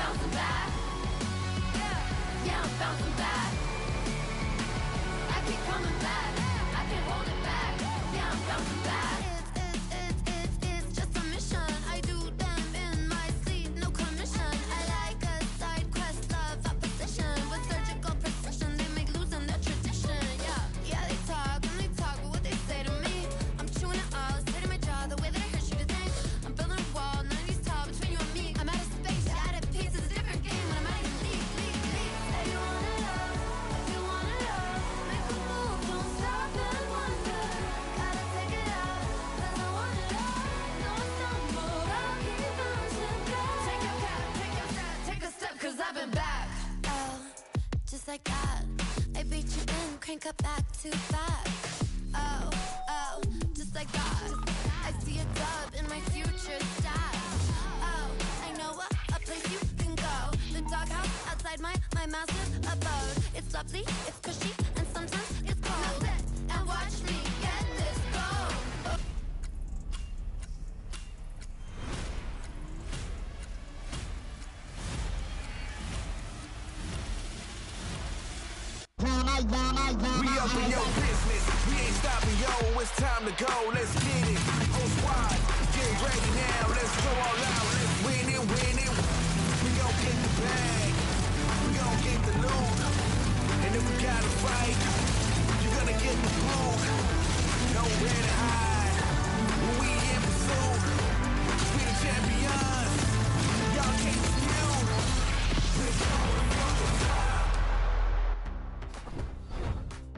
bouncing back. Yeah, I'm bouncing back. I keep coming back. I can't hold it back. Yeah, I'm bouncing back. It's just a mission. I do them in my sleep, no commission. I like a side quest, love opposition. With surgical precision, they make losing their tradition. Yeah, they talk but what they say to me, I'm chewing it all, sitting my jaw, the way that I hurt you to think. I'm building a wall, none of these tall between you and me. I'm out of space, out of peace, it's a different game when I'm out of your league. Say you wanna love, if you wanna love, make a move, don't stop and wonder. Gotta take it out, 'cause I want it all. No, it's not more, I'll keep bouncing back. Take your cap, take your step, take a step, 'cause I've been back. Oh, just like that, I beat you in, crank up back too fast. Oh, just like that, I see a dub in my future stats. Oh, I know a place you can go, the doghouse outside my massive abode. It's lovely, it's cushy, and sometimes it's cold. Now sit and watch me get this gold. We up in your business, we ain't stopping, yo, it's time to go, let's get it. Whole squad, get ready now, let's go all out, let's win it. We gon' get the bag, we gon' get the loot, and if we gotta fight, you're gonna get the boot. Nowhere to hide, when we in pursuit, 'cause we the champions, y'all can't dispute. Let's go.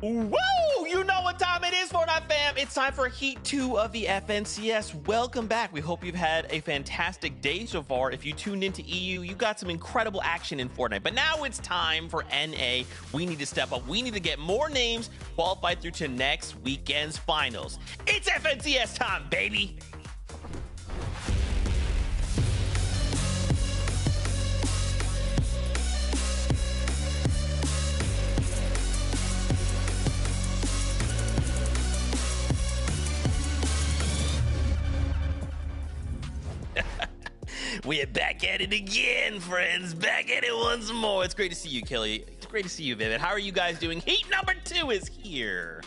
Woo! You know what time it is, Fortnite fam. It's time for Heat 2 of the FNCS. Welcome back. We hope you've had a fantastic day so far. If you tuned into EU, you got some incredible action in Fortnite. But now it's time for NA. We need to step up. We need to get more names qualified through to next weekend's finals. It's FNCS time, baby. We're back at it again, friends. Back at it once more. It's great to see you, Kelly. It's great to see you, Vivid. How are you guys doing? Heat number 2 is here.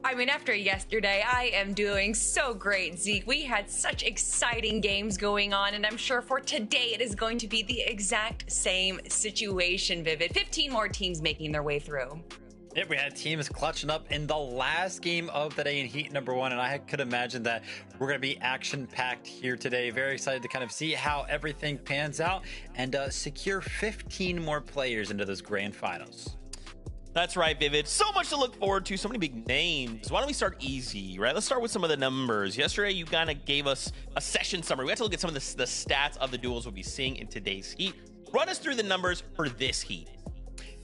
I mean, after yesterday, I am doing so great, Zeke. We had such exciting games going on, and I'm sure for today it is going to be the exact same situation, Vivid. 15 more teams making their way through. Yep, we had teams clutching up in the last game of the day in Heat number 1, and I could imagine that we're going to be action-packed here today. Very excited to kind of see how everything pans out and secure 15 more players into those grand finals. That's right, Vivid. So much to look forward to. So many big names. Why don't we start easy, right? Let's start with some of the numbers. Yesterday, you kind of gave us a session summary. We had to look at some of the stats of the duels we'll be seeing in today's Heat. Run us through the numbers for this Heat.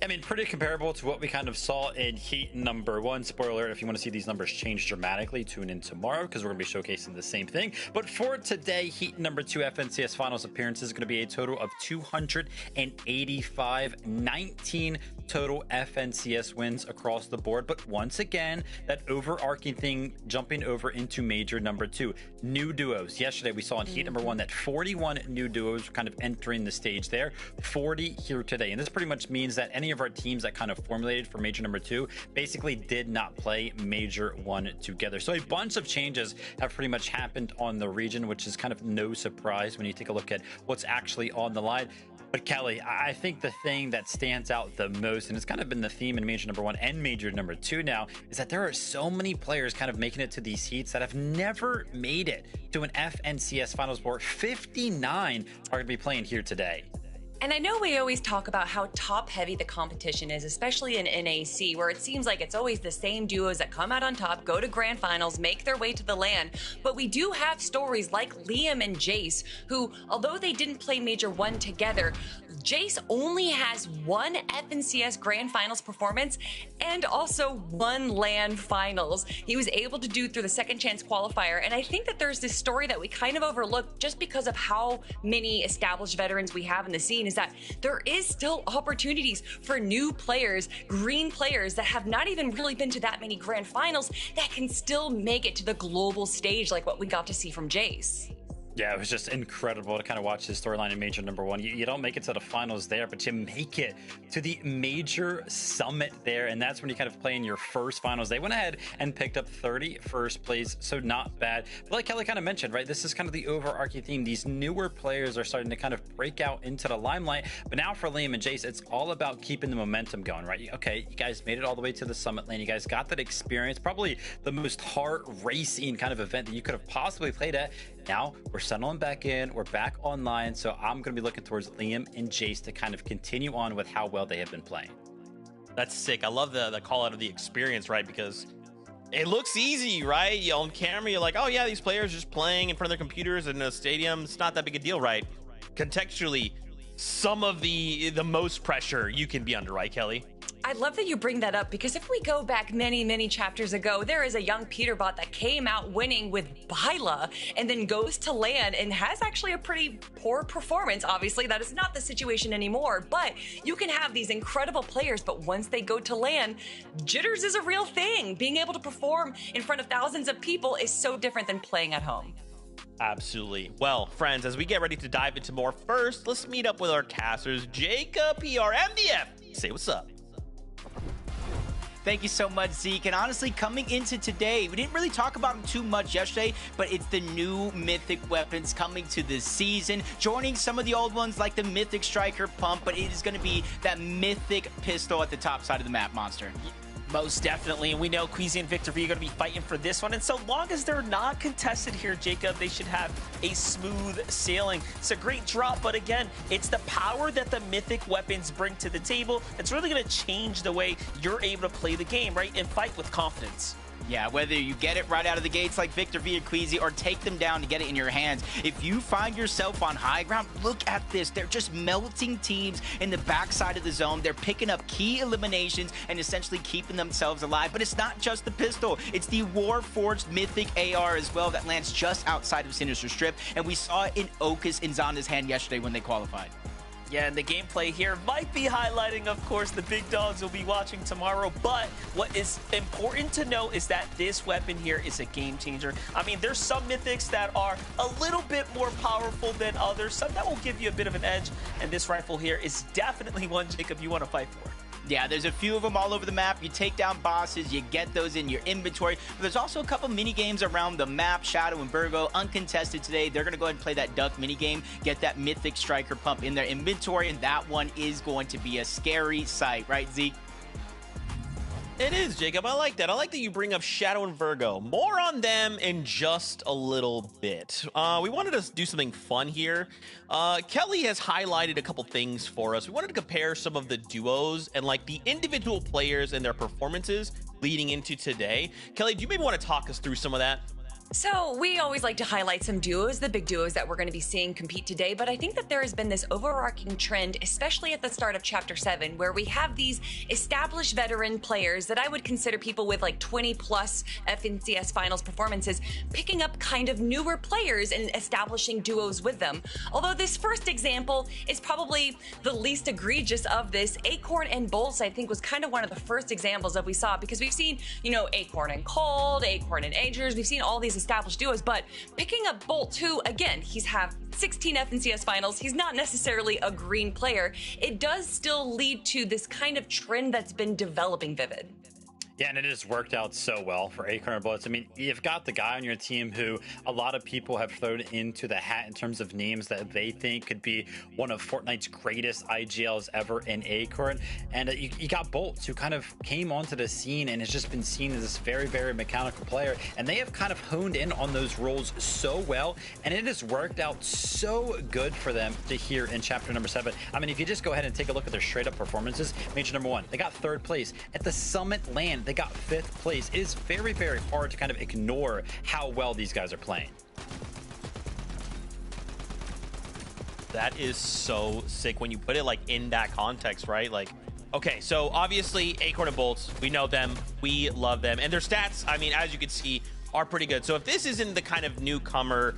I mean, pretty comparable to what we kind of saw in Heat number 1. Spoiler alert, if you want to see these numbers change dramatically, tune in tomorrow because we're going to be showcasing the same thing. But for today, Heat number 2 FNCS Finals appearance is going to be a total of 285, 19 total FNCS wins across the board. But once again, that overarching thing jumping over into major number 2, new duos. Yesterday, we saw in Heat number 1 that 41 new duos kind of entering the stage there, 40 here today. And this pretty much means that any of our teams that kind of formulated for major number 2 basically did not play major 1 together. So a bunch of changes have pretty much happened on the region, which is kind of no surprise when you take a look at what's actually on the line. But Kelly, I think the thing that stands out the most, and it's kind of been the theme in major number 1 and major number 2 now, is that there are so many players kind of making it to these heats that have never made it to an FNCS finals board. 59 are going to be playing here today. And I know we always talk about how top heavy the competition is, especially in NAC, where it seems like it's always the same duos that come out on top, go to grand finals, make their way to the LAN. But we do have stories like Liam and Jace, who, although they didn't play Major 1 together, Jace only has one FNCS Grand Finals performance and also one LAN Finals. He was able to do through the second chance qualifier, and I think that there's this story that we kind of overlook just because of how many established veterans we have in the scene, is that there is still opportunities for new players, green players that have not even really been to that many Grand Finals that can still make it to the global stage like what we got to see from Jace. Yeah, it was just incredible to kind of watch this storyline in Major Number One. You don't make it to the finals there, but you make it to the Major Summit there, and that's when you kind of play in your first finals. They went ahead and picked up 31st place, so not bad. But like Kelly kind of mentioned, right, this is kind of the overarching theme. These newer players are starting to kind of break out into the limelight, but now for Liam and Jace, it's all about keeping the momentum going, right? Okay, you guys made it all the way to the Summit lane. You guys got that experience, probably the most heart-racing kind of event that you could have possibly played at. Now we're settling back in, we're back online, so I'm going to be looking towards Liam and Jace to kind of continue on with how well they have been playing. That's sick. I love the call out of the experience, right? Because it looks easy, right? You on camera, you're like, oh yeah, these players just playing in front of their computers in a stadium. It's not that big a deal, right? Contextually, some of the most pressure you can be under, right, Kelly? I love that you bring that up, because if we go back many chapters ago, there is a young Peterbot that came out winning with Byla and then goes to LAN and has actually a pretty poor performance. Obviously, that is not the situation anymore, but you can have these incredible players, but once they go to LAN, jitters is a real thing. Being able to perform in front of thousands of people is so different than playing at home. Absolutely. Well, friends, as we get ready to dive into more, first, let's meet up with our casters. Jacob, PR, MDF, say what's up. Thank you so much, Zeke. And honestly, coming into today, we didn't really talk about them too much yesterday, but it's the new mythic weapons coming to this season, joining some of the old ones like the mythic striker pump, but it is going to be that mythic pistol at the top side of the map, Monster. Most definitely, and we know Queasy and Victor V are going to be fighting for this one, and so long as they're not contested here, Jacob, they should have a smooth sailing. It's a great drop, but again, it's the power that the mythic weapons bring to the table that's really going to change the way you're able to play the game, right, and fight with confidence. Yeah, whether you get it right out of the gates like Victor V or Queasy, or take them down to get it in your hands, if you find yourself on high ground, look at this. They're just melting teams in the backside of the zone. They're picking up key eliminations and essentially keeping themselves alive. But it's not just the pistol. It's the Warforged Mythic AR as well that lands just outside of Sinister Strip. And we saw it in Okus and Zonda's hand yesterday when they qualified. Yeah, and the gameplay here might be highlighting, of course, the big dogs we'll be watching tomorrow, but what is important to know is that this weapon here is a game changer. I mean, there's some mythics that are a little bit more powerful than others, some that will give you a bit of an edge, and this rifle here is definitely one, Jacob, you want to fight for. Yeah, there's a few of them all over the map. You take down bosses, you get those in your inventory. But there's also a couple mini games around the map. Shadow and Virgo, uncontested today. They're going to go ahead and play that duck mini game, get that mythic striker pump in their inventory, and that one is going to be a scary sight, right, Zeke? It is, Jacob. I like that. I like that you bring up Shadow and Virgo. More on them in just a little bit. We wanted to do something fun here. Kelly has highlighted a couple things for us. We wanted to compare some of the duos and like the individual players and their performances leading into today. Kelly, do you maybe want to talk us through some of that? So we always like to highlight some duos, the big duos that we're going to be seeing compete today, but I think that there has been this overarching trend, especially at the start of Chapter 7, where we have these established veteran players that I would consider people with like 20 plus FNCS finals performances, picking up kind of newer players and establishing duos with them. Although this first example is probably the least egregious of this. Acorn and Bolts, I think, was kind of one of the first examples that we saw, because we've seen, you know, Acorn and Cold, Acorn and Agers, we've seen all these established duos, but picking up Bolt, who again, he's have 16 FNCS finals, he's not necessarily a green player, it does still lead to this kind of trend that's been developing, Vivid. Yeah, and it has worked out so well for Acorn and Bullets. I mean, you've got the guy on your team who a lot of people have thrown into the hat in terms of names that they think could be one of Fortnite's greatest IGLs ever in Acorn. And you got Bolts, who kind of came onto the scene and has just been seen as this very, very mechanical player. And they have kind of honed in on those roles so well. And it has worked out so good for them to here in Chapter number 7. I mean, if you just go ahead and take a look at their straight up performances, Major number 1, they got 3rd place. At the Summit LAN, they got 5th place. It is very, very hard to kind of ignore how well these guys are playing. That is so sick when you put it like in that context, right? Like, okay, so obviously Acorn and Bolts, we know them, we love them, and their stats, I mean, as you can see, are pretty good. So if this isn't the kind of newcomer,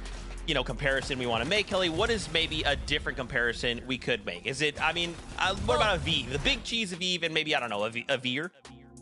you know, comparison we want to make, Kelly, what is maybe a different comparison we could make? Is it, I mean, what about Aviv? The big cheese Aviv, and maybe, I don't know, Avir?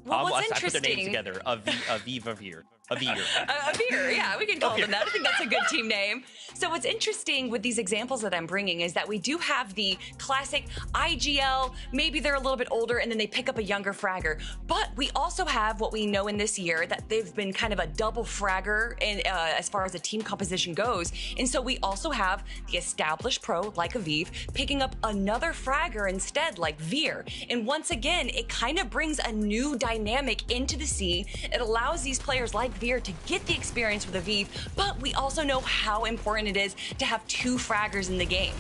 Well, what's I put their names interesting, together, Aviv. A Veer. A beer, yeah, we can call them that. I think that's a good team name. So what's interesting with these examples that I'm bringing is that we do have the classic IGL, maybe they're a little bit older and then they pick up a younger fragger. But we also have what we know in this year that they've been kind of a double fragger in, as far as the team composition goes. And so we also have the established pro like Aviv picking up another fragger instead like Veer. And once again, it kind of brings a new dynamic into the scene. It allows these players like Veer to get the experience with Aviv, but we also know how important it is to have two fraggers in the game.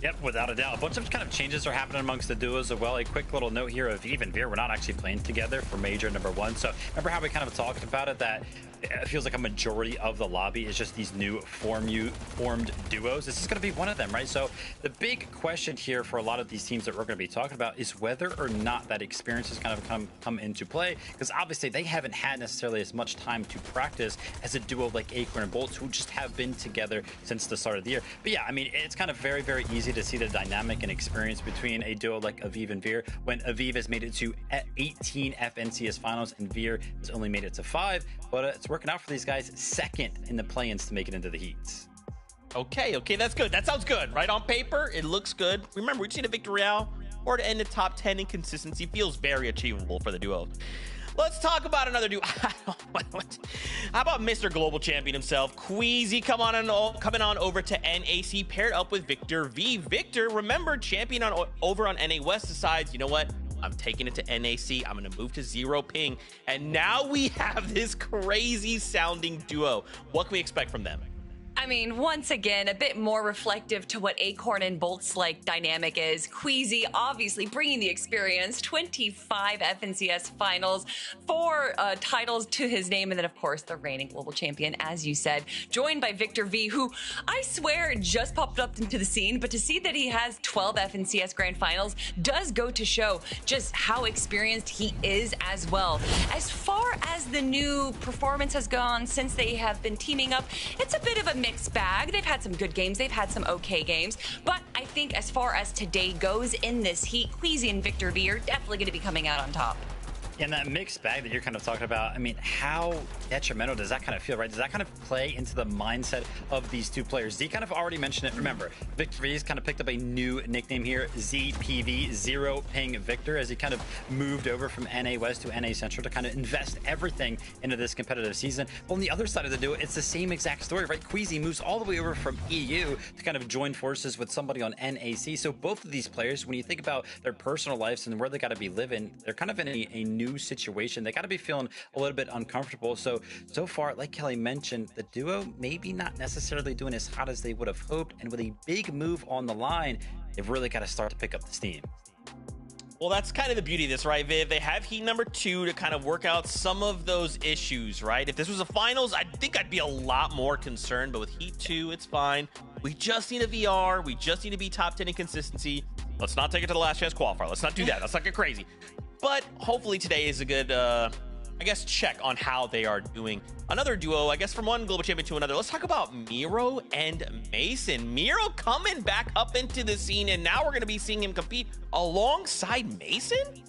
Yep, without a doubt. A bunch of kind of changes are happening amongst the duos as well. A quick little note here of Eve and Veer, we're not actually playing together for Major number 1. So remember how we kind of talked about it, that it feels like a majority of the lobby is just these new formed duos. This is going to be one of them, right? So the big question here for a lot of these teams that we're going to be talking about is whether or not that experience has kind of come into play, because obviously they haven't had necessarily as much time to practice as a duo like Acorn and Bolts, who just have been together since the start of the year. But yeah, I mean, it's kind of very, very easy to see the dynamic and experience between a duo like Aviv and Veer when Aviv has made it to 18 FNCS finals and Veer has only made it to 5, but it's working out for these guys, second in the play-ins to make it into the heats. Okay, that's good. That sounds good, right? On paper, it looks good. Remember, we just need a victory royale or to end the top 10 in consistency. Feels very achievable for the duo. Let's talk about another duo. How about Mr. Global Champion himself, Queasy, coming on over to NAC, paired up with Victor V. Victor, remember, champion over on NA West, decides, you know what? I'm taking it to NAC. I'm going to move to 0 ping. And now we have this crazy sounding duo. What can we expect from them? I mean, once again, a bit more reflective to what Acorn and Bolt's like dynamic is. Queasy obviously bringing the experience, 25 FNCS finals, 4 titles to his name, and then of course the reigning global champion, as you said, joined by Victor V, who I swear just popped up into the scene, but to see that he has 12 FNCS grand finals does go to show just how experienced he is as well. As far as the new performance has gone since they have been teaming up, it's a bit of a mixed bag. They've had some good games, they've had some okay games, but I think as far as today goes in this heat, Queasy and Victor V are definitely going to be coming out on top. And that mixed bag that you're kind of talking about, I mean, how detrimental does that kind of feel, right? Does that kind of play into the mindset of these two players? Z kind of already mentioned it. Remember, Victor V's kind of picked up a new nickname here, ZPV, 0 ping Victor, as he kind of moved over from NA West to NA Central to kind of invest everything into this competitive season. But on the other side of the duo, it's the same exact story, right? Queasy moves all the way over from EU to kind of join forces with somebody on NAC. So both of these players, when you think about their personal lives and where they got to be living, they're kind of in a new situation. They got to be feeling a little bit uncomfortable. So far, like Kelly mentioned, the duo maybe not necessarily doing as hot as they would have hoped, and with a big move on the line, they've really got to start to pick up the steam. Well, that's kind of the beauty of this, right, Viv? They have heat number 2 to kind of work out some of those issues, right? If this was a finals, I think I'd be a lot more concerned, but with heat 2, it's fine. We just need a VR. We just need to be top 10 in consistency. Let's not take it to the last chance qualifier. Let's not do that. Let's not get crazy. But hopefully today is a good, I guess, check on how they are doing. Another duo, I guess, from one global champion to another. Let's talk about Miro and Mason. Miro coming back up into the scene, and now we're going to be seeing him compete alongside Mason?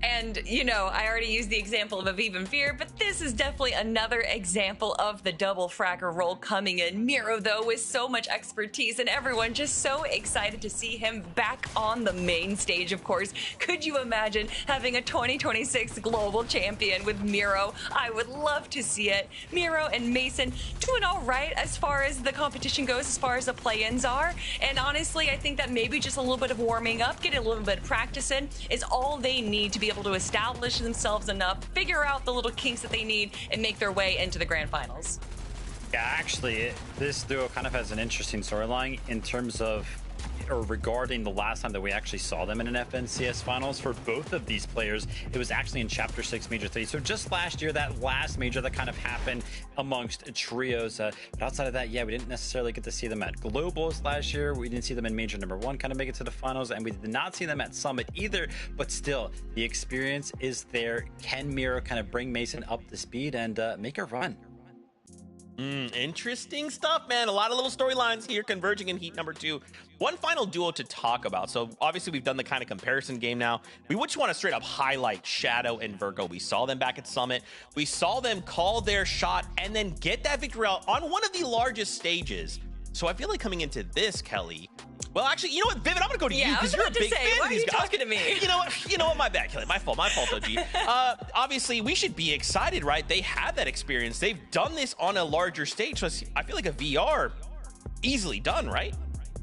And, you know, I already used the example of Aviv and Veer, but this is definitely another example of the double fragger role coming in. Miro, though, with so much expertise, and everyone just so excited to see him back on the main stage, of course. Could you imagine having a 2026 global champion with Miro? I would love to see it. Miro and Mason doing all right as far as the competition goes, as far as the play-ins are. And honestly, I think that maybe just a little bit of warming up, getting a little bit of practice in, is all they need to be able to establish themselves enough, figure out the little kinks that they need, and make their way into the grand finals. Yeah, actually, this duo kind of has an interesting storyline in terms of, or regarding the last time that we actually saw them in an FNCS finals. For both of these players, it was actually in Chapter 6 Major 3. So just last year, that last major that kind of happened amongst trios. But outside of that, yeah, we didn't necessarily get to see them at Globals last year. We didn't see them in Major number 1 kind of make it to the finals, and we did not see them at Summit either. But still, the experience is there. Can Miro kind of bring Mason up to speed and make a run? Interesting stuff, man. A lot of little storylines here converging in Heat number 2. One final duo to talk about. So obviously we've done the kind of comparison game now. We just want to straight up highlight Shadow and Virgo. We saw them back at Summit. We saw them call their shot and then get that victory out on one of the largest stages. So I feel like coming into this, Kelly. Well, actually, you know what, Vivid, I'm gonna go to you because you're a big fan of these guys. Talking to me? You know what? My bad, Kelly. My fault, OG. Obviously, we should be excited, right? They have that experience. They've done this on a larger stage. So I feel like a VR, easily done, right?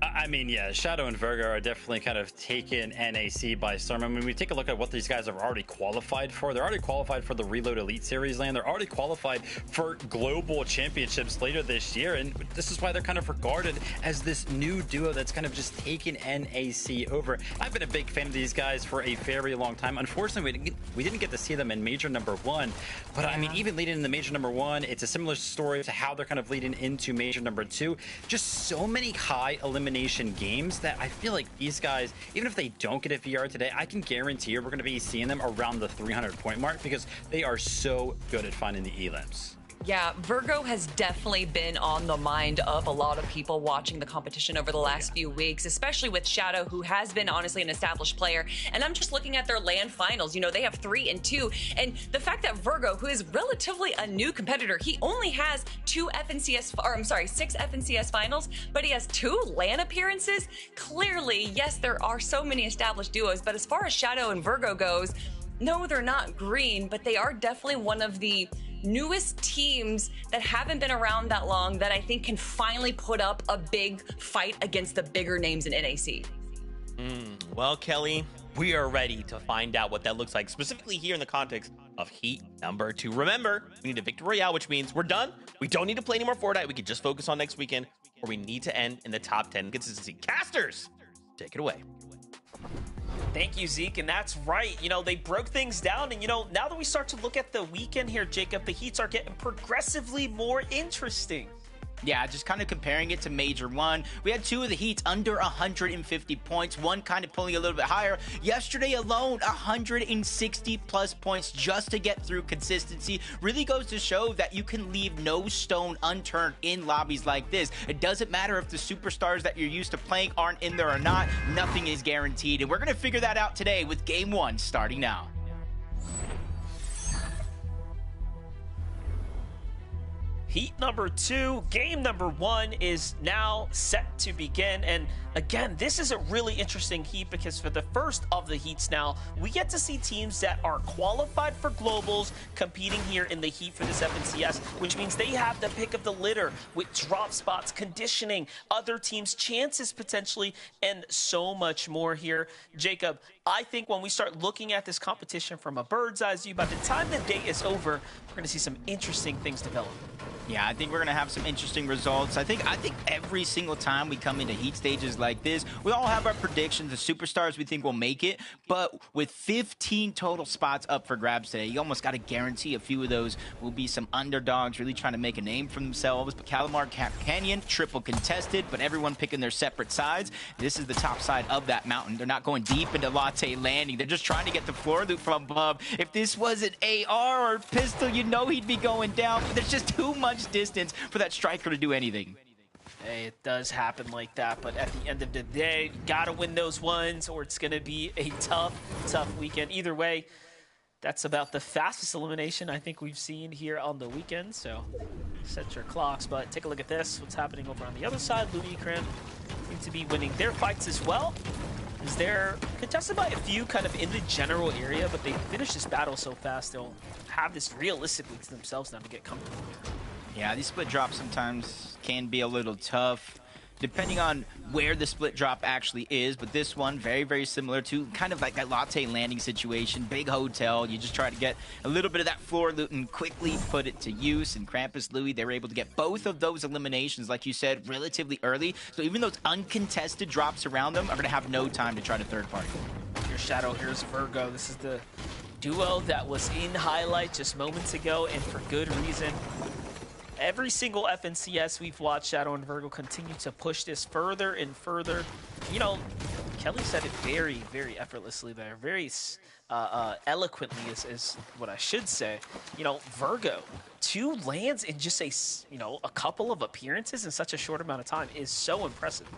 I mean, yeah, Shadow and Virgo are definitely kind of taken NAC by storm. I mean, when we take a look at what these guys are already qualified for, they're already qualified for the Reload Elite Series land. They're already qualified for global championships later this year. And this is why they're kind of regarded as this new duo that's kind of just taken NAC over. I've been a big fan of these guys for a very long time. Unfortunately, we didn't get to see them in Major number 1. But I mean, even leading into Major number 1, it's a similar story to how they're kind of leading into Major number 2. Just so many high elimination games that I feel like these guys, even if they don't get a VR today, I can guarantee you we're going to be seeing them around the 300 point mark because they are so good at finding the elims. Yeah, Virgo has definitely been on the mind of a lot of people watching the competition over the last few weeks, especially with Shadow, who has been honestly an established player. And I'm just looking at their LAN finals. You know, they have 3 and 2. And the fact that Virgo, who is relatively a new competitor, he only has 6 FNCS finals, but he has 2 LAN appearances. Clearly, yes, there are so many established duos, but as far as Shadow and Virgo goes, no, they're not green, but they are definitely one of the newest teams that haven't been around that long that I think can finally put up a big fight against the bigger names in NAC. Well, Kelly, we are ready to find out what that looks like, specifically here in the context of Heat number 2. Remember, we need a Victory Royale, which means we're done. We don't need to play any more Fortnite. We can just focus on next weekend, or we need to end in the top 10 consistency. Casters, take it away. Thank you, Zeke, and that's right. You know, they broke things down, and, you know, now that we start to look at the weekend here, Jacob, the Heats are getting progressively more interesting. Yeah, just kind of comparing it to Major 1. We had 2 of the Heats under 150 points, one kind of pulling a little bit higher. Yesterday alone, 160 plus points just to get through consistency. Really goes to show that you can leave no stone unturned in lobbies like this. It doesn't matter if the superstars that you're used to playing aren't in there or not. Nothing is guaranteed, and we're going to figure that out today with Game 1 starting now. Heat number 2, game number 1 is now set to begin. And again, this is a really interesting heat because for the first of the heats now, we get to see teams that are qualified for globals competing here in the heat for this FNCS, which means they have the pick of the litter with drop spots, conditioning, other teams' chances potentially, and so much more here. Jacob, I think when we start looking at this competition from a bird's eye view, by the time the day is over, we're going to see some interesting things develop. Yeah, I think we're going to have some interesting results. I think every single time we come into heat stages like this, we all have our predictions, the superstars we think will make it, but with 15 total spots up for grabs today, you almost got to guarantee a few of those will be some underdogs really trying to make a name for themselves. But Calamar Canyon, triple contested, but everyone picking their separate sides. This is the top side of that mountain. They're not going deep into Latte Landing. They're just trying to get the floor loop from above. If this was an AR or pistol, you know he'd be going down. But there's just too much distance for that striker to do anything. Hey, it does happen like that, but at the end of the day, you gotta win those ones or it's gonna be a tough weekend. Either way, that's about the fastest elimination I think we've seen here on the weekend, so set your clocks. But take a look at this, what's happening over on the other side. Looney Cran seem to be winning their fights as well, as they're contested by a few kind of in the general area, but they finish this battle so fast, they'll have this realistically to themselves now to get comfortable here. Yeah, these split drops sometimes can be a little tough, depending on where the split drop actually is. But this one, very, very similar to kind of like that Latte Landing situation. Big hotel. You just try to get a little bit of that floor loot and quickly put it to use. And Krampus Louie, they were able to get both of those eliminations, like you said, relatively early. So even those uncontested drops around them are going to have no time to try to third party. Your shadow, here's Virgo. This is the duo that was in highlight just moments ago, and for good reason. Every single FNCS we've watched, Shadow and Virgo continue to push this further and further. You know, Kelly said it very, very effortlessly there. Very eloquently is what I should say. You know, Virgo, 2 lands in just a couple of appearances in such a short amount of time is so impressive.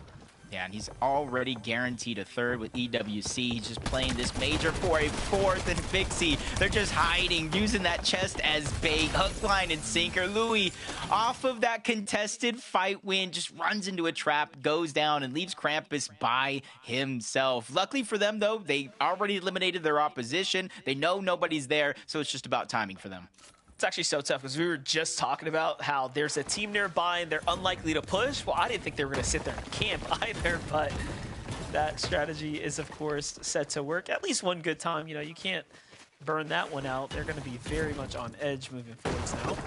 Yeah, and he's already guaranteed a 3rd with EWC. He's just playing this major for a 4th, and Vixie, they're just hiding, using that chest as bait, hook, line, and sinker. Louis, off of that contested fight win, just runs into a trap, goes down, and leaves Krampus by himself. Luckily for them, though, they already eliminated their opposition. They know nobody's there, so it's just about timing for them. It's actually so tough because we were just talking about how there's a team nearby and they're unlikely to push. Well, I didn't think they were going to sit there and camp either, but that strategy is, of course, set to work. At least one good time. You know, you can't burn that one out. They're going to be very much on edge moving forwards now.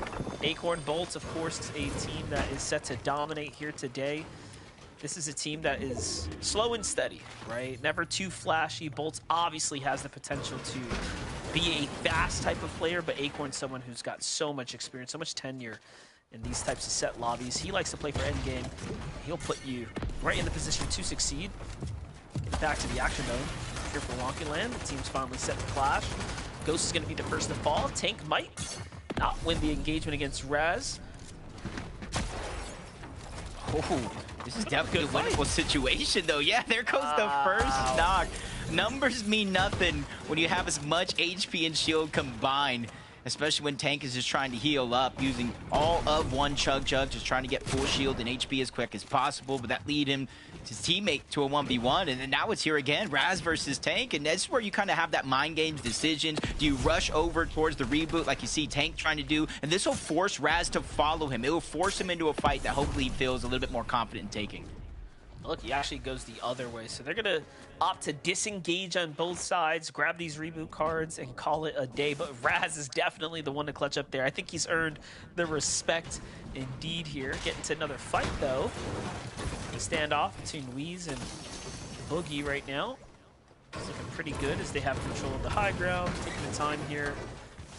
Acorn Bolts, of course, is a team that is set to dominate here today. This is a team that is slow and steady, right? Never too flashy. Bolts obviously has the potential to be a fast type of player, but Acorn's someone who's got so much experience, so much tenure in these types of set lobbies. He likes to play for endgame. He'll put you right in the position to succeed. Get back to the action though. Here for Wonky Land, the team's finally set to clash. Ghost is going to be the first to fall. Tank might not win the engagement against Raz. Oh, this is definitely a winnable situation, though. Yeah, there goes the first knock. Numbers mean nothing when you have as much HP and shield combined, especially when Tank is just trying to heal up, using all of one Chug, just trying to get full shield and HP as quick as possible, but that lead him his teammate to a 1v1, and then now it's here again, Raz versus Tank, and that's where you kind of have that mind games decisions. Do you rush over towards the reboot like you see Tank trying to do? And this will force Raz to follow him. It will force him into a fight that hopefully he feels a little bit more confident in taking. Look, he actually goes the other way, so they're going to opt to disengage on both sides, grab these reboot cards, and call it a day. But Raz is definitely the one to clutch up there. I think he's earned the respect indeed here. Getting to another fight, though. A standoff between Wheeze and Boogie right now. It's looking pretty good as they have control of the high ground, taking the time here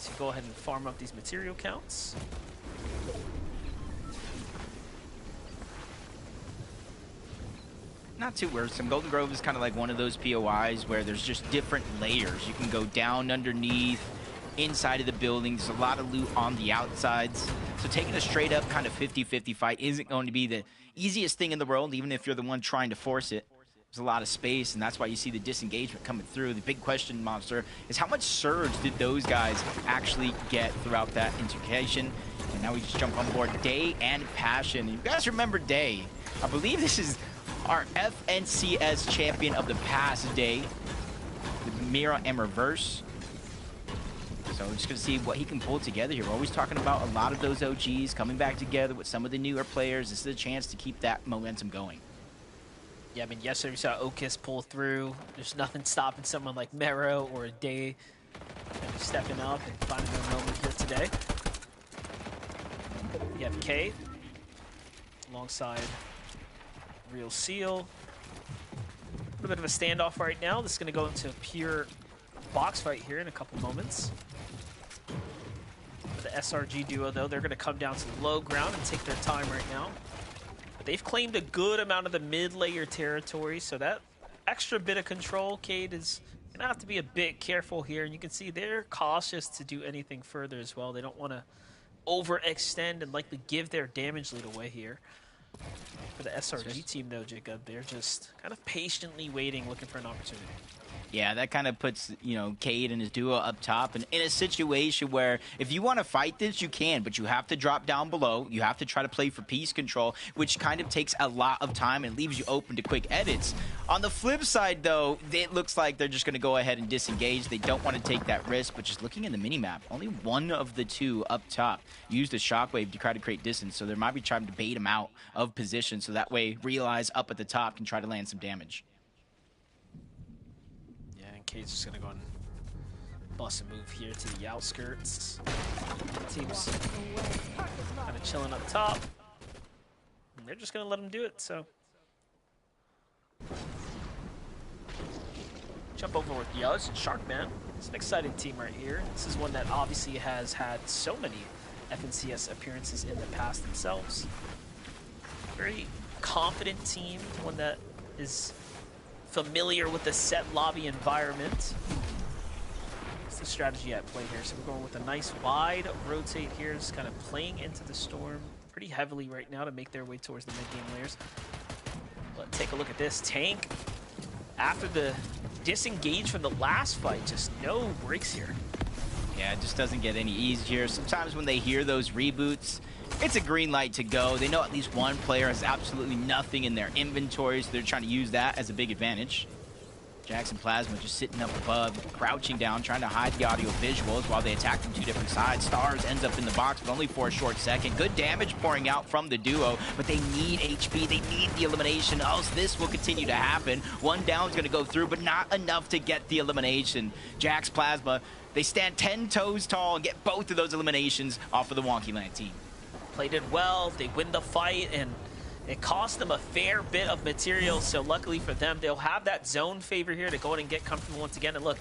to go ahead and farm up these material counts. Not too worrisome. Golden Grove is kind of like one of those POIs where there's just different layers. You can go down underneath, inside of the building. There's a lot of loot on the outsides. So taking a straight up kind of 50-50 fight isn't going to be the easiest thing in the world, even if you're the one trying to force it. There's a lot of space, and that's why you see the disengagement coming through. The big question, Monster, is how much surge did those guys actually get throughout that integration? And now we just jump on board Day and Passion. You guys remember Day. I believe this is our FNCS champion of the past, Day, with Mira and Reverse. So we're just going to see what he can pull together here. We're always talking about a lot of those OGs coming back together with some of the newer players. This is a chance to keep that momentum going. Yeah, I mean, yesterday we saw Okis pull through. There's nothing stopping someone like Mero or Day stepping up and finding their moment here today. You have K alongside Real Seal. A little bit of a standoff right now. This is going to go into a pure box fight here in a couple moments. For the SRG duo, though, they're going to come down to the low ground and take their time right now. But they've claimed a good amount of the mid-layer territory, so that extra bit of control, Cade is going to have to be a bit careful here. And you can see they're cautious to do anything further as well. They don't want to overextend and likely give their damage lead away here. For the SRG team, though, Jacob, they're just kind of patiently waiting, looking for an opportunity. Yeah, that kind of puts, you know, Cade and his duo up top and in a situation where if you want to fight this, you can, but you have to drop down below. You have to try to play for piece control, which kind of takes a lot of time and leaves you open to quick edits. On the flip side, though, it looks like they're just going to go ahead and disengage. They don't want to take that risk, but just looking in the minimap, only one of the two up top used a shockwave to try to create distance, so there might be trying to bait him out of position, so that way Realize up at the top can try to land some damage. Cade's just gonna go and bust a move here to the outskirts. Team's kind of chilling up top. And they're just gonna let him do it, so. Jump over with Yuz and Sharkman. It's an exciting team right here. This is one that obviously has had so many FNCS appearances in the past themselves. Very confident team, one that is familiar with the set lobby environment. What's the strategy at play here? So we're going with a nice wide rotate here, just kind of playing into the storm pretty heavily right now to make their way towards the mid-game layers. But take a look at this. Tank, after the disengage from the last fight, just no breaks here. Yeah, it just doesn't get any easier. Sometimes when they hear those reboots, it's a green light to go. They know at least one player has absolutely nothing in their inventory, so they're trying to use that as a big advantage. Jackson Plasma just sitting up above, crouching down, trying to hide the audio visuals while they attack from two different sides. Stars ends up in the box, but only for a short second. Good damage pouring out from the duo, but they need HP. They need the elimination, else this will continue to happen. One down's going to go through, but not enough to get the elimination. Jax Plasma, they stand 10 toes tall and get both of those eliminations off of the Wonky Land team. Played it well, they win the fight, and it cost them a fair bit of material, so luckily for them, they'll have that zone favor here to go in and get comfortable once again. And look,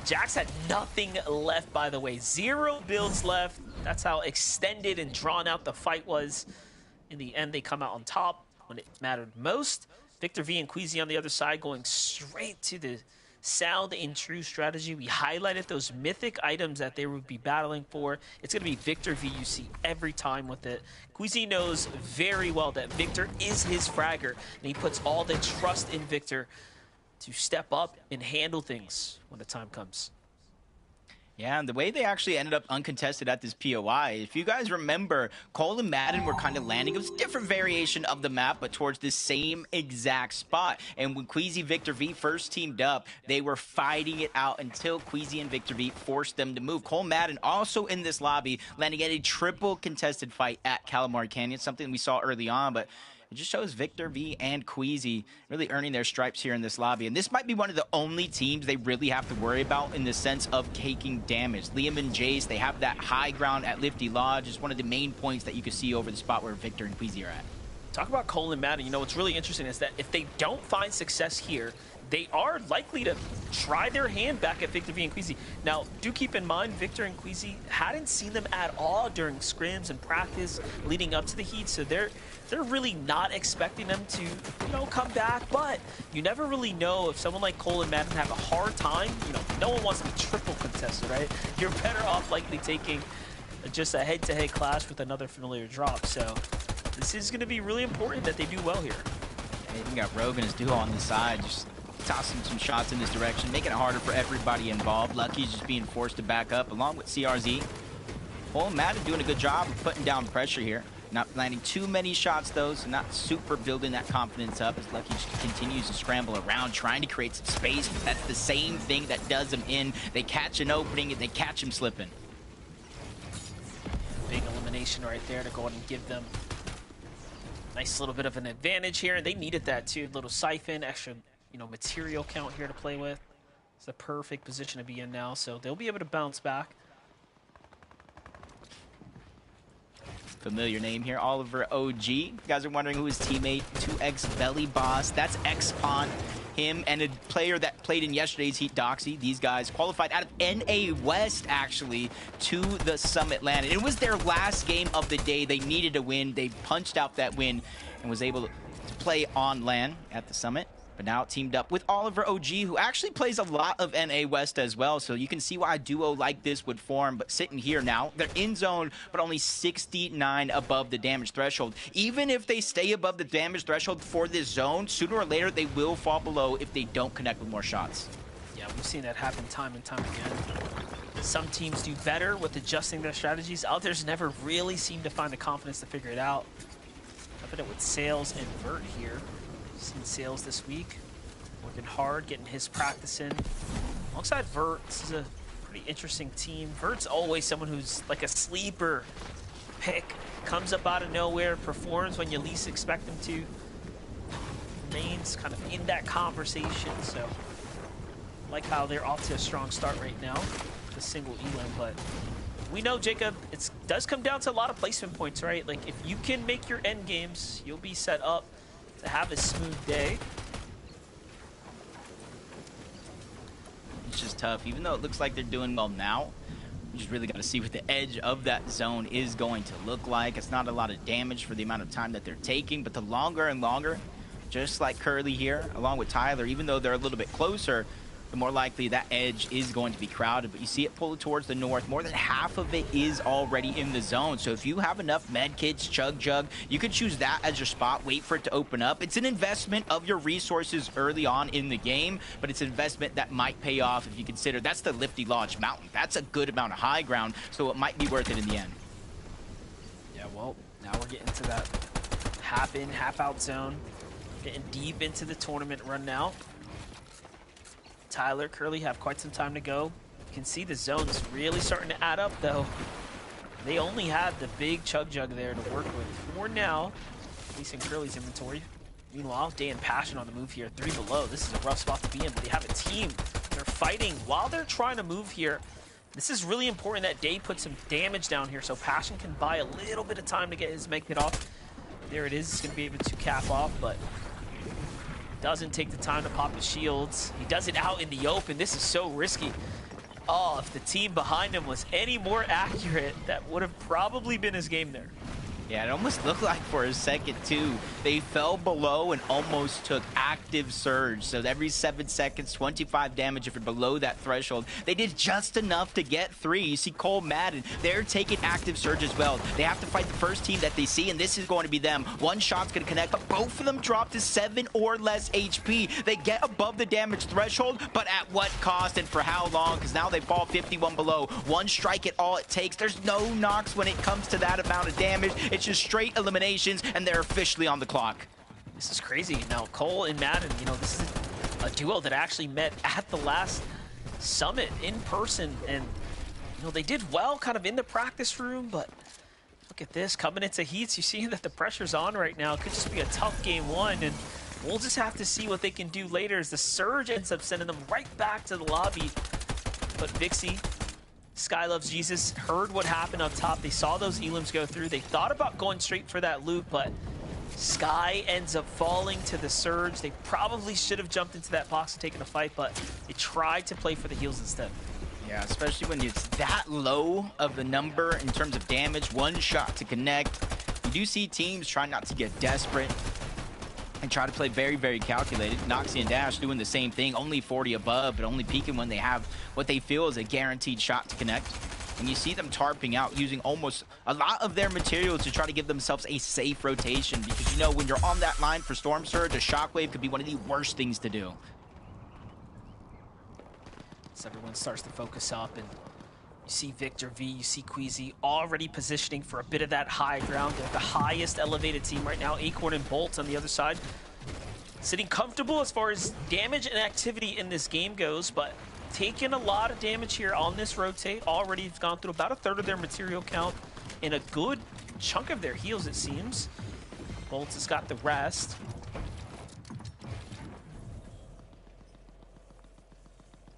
Jax had nothing left, by the way. 0 builds left. That's how extended and drawn out the fight was. In the end, they come out on top when it mattered most. Victor V and Queasy on the other side going straight to the sound and true strategy. We highlighted those mythic items that they would be battling for. It's going to be Victor V you see every time with it. Queasy knows very well that Victor is his fragger, and he puts all the trust in Victor to step up and handle things when the time comes. Yeah, and the way they actually ended up uncontested at this POI, if you guys remember, Cole and Madden were kind of landing. It was a different variation of the map, but towards the same exact spot. And when Queasy Victor V first teamed up, they were fighting it out until Queasy and Victor V forced them to move. Cole Madden also in this lobby, landing at a triple contested fight at Calamari Canyon, something we saw early on, but it just shows Victor V and Queasy really earning their stripes here in this lobby. And this might be one of the only teams they really have to worry about in the sense of taking damage. Liam and Jace, they have that high ground at Lifty Lodge. It's one of the main points that you can see over the spot where Victor and Queasy are at. Talk about Cole and Madden. You know, what's really interesting is that if they don't find success here, they are likely to try their hand back at Victor V and Queasy. Now, do keep in mind, Victor and Queasy hadn't seen them at all during scrims and practice leading up to the heat, so they're really not expecting them to, you know, come back. But you never really know if someone like Cole and Madden have a hard time. You know, no one wants to be triple contested, right? You're better off likely taking just a head-to-head clash with another familiar drop. So this is going to be really important that they do well here. Hey, we got Rogue and his duo on the side, just tossing some shots in this direction, making it harder for everybody involved. Lucky's just being forced to back up, along with CRZ. Cole and Madden doing a good job of putting down pressure here. Not landing too many shots, though, so not super building that confidence up as Lucky just continues to scramble around, trying to create some space, but that's the same thing that does them in. They catch an opening, and they catch him slipping. Big elimination right there to go ahead and give them a nice little bit of an advantage here. They needed that, too. Little siphon, extra, you know, material count here to play with. It's the perfect position to be in now, so they'll be able to bounce back. Familiar name here, Oliver OG. You guys are wondering who his teammate, 2X Belly Boss. That's X-Pon, him, and a player that played in yesterday's Heat, Doxy. These guys qualified out of NA West, actually, to the Summit LAN. And it was their last game of the day. They needed a win. They punched out that win and was able to play on LAN at the Summit. But now teamed up with Oliver OG, who actually plays a lot of NA West as well. So you can see why a duo like this would form. But sitting here now, they're in zone, but only 69 above the damage threshold. Even if they stay above the damage threshold for this zone, sooner or later they will fall below if they don't connect with more shots. Yeah, we've seen that happen time and time again. Some teams do better with adjusting their strategies. Others never really seem to find the confidence to figure it out. Evident with Sales and Vert here. Seen Sales this week, working hard, getting his practice in. Alongside Vert, this is a pretty interesting team. Vert's always someone who's like a sleeper pick. Comes up out of nowhere, performs when you least expect him to. Remains kind of in that conversation, so like how they're off to a strong start right now. The single elim, but we know, Jacob, it does come down to a lot of placement points, right? Like if you can make your end games, you'll be set up to have a smooth day. It's just tough. Even though it looks like they're doing well now, you just really got to see what the edge of that zone is going to look like. It's not a lot of damage for the amount of time that they're taking, but the longer and longer just like Curly here, along with Tyler. Even though they're a little bit closer, the more likely that edge is going to be crowded. But you see it pull towards the north. More than half of it is already in the zone. So if you have enough med kits, chug jug, you could choose that as your spot, wait for it to open up. It's an investment of your resources early on in the game, but it's an investment that might pay off if you consider that's the Lifty Lodge Mountain. That's a good amount of high ground, so it might be worth it in the end. Yeah, well, now we're getting to that half in, half out zone. Getting deep into the tournament run now. Tyler, Curly have quite some time to go. You can see the zone's really starting to add up, though. They only have the big chug jug there to work with for now, at least in Curly's inventory. Meanwhile, Day and Passion on the move here, 3 below. This is a rough spot to be in, but they have a team. They're fighting while they're trying to move here. This is really important that Day puts some damage down here so Passion can buy a little bit of time to get his make it off. There it is. He's going to be able to cap off, but doesn't take the time to pop his shields. He does it out in the open. This is so risky. Oh, if the team behind him was any more accurate, that would have probably been his game there. Yeah, it almost looked like for a second, too. They fell below and almost took active surge. So every 7 seconds, 25 damage if you're below that threshold. They did just enough to get 3. You see Cole Madden, they're taking active surge as well. They have to fight the first team that they see, and this is going to be them. One shot's going to connect, but both of them drop to 7 or less HP. They get above the damage threshold, but at what cost and for how long? Because now they fall 51 below. One strike at all it takes. There's no knocks when it comes to that amount of damage. It's just straight eliminations, and they're officially on the clock. This is crazy. Now, Cole and Madden, you know, this is a duo that actually met at the last summit in person, and, you know, they did well kind of in the practice room, but look at this. Coming into heats, you're seeing that the pressure's on right now. It could just be a tough game 1, and we'll just have to see what they can do later as the surge ends up sending them right back to the lobby. But Vixie, Sky Loves Jesus, heard what happened up top. They saw those elims go through. They thought about going straight for that loot, but Sky ends up falling to the surge. They probably should have jumped into that box and taken a fight, but they tried to play for the heals instead. Yeah, especially when it's that low of the number in terms of damage. One shot to connect. You do see teams try not to get desperate and try to play very, very calculated. Noxie and Dash doing the same thing, only 40 above, but only peeking when they have what they feel is a guaranteed shot to connect. And you see them tarping out, using almost a lot of their materials to try to give themselves a safe rotation, because you know when you're on that line for Storm Surge, a Shockwave could be one of the worst things to do. So everyone starts to focus up, and you see Victor V, you see Queasy already positioning for a bit of that high ground. They're the highest elevated team right now. Acorn and Bolt on the other side, sitting comfortable as far as damage and activity in this game goes, but taking a lot of damage here on this rotate. Already it's gone through about a third of their material count and a good chunk of their heals, it seems. Bolts has got the rest.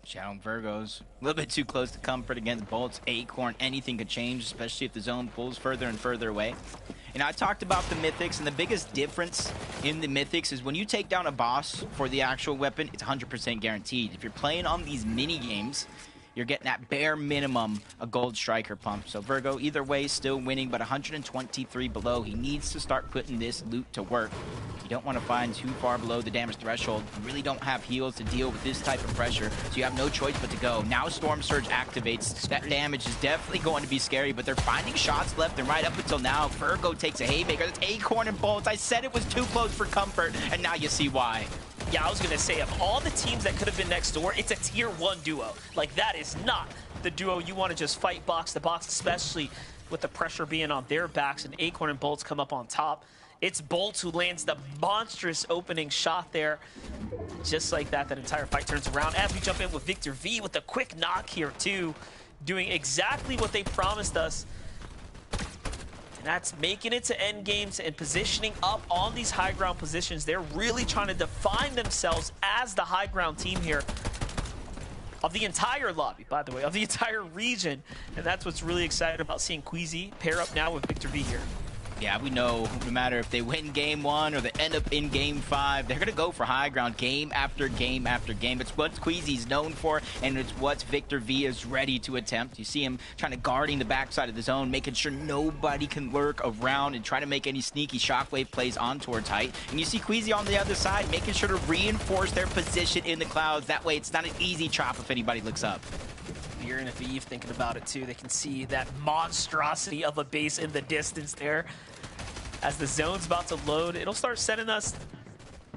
Shadow and Virgos, a little bit too close to comfort against Bolts. Acorn, anything could change, especially if the zone pulls further and further away. And I talked about the Mythics, and the biggest difference in the Mythics is when you take down a boss for the actual weapon, it's 100% guaranteed. If you're playing on these mini games, you're getting at bare minimum a gold striker pump. So Virgo, either way, still winning, but 123 below. He needs to start putting this loot to work. You don't want to find too far below the damage threshold. You really don't have heals to deal with this type of pressure, so you have no choice but to go. Now Storm Surge activates. That damage is definitely going to be scary, but they're finding shots left and right up until now. Virgo takes a haymaker. That's Acorn and Bolts. I said it was too close for comfort, and now you see why. Yeah, I was going to say, of all the teams that could have been next door, it's a tier 1 duo. Like, that is not the duo you want to just fight box to box, especially with the pressure being on their backs, and Acorn and Bolts come up on top. It's Bolts who lands the monstrous opening shot there. Just like that, that entire fight turns around. As we jump in with Victor V with a quick knock here, too, doing exactly what they promised us. And that's making it to end games and positioning up on these high ground positions. They're really trying to define themselves as the high ground team here of the entire lobby, by the way, of the entire region. And that's what's really exciting about seeing Queasy pair up now with Victor V here. Yeah, we know no matter if they win game 1 or they end up in game 5, they're going to go for high ground game after game after game. It's what Queasy's known for, and it's what Victor V is ready to attempt. You see him trying to guarding the backside of the zone, making sure nobody can lurk around and try to make any sneaky shockwave plays on towards height. And you see Queasy on the other side, making sure to reinforce their position in the clouds. That way it's not an easy chop if anybody looks up. You're in a Eve thinking about it too. They can see that monstrosity of a base in the distance there. As the zone's about to load, it'll start sending us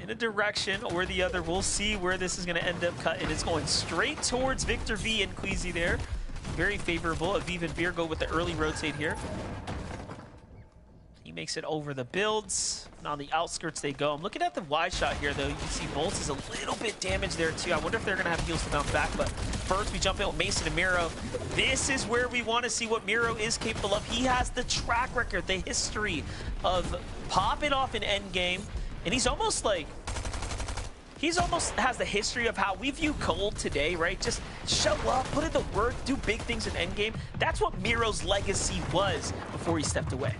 in a direction or the other. We'll see where this is going to end up cutting. It's going straight towards Victor V and Queasy there. Very favorable. Aviv and Veer go with the early rotate here. He makes it over the builds. And on the outskirts they go. I'm looking at the wide shot here, though. You can see Bolts is a little bit damaged there, too. I wonder if they're going to have heals to bounce back. But first, we jump in with Mason and Miro. This is where we want to see what Miro is capable of. He has the track record, the history of popping off in endgame. And he's almost like... He's almost has the history of how we view Cold today, right? Just show up, put in the work, do big things in endgame. That's what Miro's legacy was before he stepped away.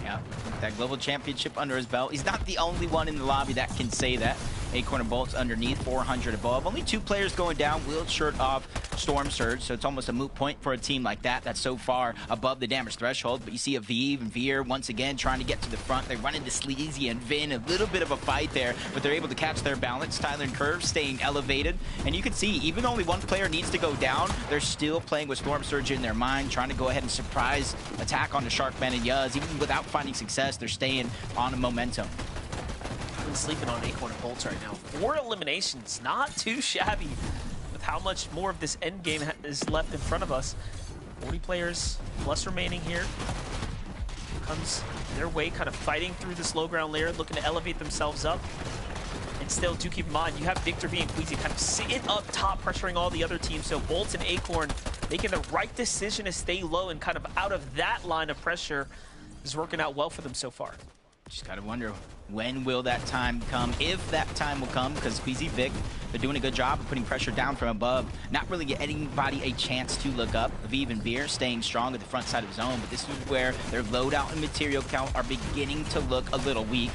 Yeah, that global championship under his belt. He's not the only one in the lobby that can say that. Acorn and Bolts underneath, 400 above. Only 2 players going down, Wild shirt off, Storm Surge, so it's almost a moot point for a team like that that's so far above the damage threshold. But you see Aviv and Veer once again trying to get to the front. They run into Sleazy and Vin, a little bit of a fight there, but they're able to catch their balance. Tyler and Curve staying elevated. And you can see, even though only one player needs to go down, they're still playing with Storm Surge in their mind, trying to go ahead and surprise attack onto Sharkman and Yuz. Even without finding success, they're staying on a momentum. Sleeping on Acorn and Bolts right now. 4 eliminations, not too shabby with how much more of this end game is left in front of us. 40 players plus remaining here. Comes their way, kind of fighting through this low ground layer, looking to elevate themselves up. And still, do keep in mind, you have Victor V and Queasy kind of sitting up top, pressuring all the other teams. So Bolts and Acorn making the right decision to stay low and kind of out of that line of pressure is working out well for them so far. Just gotta wonder, when will that time come? If that time will come, because Queasy Vic, they're doing a good job of putting pressure down from above, not really get anybody a chance to look up. Aviv and Veer staying strong at the front side of the zone, but this is where their loadout and material count are beginning to look a little weak.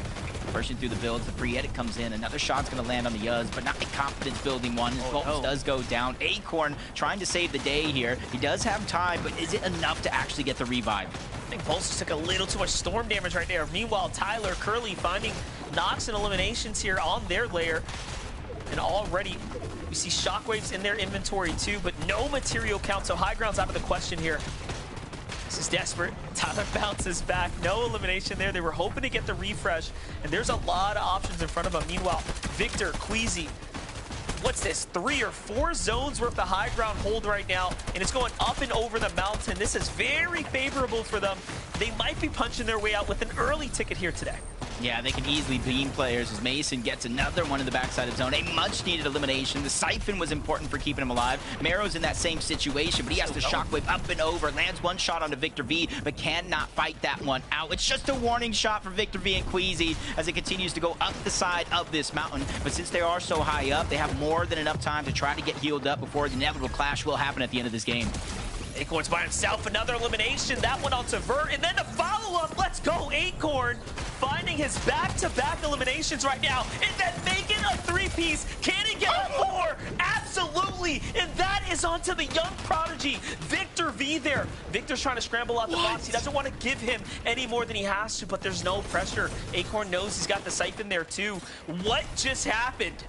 Pushing through the builds, the free edit comes in. Another shot's going to land on the Yuz, but not a confidence-building one. His Bolts does go down. Acorn trying to save the day here. He does have time, but is it enough to actually get the revive? I think Bolts just took a little too much storm damage right there. Meanwhile, Tyler, Curly finding knocks and eliminations here on their layer. And already we see shockwaves in their inventory too, but no material count, so high ground's out of the question here. This is desperate. Tyler bounces back. No elimination there. They were hoping to get the refresh, and there's a lot of options in front of them. Meanwhile, Victor, Queasy, what's this, 3 or 4 zones worth of high ground hold right now, and it's going up and over the mountain. This is very favorable for them. They might be punching their way out with an early ticket here today. Yeah, they can easily beam players as Mason gets another one in the backside of zone. A much-needed elimination. The Siphon was important for keeping him alive. Mero's in that same situation, but he has to shockwave up and over. Lands one shot onto Victor V, but cannot fight that one out. It's just a warning shot for Victor V and Queasy as it continues to go up the side of this mountain. But since they are so high up, they have more than enough time to try to get healed up before the inevitable clash will happen at the end of this game. Acorn's by himself, another elimination. That one onto Vert, and then the follow-up. Let's go, Acorn. Finding his back-to-back eliminations right now, and then making a 3-piece. Can he get a 4? Absolutely, and that is onto the young prodigy, Victor V there. Victor's trying to scramble out the box. He doesn't want to give him any more than he has to, but there's no pressure. Acorn knows he's got the Siphon there too. What just happened?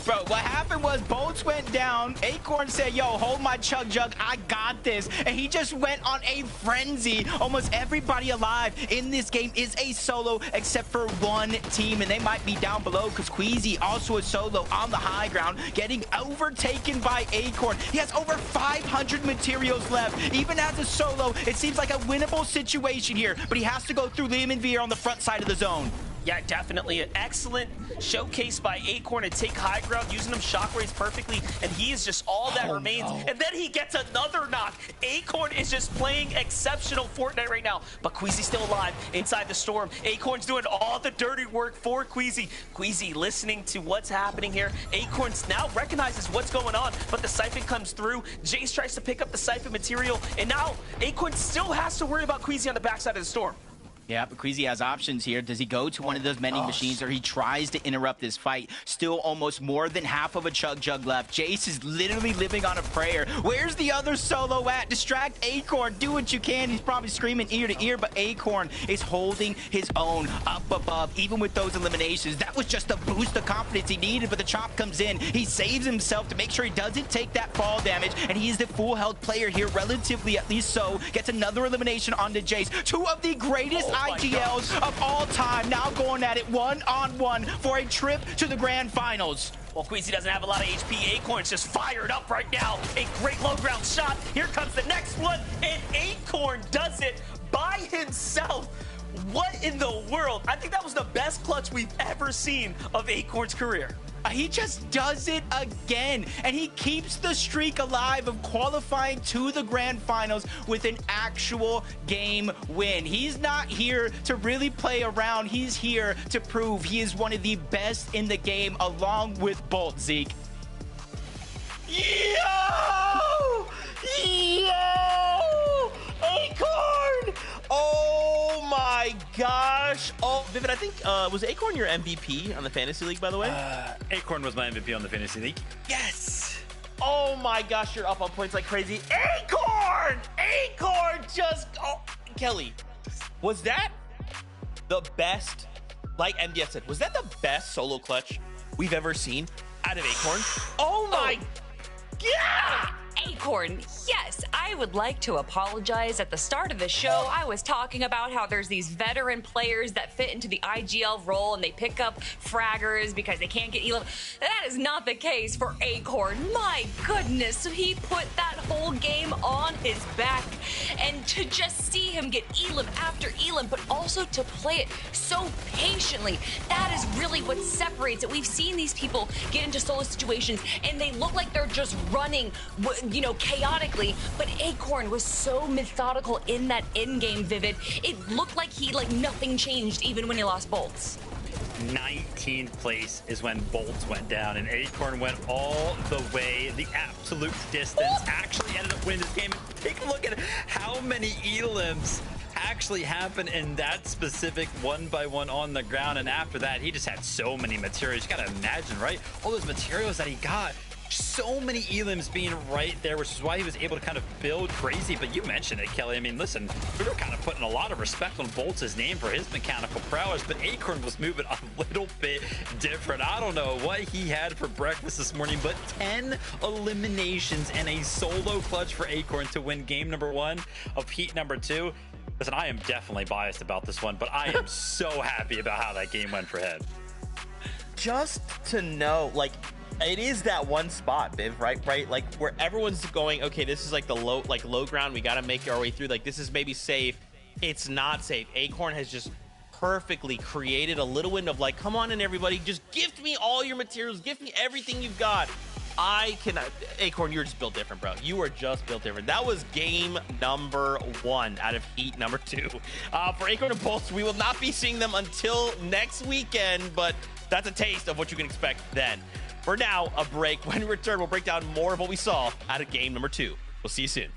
Bro, what happened was Bolts went down. Acorn said, yo, hold my chug jug. I got this. And he just went on a frenzy. Almost everybody alive in this game is a solo except for one team. And they might be down below because Queasy also a solo on the high ground, getting overtaken by Acorn. He has over 500 materials left. Even as a solo, it seems like a winnable situation here. But he has to go through Liam and Veer on the front side of the zone. Yeah, definitely an excellent showcase by Acorn to take high ground, using them shockwaves perfectly, and he is just all that remains. No. And then he gets another knock. Acorn is just playing exceptional Fortnite right now, but Queasy's still alive inside the storm. Acorn's doing all the dirty work for Queasy. Queasy listening to what's happening here. Acorn now recognizes what's going on, but the Siphon comes through. Jace tries to pick up the Siphon material, and now Acorn still has to worry about Queasy on the backside of the storm. Yeah, but Queasy has options here. Does he go to one of those vending machines, or he tries to interrupt this fight? Still almost more than half of a Chug Jug left. Jace is literally living on a prayer. Where's the other solo at? Distract Acorn. Do what you can. He's probably screaming ear to ear, but Acorn is holding his own up above, even with those eliminations. That was just the boost of confidence he needed, but the chop comes in. He saves himself to make sure he doesn't take that fall damage, and he is the full health player here, relatively at least so. Gets another elimination onto Jace. Two of the greatest IGLs of all time now going at it one-on-one for a trip to the grand finals. Well, Queasy doesn't have a lot of HP. Acorn's just fired up right now. A great low ground shot. Here comes the next one, and Acorn does it by himself. What in the world? I think that was the best clutch we've ever seen of Acorn's career. He just does it again, and he keeps the streak alive of qualifying to the grand finals with an actual game win. He's not here to really play around. He's here to prove he is one of the best in the game, along with Bolt. Zeke. Yo! Acorn! Oh my gosh. Oh, Vivid, I think, was Acorn your MVP on the Fantasy League, by the way? Acorn was my MVP on the Fantasy League. Yes! Oh my gosh, you're up on points like crazy. Acorn! Acorn just... Oh, Kelly, was that the best, like MDF said, was that the best solo clutch we've ever seen out of Acorn? Oh my... Yeah! Acorn, yes, I would like to apologize. At the start of the show, I was talking about how there's these veteran players that fit into the IGL role and they pick up fraggers because they can't get Elam. That is not the case for Acorn. My goodness, he put that whole game on his back. And to just see him get Elam after Elam, but also to play it so patiently, that is really what separates it. We've seen these people get into solo situations and they look like they're just running, you know, chaotically, but Acorn was so methodical in that in-game, Vivid. It looked like nothing changed even when he lost bolts. 19th place is when bolts went down, and Acorn went all the way, the absolute distance. Actually ended up winning this game. Take a look at how many elims actually happened in that specific 1-by-1 on the ground, and after that, he just had so many materials. You gotta imagine, right? All those materials that he got. So many elims being right there, which is why he was able to kind of build crazy. But you mentioned it, Kelly. I mean, listen, we were kind of putting a lot of respect on Bolt's name for his mechanical prowess, but Acorn was moving a little bit different. I don't know what he had for breakfast this morning, but 10 eliminations and a solo clutch for Acorn to win game number 1 of heat number 2. Listen, I am definitely biased about this one, but I am so happy about how that game went for him. Just to know, like, it is that one spot, Viv, right? Like, where everyone's going, okay, this is like the low ground. We got to make our way through. Like, this is maybe safe. It's not safe. Acorn has just perfectly created a little window of like, come on in, everybody. Just gift me all your materials. Gift me everything you've got. I cannot. Acorn, you're just built different, bro. You are just built different. That was game number 1 out of heat number 2. For Acorn and Bolts, we will not be seeing them until next weekend, but that's a taste of what you can expect then. For now, a break. When we return, we'll break down more of what we saw out of game number 2. We'll see you soon.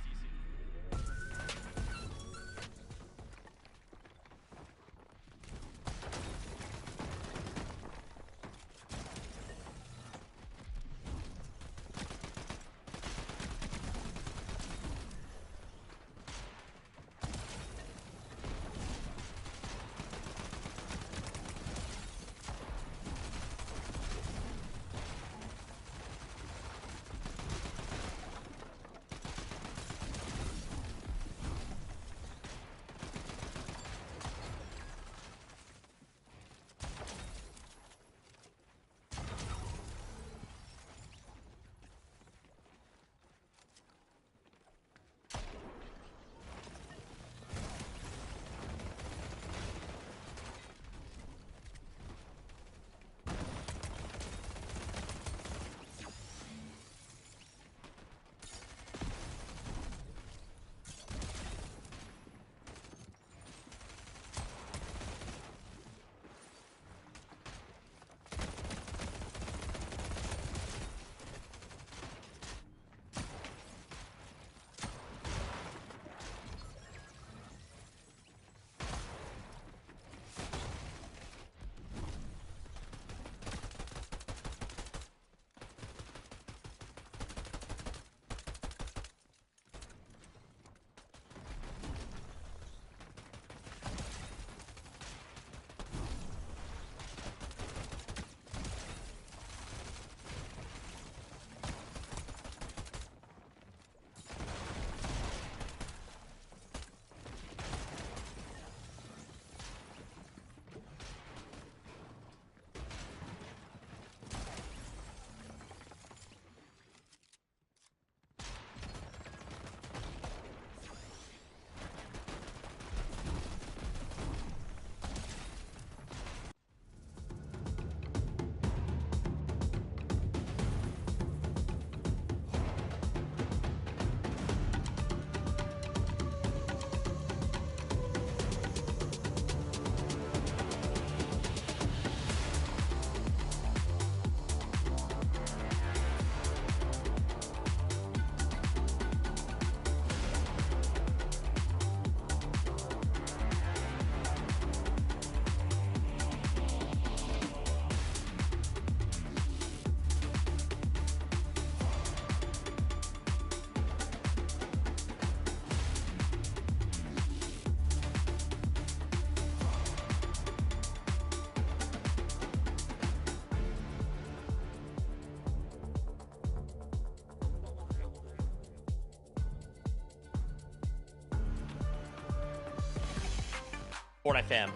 Fortnite fam,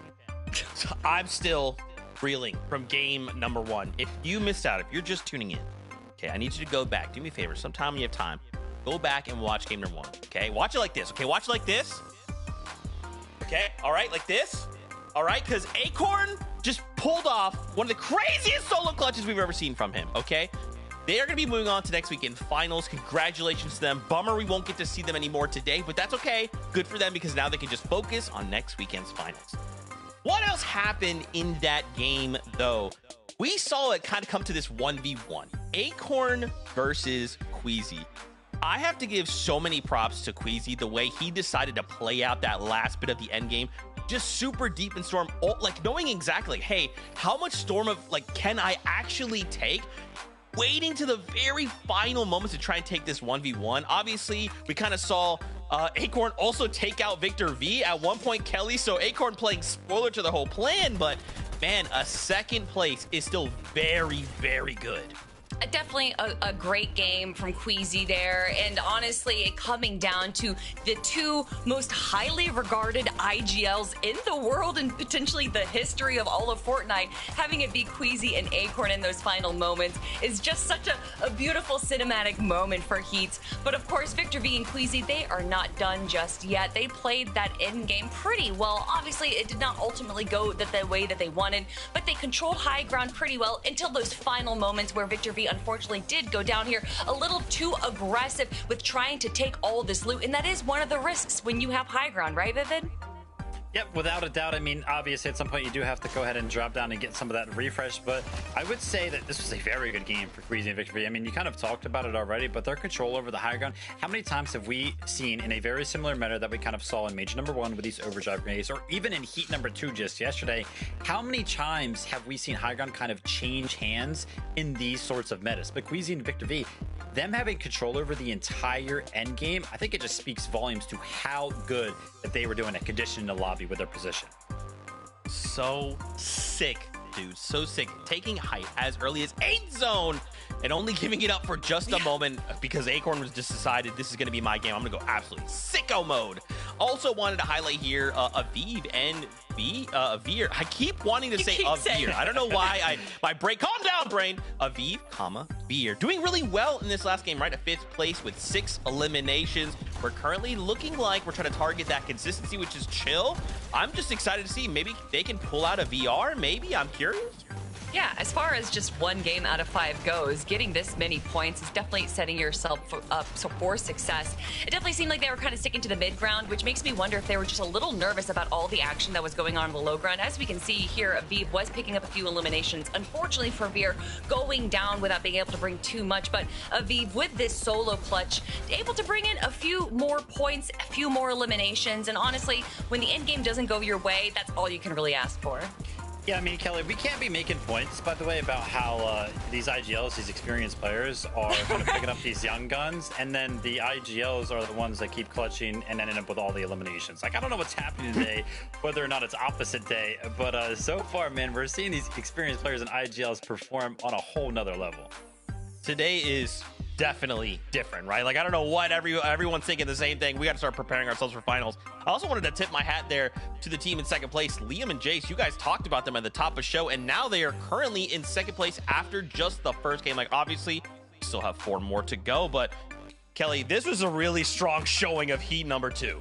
I'm still reeling from game number 1. If you missed out, if you're just tuning in, okay, I need you to go back. Do me a favor. Sometime when you have time, go back and watch game number 1. Okay, watch it like this. Okay, watch it like this. Okay, all right, like this. All right, because Acorn just pulled off one of the craziest solo clutches we've ever seen from him. Okay, they are going to be moving on to next weekend finals. Congratulations to them. Bummer we won't get to see them anymore today, but that's okay. Good for them because now they can just focus on next weekend's finals. What else happened in that game, though? We saw it kind of come to this 1v1. Acorn versus Queasy. I have to give so many props to Queasy, the way he decided to play out that last bit of the end game. Just super deep in Storm, like knowing exactly, hey, how much Storm of, like, can I actually take? Waiting to the very final moments to try and take this 1v1. Obviously, we kind of saw Acorn also take out Victor V at one point, Kelly. So Acorn playing spoiler to the whole plan, but man, a second place is still very, very good. Definitely a great game from Queasy there, and honestly, it coming down to the two most highly regarded IGLs in the world and potentially the history of all of Fortnite, having it be Queasy and Acorn in those final moments is just such a beautiful cinematic moment for Heats. But of course, Victor V and Queasy, they are not done just yet. They played that end game pretty well. Obviously, it did not ultimately go the way that they wanted, but they controlled high ground pretty well until those final moments where Victor V unfortunately did go down here a little too aggressive with trying to take all this loot, and that is one of the risks when you have high ground, right, Vivid? Yep, without a doubt. I mean, obviously, at some point, you do have to go ahead and drop down and get some of that refresh, but I would say that this was a very good game for Queasy and Victor V. I mean, you kind of talked about it already, but their control over the high ground, how many times have we seen in a very similar manner that we kind of saw in Major number 1 with these overdrive grenades, or even in Heat number 2 just yesterday, how many times have we seen high ground kind of change hands in these sorts of metas? But Queasy and Victor V, them having control over the entire end game, I think it just speaks volumes to how good that they were doing at conditioning the lobby with their position. So sick, dude. So sick. Taking height as early as 8 zone and only giving it up for just a moment because Acorn was just decided this is going to be my game. I'm going to go absolutely sicko mode. Also wanted to highlight here Aviv and Avir. I keep wanting to say Avir. I don't know why. My brain, calm down, brain. Aviv, Veer. Doing really well in this last game, right? A 5th place with 6 eliminations. We're currently looking like we're trying to target that consistency, which is chill. I'm just excited to see. Maybe they can pull out a VR. Maybe. I'm curious. Yeah, as far as just one game out of 5 goes, getting this many points is definitely setting yourself up for success. It definitely seemed like they were kind of sticking to the mid ground, which makes me wonder if they were just a little nervous about all the action that was going on in the low ground. As we can see here, Aviv was picking up a few eliminations. Unfortunately for Veer, going down without being able to bring too much, but Aviv with this solo clutch, able to bring in a few more points, a few more eliminations, and honestly, when the end game doesn't go your way, that's all you can really ask for. Yeah, I mean, Kelly, we can't be making points, by the way, about how these IGLs, these experienced players, are kind of picking up these young guns, and then the IGLs are the ones that keep clutching and ending up with all the eliminations. Like, I don't know what's happening today, whether or not it's opposite day, but so far, man, we're seeing these experienced players and IGLs perform on a whole nother level. Today is definitely different, right? Like, I don't know what everyone's thinking the same thing. We got to start preparing ourselves for finals. I also wanted to tip my hat there to the team in second place, Liam and Jace. You guys talked about them at the top of the show, and now they are currently in second place after just the first game. Like, obviously, we still have 4 more to go, but Kelly, this was a really strong showing of Heat number 2.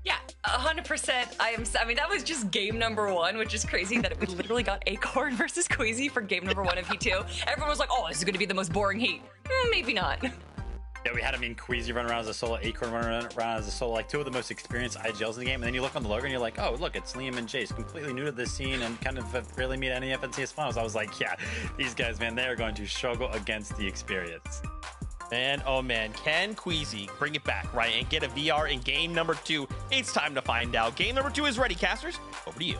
Yeah, 100%. I mean, that was just game number 1, which is crazy that we literally got Acorn versus Queasy for game number 1 of Heat 2. Everyone was like, oh, this is going to be the most boring Heat. Maybe not. Yeah, we had, I mean, Queasy run around as a solo, Acorn run around as a solo, like 2 of the most experienced IGLs in the game. And then you look on the logo and you're like, oh, look, it's Liam and Jace, completely new to this scene and kind of have barely made any FNCS finals. I was like, yeah, these guys, man, they are going to struggle against the experience. Man, oh man, can Queasy bring it back, right, and get a VR in game number 2? It's time to find out. Game number 2 is ready, casters. Over to you.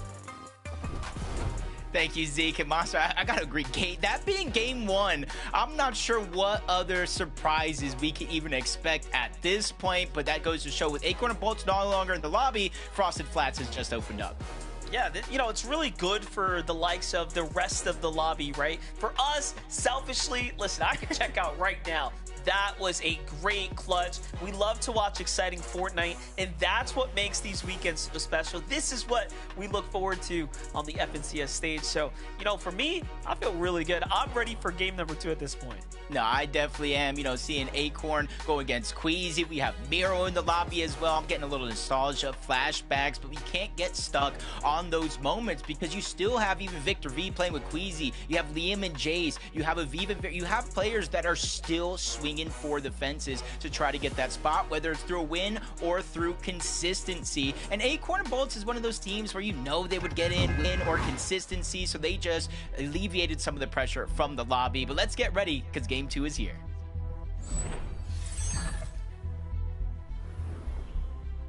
Thank you, Zeke and Monster. I gotta agree. That being game 1, I'm not sure what other surprises we can even expect at this point, but that goes to show with Acorn and Bolts no longer in the lobby, Frosted Flats has just opened up. Yeah, you know, it's really good for the likes of the rest of the lobby, right? For us, selfishly, listen, I can check out right now. That was a great clutch. We love to watch exciting Fortnite, and that's what makes these weekends so special. This is what we look forward to on the FNCS stage. So, you know, for me, I feel really good. I'm ready for game number 2 at this point. No, I definitely am. You know, seeing Acorn go against Queasy. We have Miro in the lobby as well. I'm getting a little nostalgia, flashbacks, but we can't get stuck on those moments because you still have even Victor V playing with Queasy. You have Liam and Jace. You have Aviva. You have players that are still swinging for the fences to try to get that spot, whether it's through a win or through consistency. And Acorn and Bolts is one of those teams where you know they would get in, win, or consistency, so they just alleviated some of the pressure from the lobby. But let's get ready because game 2 is here.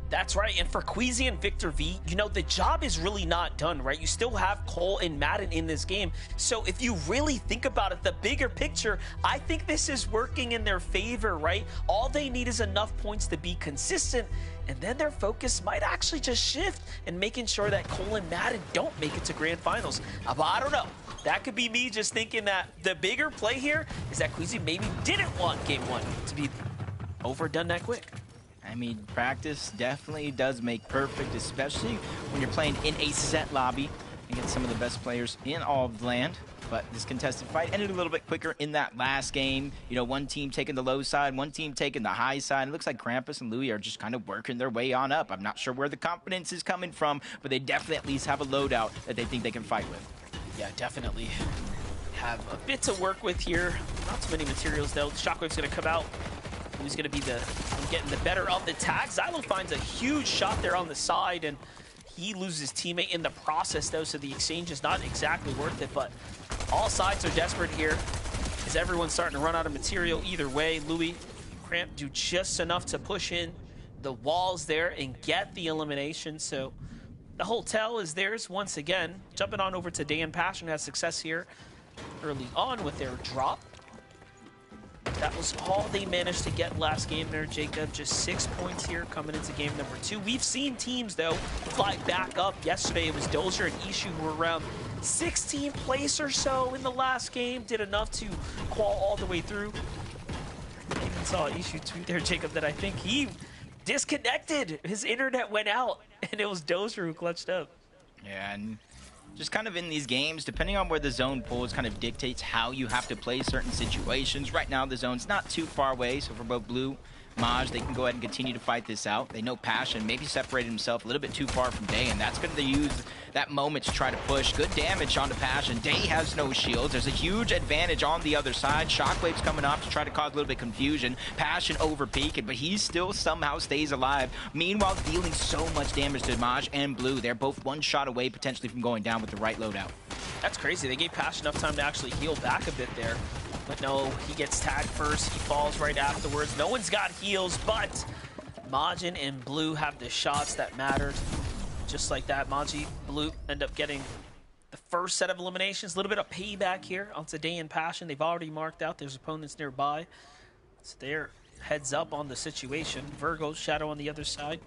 That's right, and for Queasy and Victor V, you know, the job is really not done, right? You still have Cole and Madden in this game. So if you really think about it, the bigger picture, I think this is working in their favor, right? All they need is enough points to be consistent, and then their focus might actually just shift in making sure that Cole and Madden don't make it to grand finals. But I don't know. That could be me just thinking that the bigger play here is that Queasy maybe didn't want game 1 to be overdone that quick. I mean, practice definitely does make perfect, especially when you're playing in a set lobby against some of the best players in all of the land. But this contested fight ended a little bit quicker in that last game. You know, one team taking the low side, one team taking the high side. It looks like Krampus and Louis are just kind of working their way on up. I'm not sure where the confidence is coming from, but they definitely at least have a loadout that they think they can fight with. Yeah, definitely have a bit to work with here. Not too many materials, though. Shockwave's going to come out. Who's going to be the getting the better of the tag? Xylo finds a huge shot there on the side, and he loses his teammate in the process, though, so the exchange is not exactly worth it. But all sides are desperate here as everyone's starting to run out of material either way. Louis, Cramp do just enough to push in the walls there and get the elimination. So the hotel is theirs once again. Jumping on over to Day and Passion, has success here early on with their drop. That was all they managed to get last game there, Jacob. Just 6 points here coming into game number 2. We've seen teams, though, fly back up. Yesterday, it was Dozier and Ishu who were around 16th place or so in the last game. Did enough to qual all the way through. I even saw Ishu tweet there, Jacob, that I think he disconnected. His internet went out, and it was Dozier who clutched up. Yeah, and just kind of in these games, depending on where the zone pulls, kind of dictates how you have to play certain situations. Right now, the zone's not too far away, so for both Blue, Maj, they can go ahead and continue to fight this out. They know Passion maybe separated himself a little bit too far from Day, and that's going to use that moment to try to push. Good damage onto Passion. Day has no shields. There's a huge advantage on the other side. Shockwave's coming off to try to cause a little bit of confusion. Passion over peaking, but he still somehow stays alive. Meanwhile, dealing so much damage to Maj and Blue. They're both one shot away potentially from going down with the right loadout. That's crazy. They gave Passion enough time to actually heal back a bit there. But no, he gets tagged first. He falls right afterwards. No one's got heals, but Majin and Blue have the shots that mattered. Just like that, Maji, Blue end up getting the first set of eliminations. A little bit of payback here onto Day and Passion. They've already marked out their opponents nearby. So they're heads up on the situation. Virgo, Shadow on the other side.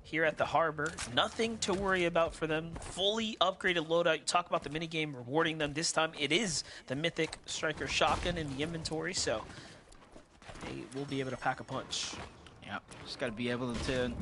Here at the harbor, nothing to worry about for them. Fully upgraded loadout. You talk about the minigame rewarding them. This time it is the Mythic Striker Shotgun in the inventory, so they will be able to pack a punch. Yeah, just got to be able to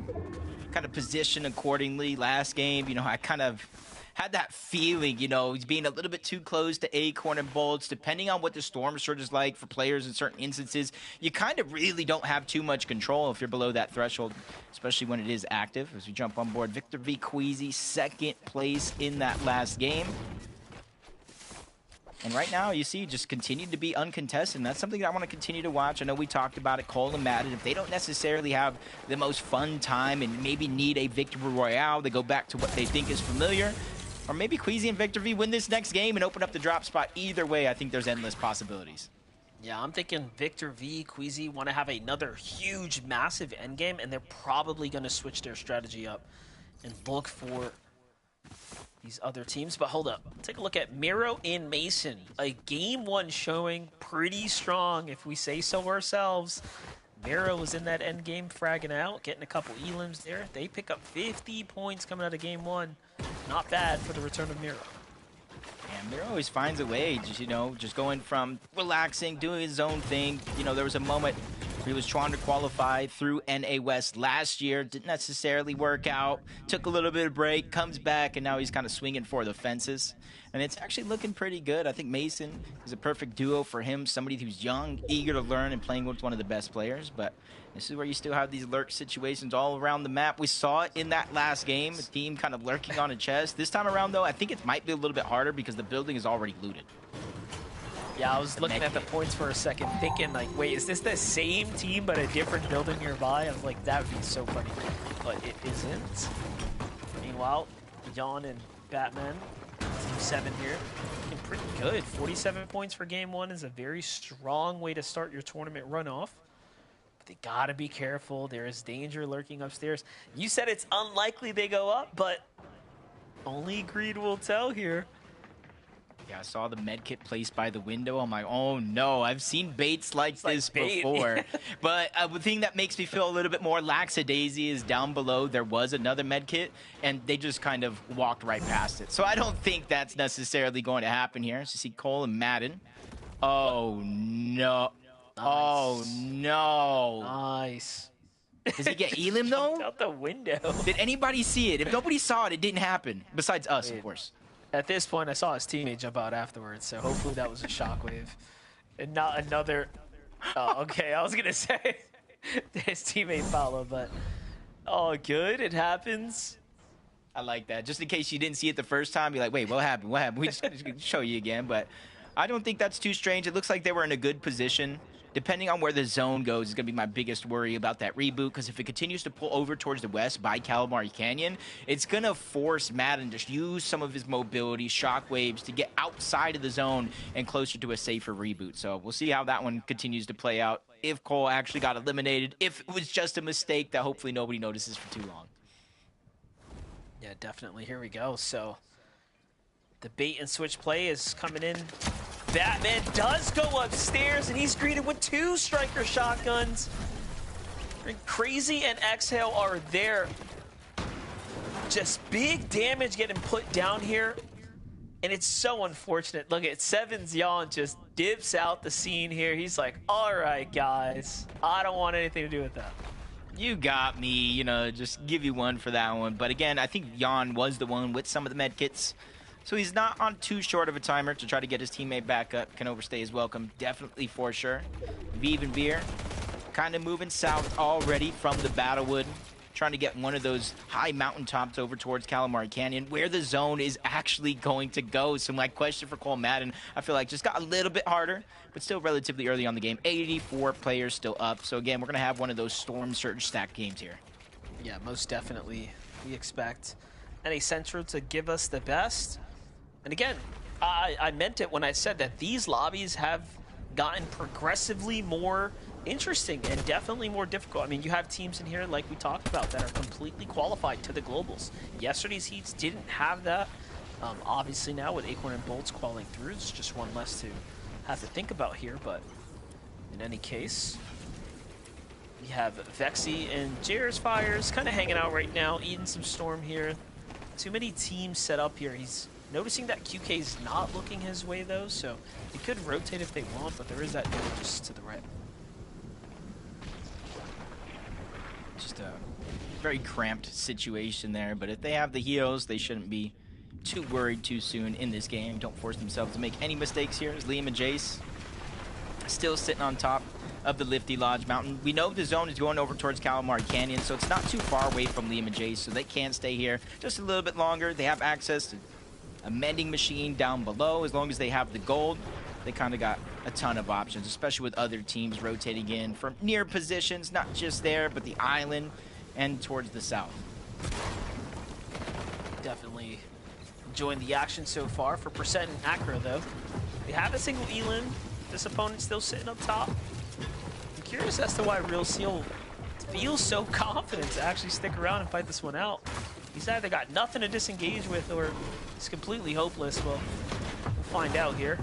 kind of position accordingly. Last game, you know, I kind of had that feeling, you know, he's being a little bit too close to Acorn and Bolts. Depending on what the Storm Surge is like for players in certain instances, you kind of really don't have too much control if you're below that threshold, especially when it is active. As we jump on board, Victor V. Queasy, second place in that last game. And right now, you see, just continue to be uncontested. And that's something that I want to continue to watch. I know we talked about it, Cole and Madden. If they don't necessarily have the most fun time and maybe need a victory royale, they go back to what they think is familiar. Or maybe Queasy and Victor V win this next game and open up the drop spot. Either way, I think there's endless possibilities. Yeah, I'm thinking Victor V, Queasy want to have another huge, massive endgame, and they're probably going to switch their strategy up and look for these other teams. But hold up, take a look at Miro and Mason. A game 1 showing pretty strong, if we say so ourselves. Miro was in that end game fragging out, getting a couple elims there. They pick up 50 points coming out of game 1. Not bad for the return of Miro. Yeah, There always finds a way, just, you know, just going from relaxing, doing his own thing. You know, there was a moment where he was trying to qualify through NA West last year. Didn't necessarily work out. Took a little bit of break, comes back, and now he's kind of swinging for the fences. And it's actually looking pretty good. I think Mason is a perfect duo for him. Somebody who's young, eager to learn, and playing with one of the best players. But this is where you still have these lurk situations all around the map. We saw it in that last game, a team kind of lurking on a chest. This time around, though, I think it might be a little bit harder because the building is already looted. Yeah, I was looking at the points for a second, thinking like, wait, is this the same team but a different building nearby? I was like, that would be so funny, but it isn't. Meanwhile, Jan and Batman, Team 7 here, looking pretty good. 47 points for game 1 is a very strong way to start your tournament runoff. But they gotta be careful. There is danger lurking upstairs. You said it's unlikely they go up, but only greed will tell here. Yeah, I saw the medkit placed by the window. I'm like, oh no, I've seen baits like this bait. before. But the thing that makes me feel a little bit more lackadaisy is down below there was another medkit, and they just kind of walked right past it. So I don't think that's necessarily going to happen here. So you see Cole and Madden. Oh no. Nice. Oh no. Nice. Does he get Elim though? Jumped out the window. Did anybody see it? If nobody saw it, it didn't happen. Besides us, Wait. of course. At this point, I saw his teammate jump out afterwards, so hopefully that was a shockwave. And not another... Oh, okay, I was going to say his teammate followed, but... Oh, good, it happens. I like that. Just in case you didn't see it the first time, you're like, wait, what happened? What happened? We just show you again, but I don't think that's too strange. It looks like they were in a good position. Depending on where the zone goes is going to be my biggest worry about that reboot, because if it continues to pull over towards the west by Calamari Canyon, it's going to force Madden to use some of his mobility, shockwaves, to get outside of the zone and closer to a safer reboot. So we'll see how that one continues to play out, if Cole actually got eliminated, if it was just a mistake that hopefully nobody notices for too long. Yeah, definitely. Here we go. So the bait and switch play is coming in. Batman does go upstairs, and he's greeted with 2 striker shotguns. And Crazy and Exhale are there. Just big damage getting put down here. And it's so unfortunate. Look at Seven's Yawn just dips out the scene here. He's like, all right, guys, I don't want anything to do with that. You got me, you know, just give you one for that one. But again, I think Jan was the one with some of the med kits. So he's not on too short of a timer to try to get his teammate back up. Can overstay his welcome, definitely for sure. Vive and Veer kind of moving south already from the Battlewood, trying to get one of those high mountaintops over towards Calamari Canyon, where the zone is actually going to go. So my question for Cole Madden, I feel like just got a little bit harder, but still relatively early on the game. 84 players still up. So again, we're going to have one of those Storm Surge stack games here. Yeah, most definitely. We expect NA Central to give us the best. And again, I meant it when I said that these lobbies have gotten progressively more interesting and definitely more difficult. I mean, you have teams in here, like we talked about, that are completely qualified to the globals. Yesterday's heats didn't have that. Obviously now with Acorn and Bolts qualifying through, it's just one less to have to think about here. But in any case, we have Vexy and Jair's Fires kind of hanging out right now, eating some Storm here. Too many teams set up here. He's noticing that QK's not looking his way, though, so he could rotate if they want, but there is that dude just to the right. Just a very cramped situation there, but if they have the heals, they shouldn't be too worried too soon in this game. Don't force themselves to make any mistakes here. As Liam and Jace still sitting on top of the Lifty Lodge Mountain. We know the zone is going over towards Calamari Canyon, so it's not too far away from Liam and Jace, so they can stay here just a little bit longer. They have access to a mending machine down below. As long as they have the gold, they kind of got a ton of options, especially with other teams rotating in from near positions, not just there, but the island and towards the south. Definitely enjoying the action so far for Percent and Acro, though. They have a single Elim. This opponent's still sitting up top. I'm curious as to why Real Seal feels so confident to actually stick around and fight this one out. He's either got nothing to disengage with or he's completely hopeless. Well, we'll find out here.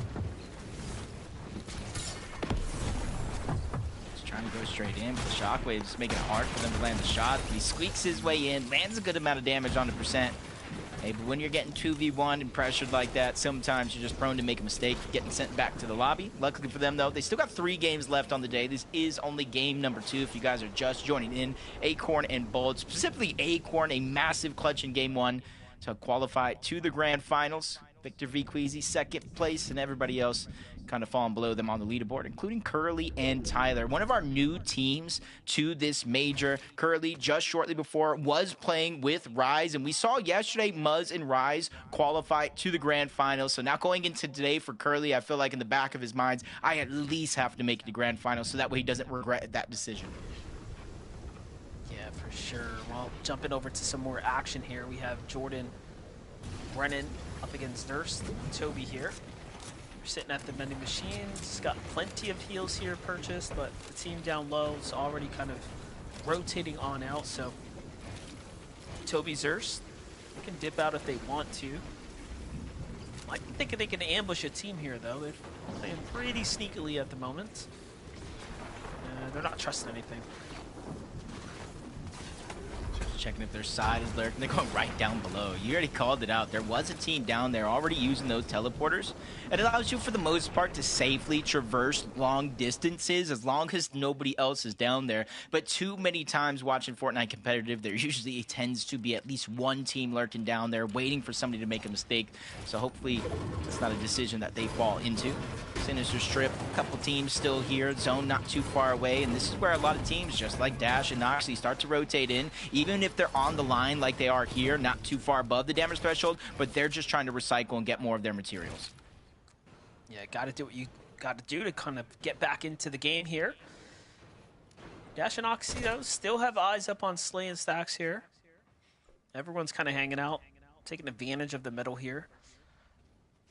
Just trying to go straight in, but the shockwaves making it hard for them to land the shot. He squeaks his way in, lands a good amount of damage on the Percent. Hey, but when you're getting 2v1 and pressured like that, sometimes you're just prone to make a mistake, getting sent back to the lobby. Luckily for them, though, they still got 3 games left on the day. This is only game number 2 if you guys are just joining in. Acorn and Bold, specifically Acorn, a massive clutch in game 1 to qualify to the grand finals. Victor V. Queasy, 2nd place, and everybody else kind of falling below them on the leaderboard, including Curly and Tyler. One of our new teams to this major. Curly, just shortly before, was playing with Rise, and we saw yesterday Muzz and Rise qualify to the grand finals. So now going into today for Curly, I feel like in the back of his mind, I at least have to make it to grand finals, so that way he doesn't regret that decision. Yeah, for sure. Well, jumping over to some more action here, we have Jordan Brennan up against Nurse Toby here. We're sitting at the vending machine. He's got plenty of heals here purchased, but the team down low is already kind of rotating on out. So Toby Zerst, they can dip out if they want to. I think they can ambush a team here, though. They're playing pretty sneakily at the moment. They're not trusting anything. Checking if their side is lurking. They're going right down below. You already called it out. There was a team down there already using those teleporters. It allows you, for the most part, to safely traverse long distances as long as nobody else is down there. But too many times watching Fortnite competitive, there usually tends to be at least one team lurking down there waiting for somebody to make a mistake. So hopefully it's not a decision that they fall into. Sinister Strip, a couple teams still here. Zone not too far away. And this is where a lot of teams, just like Dash and Noxy, start to rotate in. Even if they're on the line like they are here, not too far above the damage threshold, but they're just trying to recycle and get more of their materials. Yeah, got to do what you got to do to kind of get back into the game here. Dash and Oxy, though, still have eyes up on Slay and Stacks here. Everyone's kind of hanging out, taking advantage of the middle here.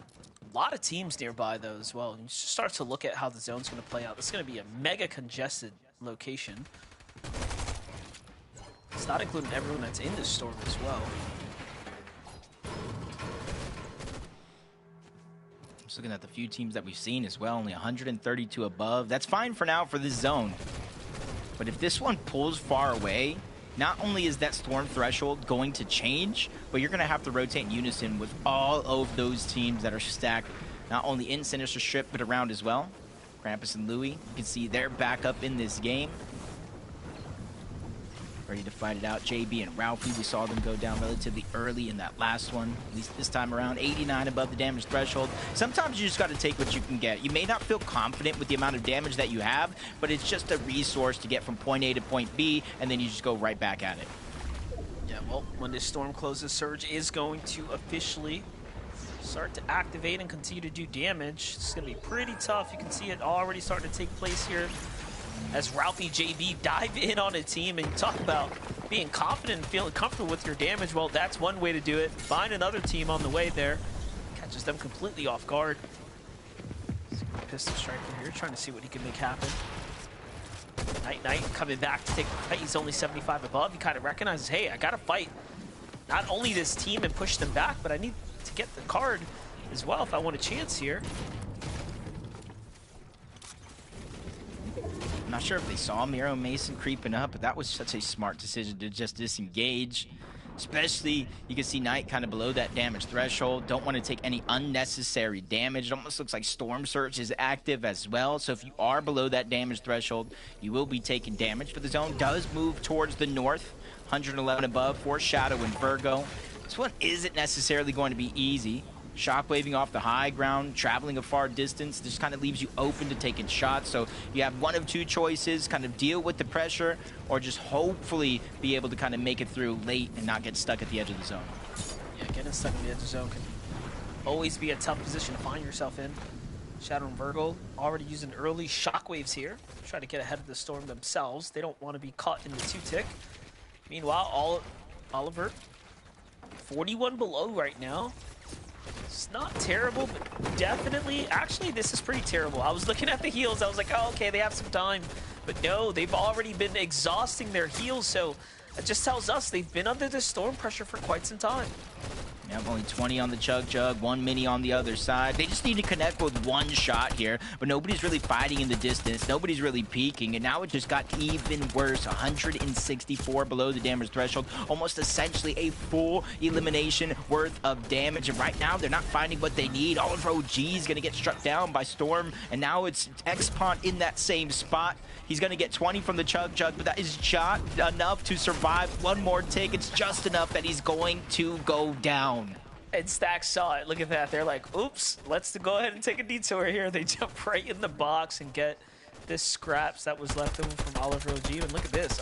A lot of teams nearby, though, as well. And you start to look at how the zone's going to play out. This is going to be a mega congested location. It's not including everyone that's in this storm as well. Just looking at the few teams that we've seen as well, only 132 above. That's fine for now for this zone. But if this one pulls far away, not only is that storm threshold going to change, but you're going to have to rotate in unison with all of those teams that are stacked, not only in Sinister Strip, but around as well. Krampus and Louie, you can see they're back up in this game. Ready to fight it out. JB and Ralphie, we saw them go down relatively early in that last one. At least this time around, 89 above the damage threshold. Sometimes you just got to take what you can get. You may not feel confident with the amount of damage that you have, but it's just a resource to get from point A to point B, and then you just go right back at it. Yeah, well, when this storm closes, Surge is going to officially start to activate and continue to do damage. It's going to be pretty tough. You can see it already starting to take place here as Ralphie JB dive in on a team. And talk about being confident and feeling comfortable with your damage. Well, that's one way to do it. Find another team on the way there. Catches them completely off guard. Pistol striker here, trying to see what he can make happen. Knight coming back to take the fight. He's only 75 above. He kind of recognizes, hey, I got to fight not only this team and push them back, but I need to get the card as well if I want a chance here. I'm not sure if they saw Miro Mason creeping up, but that was such a smart decision to just disengage. Especially, you can see Knight kind of below that damage threshold. Don't want to take any unnecessary damage. It almost looks like Storm Surge is active as well. So if you are below that damage threshold, you will be taking damage. But the zone does move towards the north. 111 above for Shadow and Virgo. This one isn't necessarily going to be easy. Shockwaving off the high ground, traveling a far distance, this kind of leaves you open to taking shots. So you have one of two choices, kind of deal with the pressure or just hopefully be able to kind of make it through late and not get stuck at the edge of the zone. Yeah, getting stuck at the edge of the zone can always be a tough position to find yourself in. Shadow and Virgo already using early shockwaves here, try to get ahead of the storm themselves. They don't want to be caught in the two-tick. Meanwhile, Oliver, 41 below right now. It's not terrible, but definitely, actually, this is pretty terrible. I was looking at the heals. I was like, oh, okay, they have some time. But no, they've already been exhausting their heals, so that just tells us they've been under this storm pressure for quite some time. Yep, only 20 on the Chug, 1 mini on the other side. They just need to connect with one shot here, but nobody's really fighting in the distance. Nobody's really peeking, and now it just got even worse. 164 below the damage threshold, almost essentially a full elimination worth of damage. And right now, they're not finding what they need. Oliver OG is going to get struck down by Storm, and now it's X-Pon in that same spot. He's going to get 20 from the Chug, but that is just enough to survive one more tick. It's just enough that he's going to go down. And Stack saw it. Look at that. They're like, oops, let's go ahead and take a detour here. They jump right in the box and get this scraps that was left over from Oliver OG. And look at this.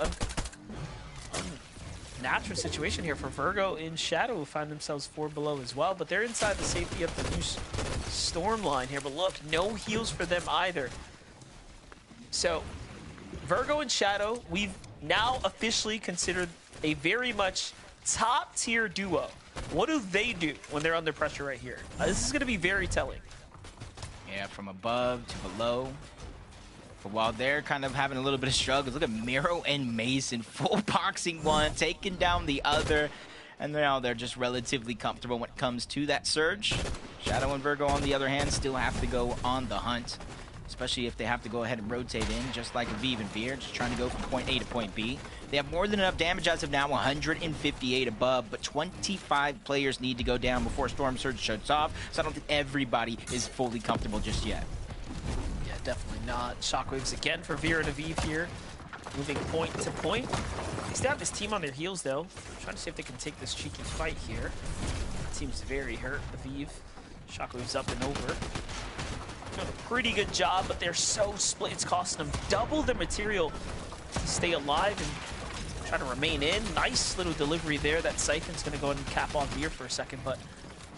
Unnatural situation here for Virgo in Shadow, who find themselves 4 below as well. But they're inside the safety of the new Storm line here. But look, no heals for them either. So Virgo and Shadow, we've now officially considered a very much top-tier duo. What do they do when they're under pressure right here? This is going to be very telling. Yeah, from above to below. But while they're kind of having a little bit of struggles, look at Miro and Mason full boxing one, taking down the other. And now they're just relatively comfortable when it comes to that surge. Shadow and Virgo, on the other hand, still have to go on the hunt. Especially if they have to go ahead and rotate in, just like Aviv and Veer, just trying to go from point A to point B. They have more than enough damage as of now, 158 above, but 25 players need to go down before Storm Surge shuts off, so I don't think everybody is fully comfortable just yet. Yeah, definitely not. Shockwaves again for Veer and Aviv here, moving point to point. They still have this team on their heels, though. Trying to see if they can take this cheeky fight here. Team's very hurt. Aviv, Shockwaves up and over. Doing a pretty good job, but they're so split. It's costing them double their material to stay alive and try to remain in. Nice little delivery there. That Siphon's going to go ahead and cap off Veer for a second, but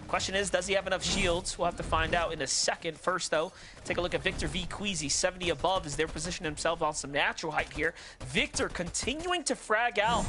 question is, does he have enough shields? We'll have to find out in a second. First, though, take a look at Victor v. Queasy. 70 above as they're positioning themselves on some natural height here. Victor continuing to frag out,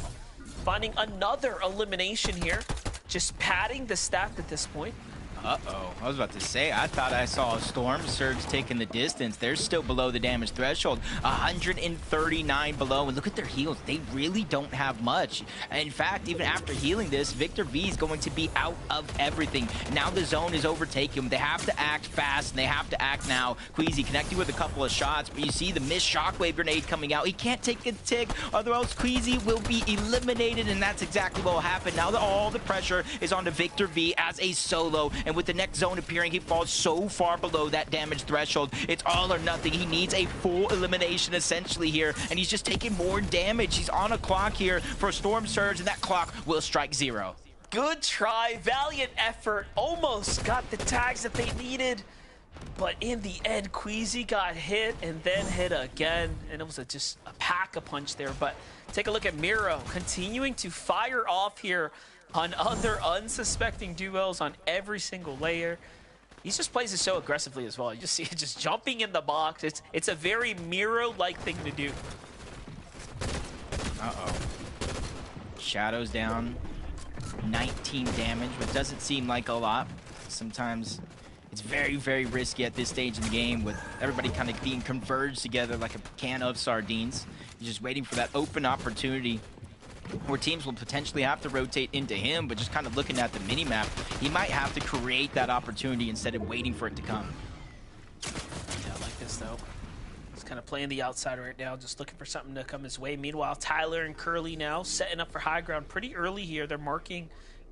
finding another elimination here. Just padding the stat at this point. Uh-oh. I was about to say, I thought I saw a Storm Surge taking the distance. They're still below the damage threshold. 139 below, and look at their heals. They really don't have much. In fact, even after healing this, Victor V is going to be out of everything. Now the zone is overtaking them. They have to act fast, and they have to act now. Queasy connecting with a couple of shots, but you see the missed shockwave grenade coming out. He can't take a tick, or else Queasy will be eliminated, and that's exactly what will happen. Now all the pressure is on to Victor V as a solo, and with the next zone appearing, he falls so far below that damage threshold. It's all or nothing. He needs a full elimination essentially here, and he's just taking more damage. He's on a clock here for a Storm Surge, and that clock will strike 0. Good try, valiant effort, almost got the tags that they needed, but in the end, Queasy got hit and then hit again, and it was just a pack-a-punch there. But take a look at Miro continuing to fire off here on other unsuspecting duos on every single layer. He just plays it so aggressively as well. You just see it just jumping in the box. It's a very Miro-like thing to do. Uh-oh. Shadow's down. 19 damage, which doesn't seem like a lot. Sometimes it's very, very risky at this stage in the game with everybody kind of being converged together like a can of sardines. You're just waiting for that open opportunity where teams will potentially have to rotate into him, but just kind of looking at the minimap, he might have to create that opportunity instead of waiting for it to come. Yeah, I like this, though. He's kind of playing the outside right now, just looking for something to come his way. Meanwhile, Tyler and Curly now setting up for high ground pretty early here. They're marking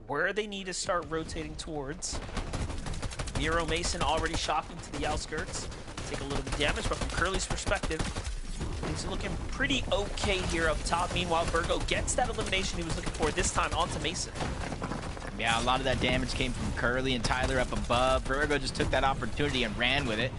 where they need to start rotating towards. Miro Mason already shocking to the outskirts. Take a little bit of damage, but from Curly's perspective, he's looking pretty okay here up top. Meanwhile, Virgo gets that elimination he was looking for, this time onto Mason. Yeah, a lot of that damage came from Curly and Tyler up above. Virgo just took that opportunity and ran with it.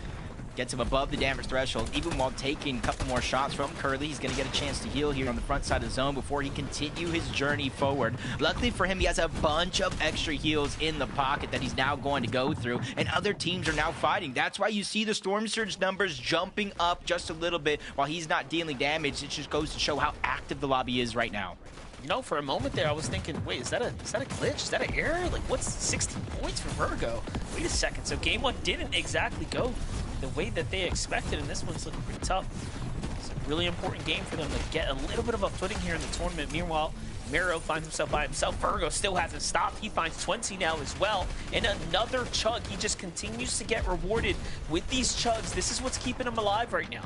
Gets him above the damage threshold. Even while taking a couple more shots from Curly, he's going to get a chance to heal here on the front side of the zone before he continue his journey forward. Luckily for him, he has a bunch of extra heals in the pocket that he's now going to go through, and other teams are now fighting. That's why you see the Storm Surge numbers jumping up just a little bit while he's not dealing damage. It just goes to show how active the lobby is right now. You know, for a moment there, I was thinking, wait, is that a glitch? Is that an error? Like, what's 16 points for Virgo? Wait a second. So game one didn't exactly go the way that they expected, and this one's looking pretty tough. It's a really important game for them to get a little bit of a footing here in the tournament. Meanwhile, Miro finds himself by himself. Virgo still hasn't stopped. He finds 20 now as well. And another chug. He just continues to get rewarded with these chugs. This is what's keeping him alive right now.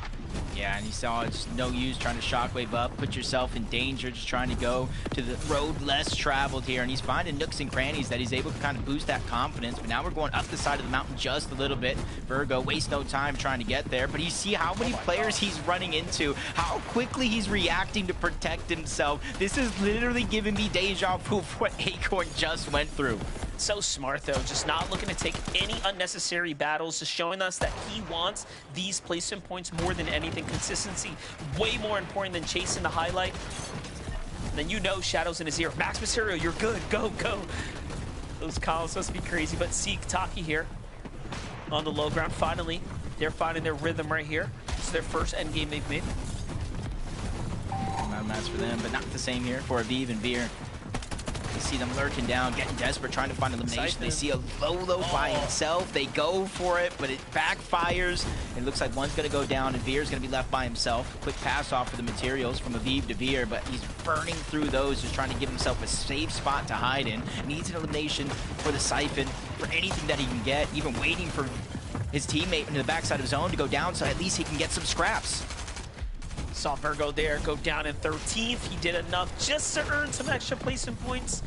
Yeah, and you saw it's no use trying to shockwave up, put yourself in danger, just trying to go to the road less traveled here. And he's finding nooks and crannies that he's able to kind of boost that confidence. But now we're going up the side of the mountain just a little bit. Virgo wastes no time trying to get there. But you see how many players he's running into, how quickly he's reacting to protect himself. This is literally giving me deja vu of what Acorn just went through. So smart, though, just not looking to take any unnecessary battles, just showing us that he wants these placement points more than anything. Consistency, way more important than chasing the highlight. And then you know Shadow's in his ear. Max Mysterio, you're good. Go, go. Those columns supposed to be crazy, but Seek Taki here on the low ground. Finally, they're finding their rhythm right here. It's their first end game they've made. Not a match for them, but not the same here for Aviv and Veer. You see them lurking down, getting desperate, trying to find elimination. They see a Lolo by himself. They go for it, but it backfires. It looks like one's going to go down, and Veer's going to be left by himself. Quick pass off for the materials from Aviv to Veer, but he's burning through those, just trying to give himself a safe spot to hide in. Needs an elimination for the Siphon, for anything that he can get, even waiting for his teammate in the backside of his own to go down, so at least he can get some scraps. Saw Virgo there go down in 13th. He did enough just to earn some extra placement points.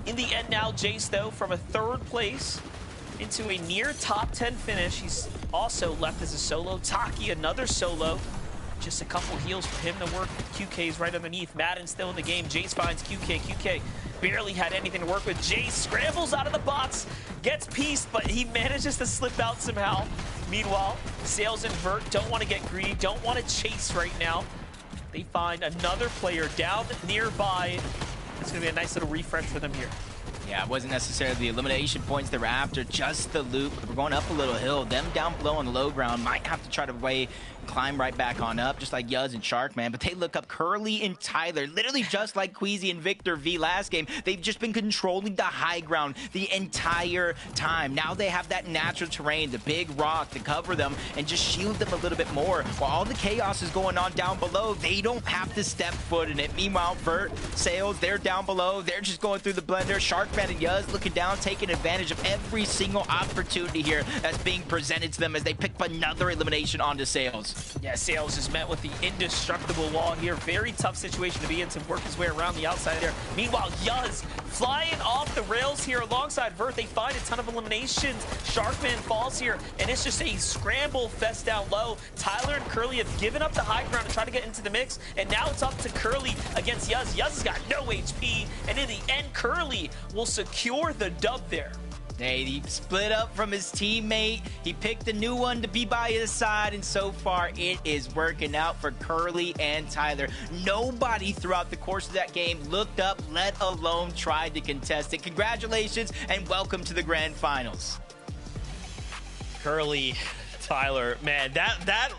In the end now, Jace, though, from a 3rd place into a near top 10 finish. He's also left as a solo. Taki, another solo. Just a couple heals for him to work with. QK's right underneath. Madden still in the game. Jace finds QK. QK barely had anything to work with. Jace scrambles out of the box, gets pieced, but he manages to slip out somehow. Meanwhile, Sales and Vert don't want to get greedy, don't want to chase right now. They find another player down nearby. It's going to be a nice little refresh for them here. Yeah, it wasn't necessarily the elimination points they were after, just the loop. We're going up a little hill. Them down below on the low ground might have to try to climb right back on up, just like Yuz and Sharkman. But they look up Curly and Tyler, literally just like Queasy and Victor V last game. They've just been controlling the high ground the entire time. Now they have that natural terrain, the big rock to cover them and just shield them a little bit more. While all the chaos is going on down below, they don't have to step foot in it. Meanwhile, Vert, Sales, they're down below. They're just going through the blender. Sharkman and Yuz looking down, taking advantage of every single opportunity here that's being presented to them as they pick up another elimination onto Sales. Yeah, Sales is met with the indestructible wall here. Very tough situation to be in to work his way around the outside there. Meanwhile, Yuz flying off the rails here alongside Vert. They find a ton of eliminations. Sharkman falls here, and it's just a scramble fest down low. Tyler and Curly have given up the high ground to try to get into the mix, and now it's up to Curly against Yuz. Yuz has got no HP, and in the end, Curly will secure the dub there. Hey, he split up from his teammate. He picked a new one to be by his side, and so far it is working out for Curly and Tyler. Nobody throughout the course of that game looked up, let alone tried to contest it. Congratulations and welcome to the grand finals. Curly, Tyler, man, that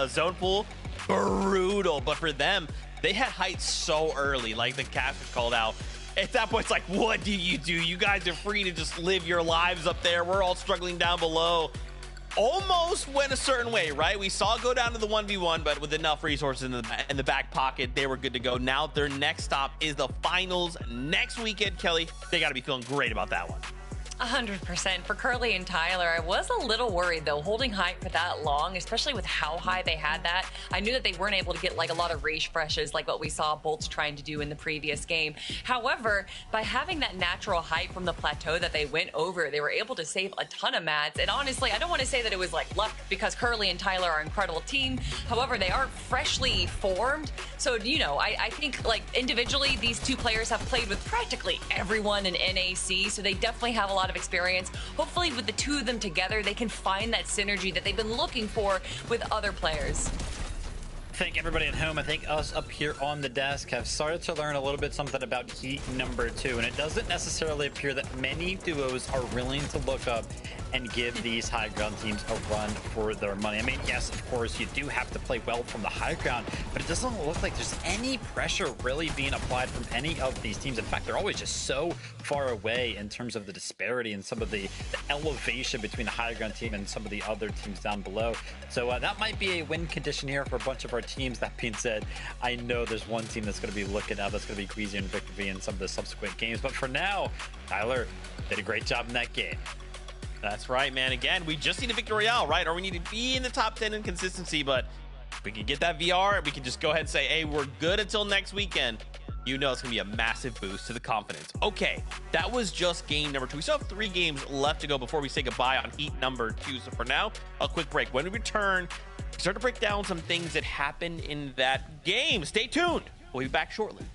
zone pool, brutal. But for them, they had height so early, like the cast was called out. At that point, it's like, what do? You guys are free to just live your lives up there. We're all struggling down below. Almost went a certain way, right? We saw it go down to the 1v1, but with enough resources in the back pocket, they were good to go. Now their next stop is the finals next weekend. Kelly, they got to be feeling great about that one. 100% for Curly and Tyler. I was a little worried though, holding high for that long, especially with how high they had that. I knew that they weren't able to get like a lot of refreshes like what we saw Bolts trying to do in the previous game. However, by having that natural height from the plateau that they went over, they were able to save a ton of mats. And honestly, I don't want to say that it was like luck because Curly and Tyler are an incredible team. However, they are freshly formed. So, you know, I think like individually, these two players have played with practically everyone in NAC. So they definitely have a lot of experience. Hopefully with the two of them together, they can find that synergy that they've been looking for with other players. I think everybody at home, I think us up here on the desk have started to learn a little bit something about Heat number 2, and it doesn't necessarily appear that many duos are willing to look up and give these high ground teams a run for their money. I mean, yes, of course, you do have to play well from the high ground, but it doesn't look like there's any pressure really being applied from any of these teams. In fact, they're always just so far away in terms of the disparity and some of the elevation between the high ground team and some of the other teams down below. So that might be a win condition here for a bunch of our teams. That being said, I know there's one team that's going to be looking out. That's going to be Queasy and Victor V in some of the subsequent games. But for now, Tyler did a great job in that game. That's right, man. Again, we just need a Victory Royale, right? Or we need to be in the top 10 in consistency, but if we can get that VR, we can just go ahead and say, hey, we're good until next weekend. You know it's going to be a massive boost to the confidence. Okay, that was just game number 2. We still have 3 games left to go before we say goodbye on heat number 2. So for now, a quick break. When we return, we start to break down some things that happened in that game. Stay tuned. We'll be back shortly.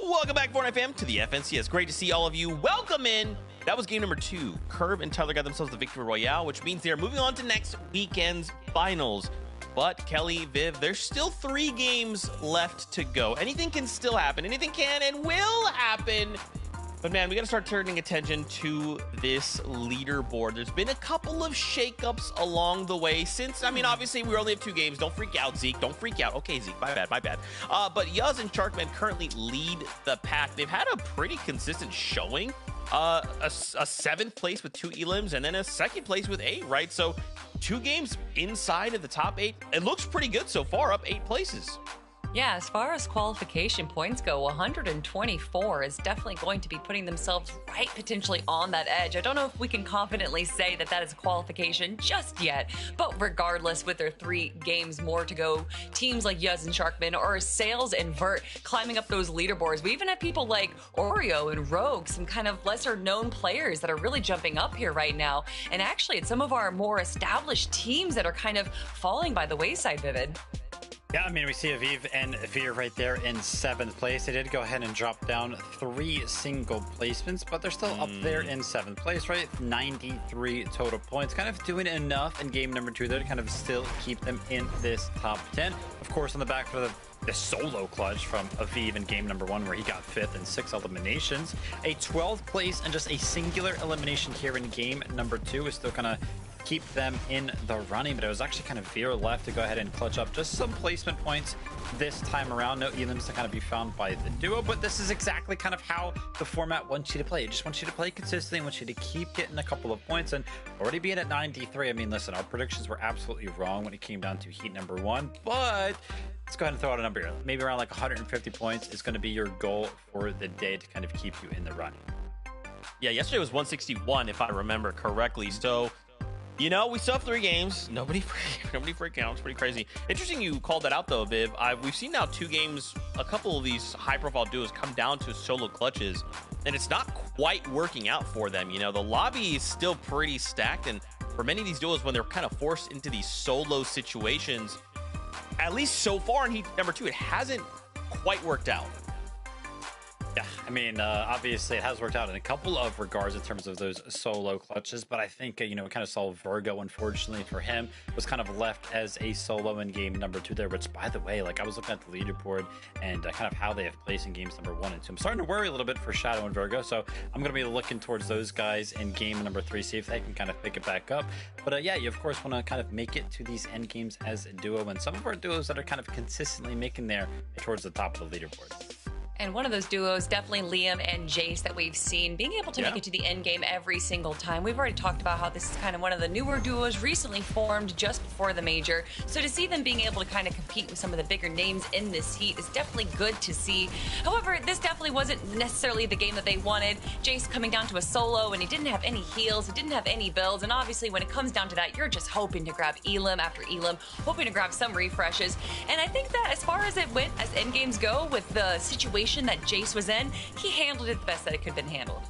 Welcome back, Fortnite fam, to the FNCS. Great to see all of you. Welcome in. That was game number 2. Curve and Tyler got themselves the Victory Royale, which means they're moving on to next weekend's finals. But Kelly, Viv, there's still 3 games left to go. Anything can still happen. Anything can and will happen. But man, we got to start turning attention to this leaderboard. There's been a couple of shakeups along the way since, I mean, obviously we only have 2 games. Don't freak out, Zeke. Don't freak out. Okay, Zeke, my bad. But Yuz and Sharkman currently lead the pack. They've had a pretty consistent showing. A 7th place with 2 elims and then a 2nd place with 8, right? So 2 games inside of the top 8. It looks pretty good so far, up 8 places. Yeah, as far as qualification points go, 124 is definitely going to be putting themselves right potentially on that edge. I don't know if we can confidently say that that is a qualification just yet, but regardless, with their 3 games more to go, teams like Yuz and Sharkman or Sales and Vert climbing up those leaderboards. We even have people like Oreo and Rogue, some kind of lesser known players that are really jumping up here right now. And actually, it's some of our more established teams that are kind of falling by the wayside, Vivid. Yeah, I mean, we see Aviv and Veer right there in 7th place. They did go ahead and drop down 3 single placements, but they're still up there in 7th place, right? 93 total points. Kind of doing enough in game number 2 there to kind of still keep them in this top 10. Of course, on the back for the solo clutch from Aviv in game number 1, where he got 5th in 6 eliminations. A 12th place and just a singular elimination here in game number 2 is still kind of keep them in the running, but it was actually kind of Veer left to go ahead and clutch up just some placement points this time around. No elims to kind of be found by the duo, but this is exactly kind of how the format wants you to play. It just wants you to play consistently, wants you to keep getting a couple of points, and already being at 93, I mean, listen, our predictions were absolutely wrong when it came down to heat number 1, but let's go ahead and throw out a number here. Maybe around like 150 points is going to be your goal for the day to kind of keep you in the running. Yeah, yesterday was 161, if I remember correctly. So, you know, we still have 3 games. Nobody freaking out. It's pretty crazy. Interesting you called that out, though, Viv. We've seen now 2 games, a couple of these high-profile duos come down to solo clutches, and it's not quite working out for them. You know, the lobby is still pretty stacked, and for many of these duos, when they're kind of forced into these solo situations, at least so far in heat number 2, it hasn't quite worked out. Yeah, I mean, obviously it has worked out in a couple of regards in terms of those solo clutches, but I think, you know, we kind of saw Virgo, unfortunately for him, was kind of left as a solo in game number 2 there, which, by the way, like, I was looking at the leaderboard and kind of how they have placed in games number 1 and 2. I'm starting to worry a little bit for Shadow and Virgo, so I'm going to be looking towards those guys in game number 3, see if they can kind of pick it back up. But yeah, you, of course, want to kind of make it to these end games as a duo, and some of our duos that are kind of consistently making their towards the top of the leaderboard. And one of those duos, definitely Liam and Jace, that we've seen being able to make it to the end game every single time. We've already talked about how this is kind of one of the newer duos recently formed just before the major. So to see them being able to kind of compete with some of the bigger names in this heat is definitely good to see. However, this definitely wasn't necessarily the game that they wanted. Jace coming down to a solo, and he didn't have any heals, he didn't have any builds, and obviously when it comes down to that, you're just hoping to grab elim after elim, hoping to grab some refreshes. And I think that as far as it went, as end games go, with the situation that Jace was in, he handled it the best that it could have been handled.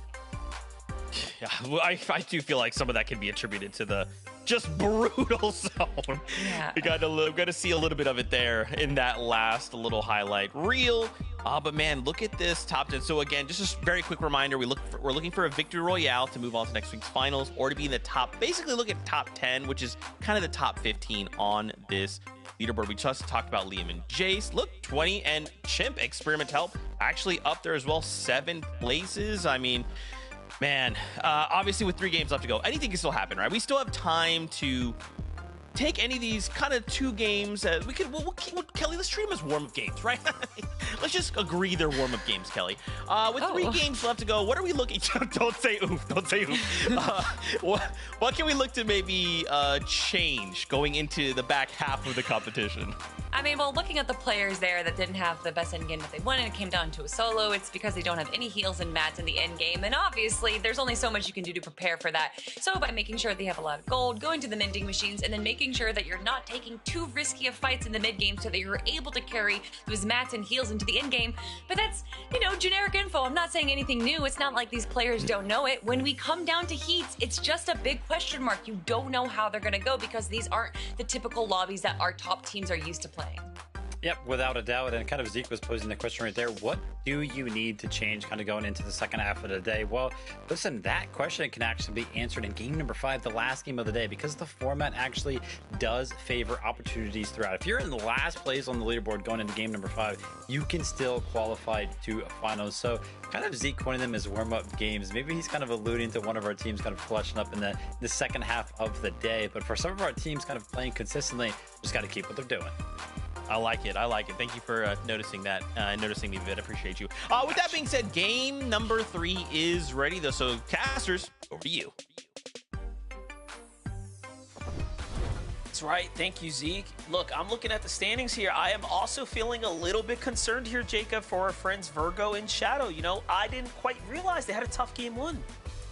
Yeah, well, I do feel like some of that can be attributed to the just brutal zone. Yeah. We got to see a little bit of it there in that last little highlight reel. But man, look at this top 10. So again, just a very quick reminder, we're looking for a victory royale to move on to next week's finals, or to be in the top, basically look at top 10, which is kind of the top 15 on this leaderboard. We just talked about Liam and Jace. Look, 20 and Chimp Experiment Help actually up there as well, 7 places. I mean, man, obviously with 3 games left to go, anything can still happen, right? We still have time to take any of these kind of 2 games. Kelly, let's treat them as warm-up games, right? Let's just agree they're warm-up games, Kelly. With 3 games left to go, what are we looking to? Don't say oof. Don't say oof. What can we look to maybe change going into the back half of the competition? I mean, well, looking at the players there that didn't have the best end game that they wanted, it came down to a solo. It's because they don't have any heals and mats in the end game, and obviously there's only so much you can do to prepare for that. So by making sure they have a lot of gold, going to the minting machines, and then making sure that you're not taking too risky of fights in the mid game so that you're able to carry those mats and heals into the end game. But that's, you know, generic info. I'm not saying anything new. It's not like these players don't know it. When we come down to heats, it's just a big question mark. You don't know how they're going to go because these aren't the typical lobbies that our top teams are used to playing. Yep, without a doubt. And kind of Zeke was posing the question right there. What do you need to change kind of going into the second half of the day? Well, listen, that question can actually be answered in game number 5, the last game of the day, because the format actually does favor opportunities throughout. If you're in the last place on the leaderboard going into game number 5, you can still qualify to finals. So kind of Zeke coining them as warm-up games. Maybe he's kind of alluding to one of our teams kind of clutching up in the second half of the day. But for some of our teams kind of playing consistently, just got to keep what they're doing. I like it. I like it. Thank you for noticing that. Noticing me, Vid. Appreciate you. With that being said, game number 3 is ready, though. So, casters, over to you. That's right. Thank you, Zeke. Look, I'm looking at the standings here. I am also feeling a little bit concerned here, Jacob, for our friends Virgo and Shadow. You know, I didn't quite realize they had a tough game one.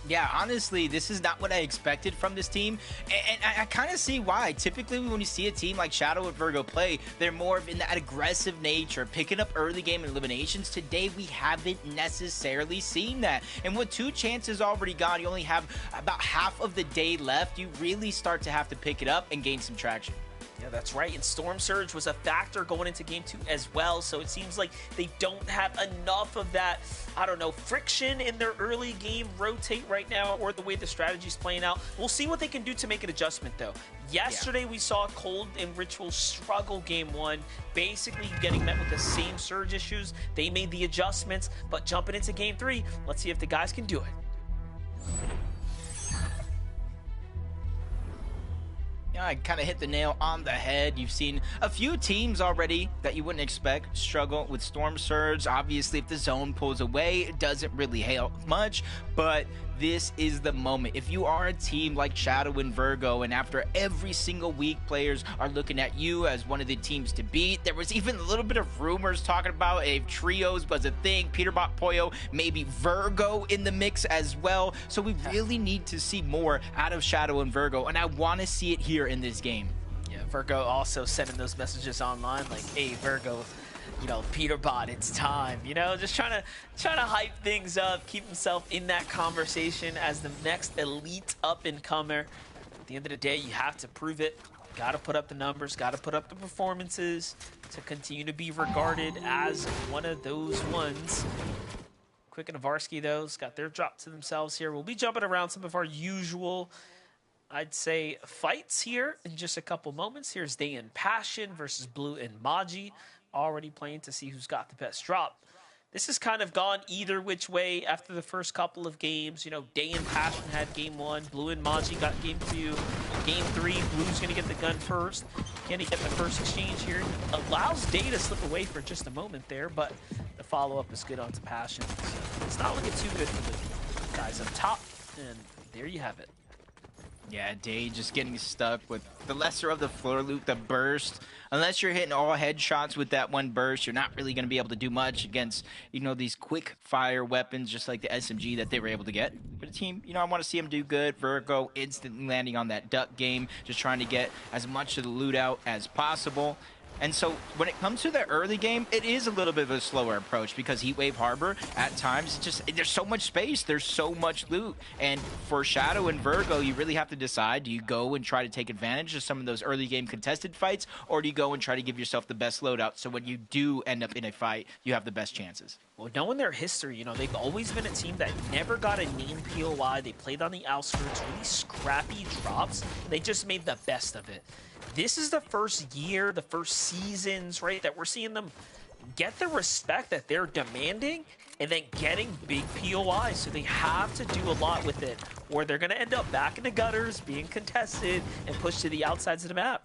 Yeah, honestly, this is not what I expected from this team, and I kind of see why. Typically, when you see a team like Shadow and Virgo play, they're more in that aggressive nature, picking up early game eliminations. Today, we haven't necessarily seen that, and with 2 chances already gone, you only have about half of the day left. You really start to have to pick it up and gain some traction. Yeah, that's right. And Storm Surge was a factor going into game 2 as well. So it seems like they don't have enough of that, I don't know, friction in their early game rotate right now, or the way the strategy's playing out. We'll see what they can do to make an adjustment, though. Yesterday, we saw Cold and Ritual struggle game 1, basically getting met with the same Surge issues. They made the adjustments, but jumping into game 3, let's see if the guys can do it. I kind of hit the nail on the head. You've seen a few teams already that you wouldn't expect struggle with Storm Surge. Obviously, if the zone pulls away, it doesn't really help much, but this is the moment. If you are a team like Shadow and Virgo, and after every single week, players are looking at you as one of the teams to beat. There was even a little bit of rumors talking about if trios was a thing, Peterbot, Poyo, maybe Virgo in the mix as well. So we really need to see more out of Shadow and Virgo, and I want to see it here in this game. Yeah, Virgo also sending those messages online like, hey, Virgo, you know, Peterbot, it's time. You know, just trying to hype things up, keep himself in that conversation as the next elite up-and-comer. At the end of the day, you have to prove it. Got to put up the numbers, got to put up the performances to continue to be regarded as one of those ones. Quick and Avarsky, though, has got their drop to themselves here. We'll be jumping around some of our usual, I'd say, fights here in just a couple moments. Here's Day and Passion versus Blue and Maji. Already playing to see who's got the best drop. This has kind of gone either which way after the first couple of games. You know, Day and Passion had game 1. Blue and Maji got game 2. Game 3, Blue's going to get the gun first. Can he get the first exchange here? Allows Day to slip away for just a moment there, but the follow-up is good onto Passion. So it's not looking too good for the guys up top. And there you have it. Yeah, Day just getting stuck with the lesser of the floor loop, the burst. Unless you're hitting all headshots with that one burst, you're not really going to be able to do much against, you know, these quick fire weapons just like the SMG that they were able to get. But the team, you know, I want to see them do good. Virgo instantly landing on that duck game, just trying to get as much of the loot out as possible. And so when it comes to the early game, it is a little bit of a slower approach because Heatwave Harbor, at times, there's so much space, there's so much loot. And for Shadow and Virgo, you really have to decide, do you go and try to take advantage of some of those early game contested fights, or do you go and try to give yourself the best loadout so when you do end up in a fight, you have the best chances? Well, knowing their history, you know, they've always been a team that never got a name POI. They played on the outskirts, really scrappy drops. They just made the best of it. This is the first year, the first seasons, right, that we're seeing them get the respect that they're demanding and then getting big POIs. So they have to do a lot with it, or they're going to end up back in the gutters, being contested, and pushed to the outsides of the map.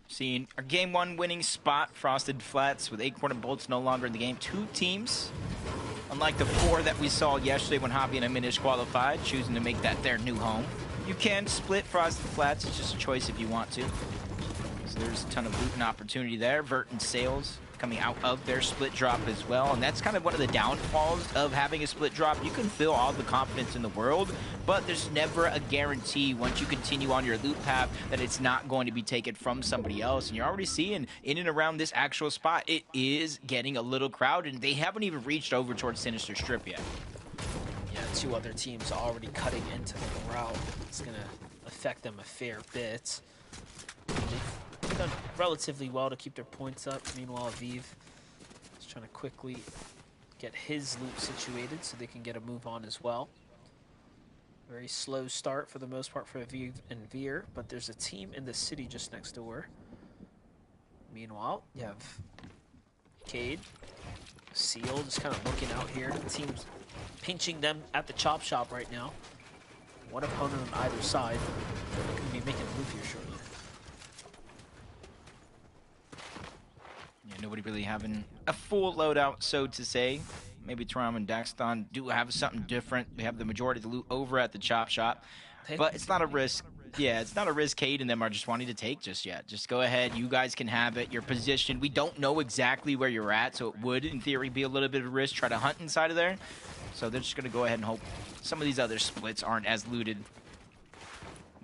Seeing our game 1 winning spot, Frosted Flats, with Acorn and Bolts no longer in the game. 2 teams, unlike the 4 that we saw yesterday when Hobby and Aminish qualified, choosing to make that their new home. You can split Frosted Flats, it's just a choice if you want to. So there's a ton of loot and opportunity there. Vert and Sales coming out of their split drop as well, and that's kind of one of the downfalls of having a split drop. You can feel all the confidence in the world, but there's never a guarantee once you continue on your loot path that it's not going to be taken from somebody else. And you're already seeing in and around this actual spot, it is getting a little crowded, and they haven't even reached over towards Sinister Strip yet. Yeah, 2 other teams already cutting into the route. It's going to affect them a fair bit. They've done relatively well to keep their points up. Meanwhile, Aviv is trying to quickly get his loot situated so they can get a move on as well. Very slow start for the most part for Aviv and Veer, but there's a team in the city just next door. Meanwhile, you have Cade, Seal just kind of looking out here. The team's pinching them at the chop shop right now. One opponent on either side. They're looking to be making a move here shortly. Yeah, nobody really having a full loadout, so to say. Maybe Tram and Daxton do have something different. They have the majority of the loot over at the chop shop, but it's not a risk Yeah, it's not a risk Cade and them are just wanting to take just yet. Just go ahead. You guys can have it. Your position. We don't know exactly where you're at, so it would, in theory, be a little bit of a risk. Try to hunt inside of there. So they're just going to go ahead and hope some of these other splits aren't as looted.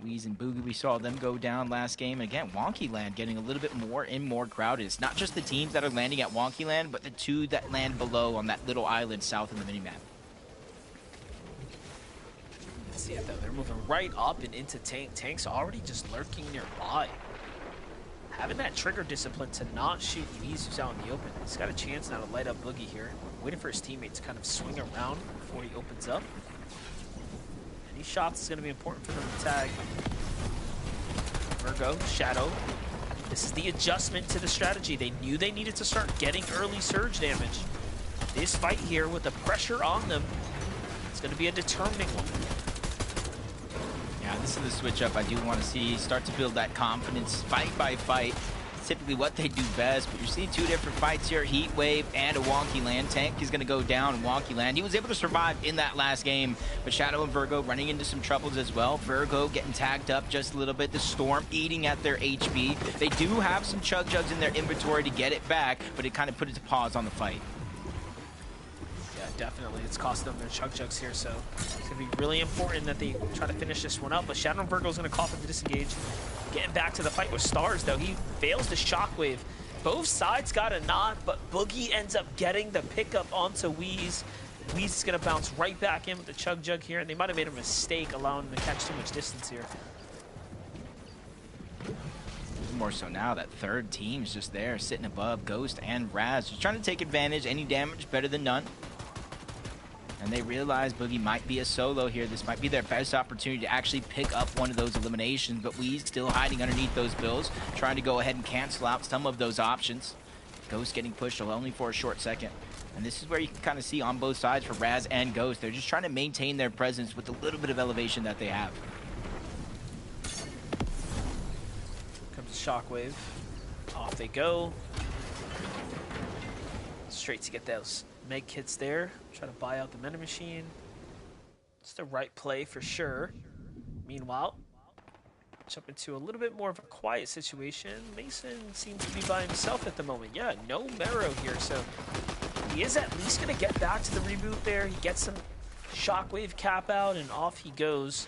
Weez and Boogie, we saw them go down last game. And again, Wonky Land getting a little bit more and more crowded. It's not just the teams that are landing at Wonky Land, but the two that land below on that little island south of the minimap. See it though, they're moving right up and into Tank. Tank's already just lurking nearby. Having that trigger discipline to not shoot Weez who's out in the open. He's got a chance now to light up Boogie here. Waiting for his teammate to kind of swing around before he opens up. Any shots is going to be important for them to tag. Virgo, Shadow. This is the adjustment to the strategy. They knew they needed to start getting early surge damage. This fight here with the pressure on them, it's going to be a determining one. Yeah, this is the switch up I do want to see. Start to build that confidence fight by fight. It's typically what they do best, but you're seeing two different fights here. Heat Wave and a Wonky Land. Tank is going to go down in Wonky Land. He was able to survive in that last game, but Shadow and Virgo running into some troubles as well. Virgo getting tagged up just a little bit. The Storm eating at their HP. They do have some Chug Jugs in their inventory to get it back, but it kind of put it to pause on the fight. Definitely, it's cost them their Chug Jugs here, so it's going to be really important that they try to finish this one up. But Shadow and Virgo's going to cough him to disengage. Getting back to the fight with Stars, though. He fails the Shockwave. Both sides got a knock, but Boogie ends up getting the pickup onto Weez. Weez is going to bounce right back in with the Chug Jug here, and they might have made a mistake allowing him to catch too much distance here. More so now, that third team's just there, sitting above Ghost and Raz. Just trying to take advantage. Any damage, better than none. And they realize Boogie might be a solo here. This might be their best opportunity to actually pick up one of those eliminations, but Weez still hiding underneath those bills, trying to go ahead and cancel out some of those options. Ghost getting pushed only for a short second. And this is where you can kind of see on both sides for Raz and Ghost. They're just trying to maintain their presence with the little bit of elevation that they have. Comes the Shockwave. Off they go. Straight to get those Meg kits there. Try to buy out the Meta Machine. It's the right play for sure. Meanwhile, jump into a little bit more of a quiet situation. Mason seems to be by himself at the moment. Yeah, no Marrow here, so he is at least going to get back to the reboot there. He gets some Shockwave cap out, and off he goes.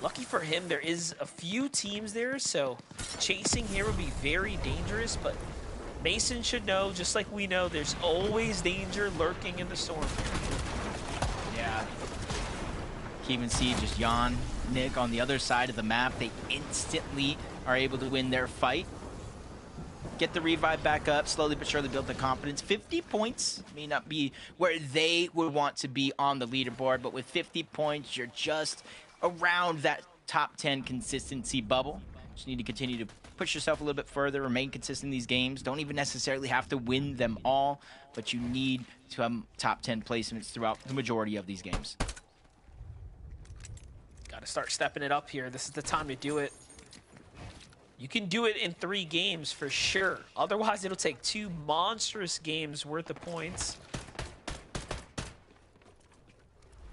Lucky for him, there is a few teams there, so chasing here would be very dangerous, but Mason should know, just like we know, there's always danger lurking in the storm. Yeah. You can even see just Jan, Nick on the other side of the map. They instantly are able to win their fight. Get the revive back up, slowly but surely build the confidence. 50 points may not be where they would want to be on the leaderboard, but with 50 points, you're just around that top 10 consistency bubble. Just need to continue to push yourself a little bit further, remain consistent in these games. Don't even necessarily have to win them all, but you need to have top 10 placements throughout the majority of these games. Got to start stepping it up here. This is the time to do it. You can do it in 3 games for sure. Otherwise, it'll take 2 monstrous games worth of points.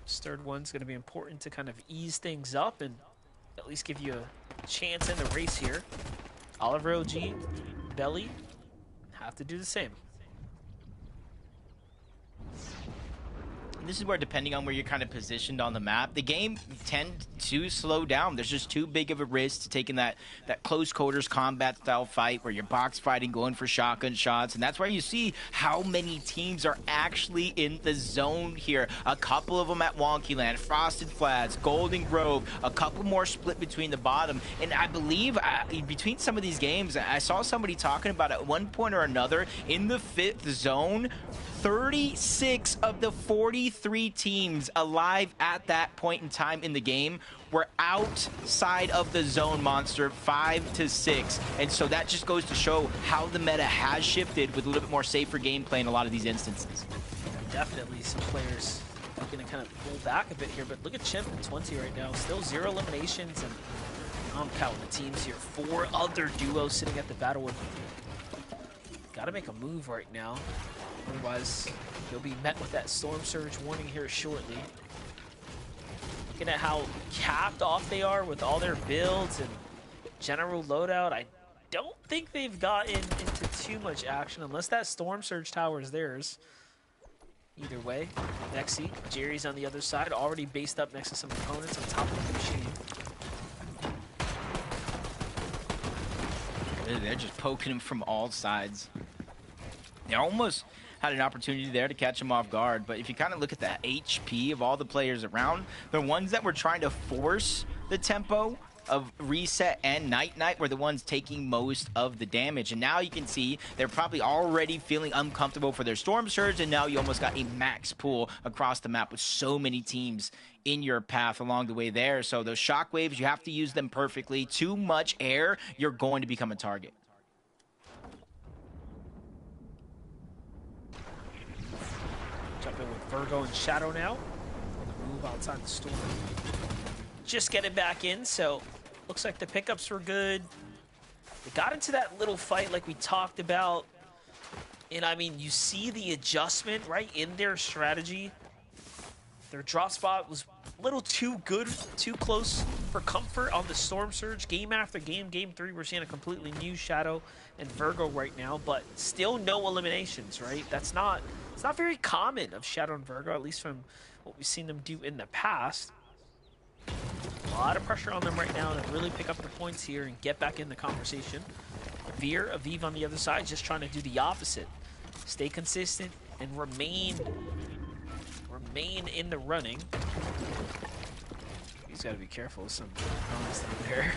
This third one's going to be important to kind of ease things up and at least give you a chance in the race here. Oliver OG, Belly, have to do the same. This is where, depending on where you're kind of positioned on the map, the game tend to slow down. There's just too big of a risk to taking that close quarters combat style fight where you're box fighting, going for shotgun shots, and that's why you see how many teams are actually in the zone here. A couple of them at Wonky Land, Frosted Flats, Golden Grove, a couple more split between the bottom, and I believe between some of these games, I saw somebody talking about at one point or another in the 5th zone, 36 of the 43 teams alive at that point in time in the game were outside of the zone, Monster, 5-6. And so that just goes to show how the meta has shifted with a little bit more safer gameplay in a lot of these instances. Definitely some players looking to kind of pull back a bit here, but look at Chimp at 20 right now. Still 0 eliminations, and I'm counting the teams here. 4 other duos sitting at the Battlewood. Got to make a move right now. Otherwise, you'll be met with that Storm Surge warning here shortly. Looking at how capped off they are with all their builds and general loadout, I don't think they've gotten into too much action unless that Storm Surge tower is theirs. Either way, Nexi, Jerry's on the other side, already based up next to some opponents on top of the machine. They're just poking him from all sides. They almost had an opportunity there to catch him off guard, but if you kind of look at the HP of all the players around, the ones that were trying to force the tempo of Reset and Night Knight were the ones taking most of the damage. And now you can see they're probably already feeling uncomfortable for their Storm Surge, and now you almost got a max pool across the map with so many teams in your path along the way there. So those shockwaves, you have to use them perfectly. Too much air, you're going to become a target. Jump in with Virgo and Shadow now. Move outside the storm. Just get it back in, so looks like the pickups were good. They got into that little fight like we talked about. And I mean, you see the adjustment right in their strategy. Their drop spot was a little too good, too close for comfort on the Storm Surge. Game after game, game 3, we're seeing a completely new Shadow and Virgo right now, but still no eliminations, right? It's not very common of Shadow and Virgo, at least from what we've seen them do in the past. A lot of pressure on them right now to really pick up the points here and get back in the conversation. Veer, Aviv on the other side, just trying to do the opposite. Stay consistent and remain in the running. He's got to be careful with some opponents down there.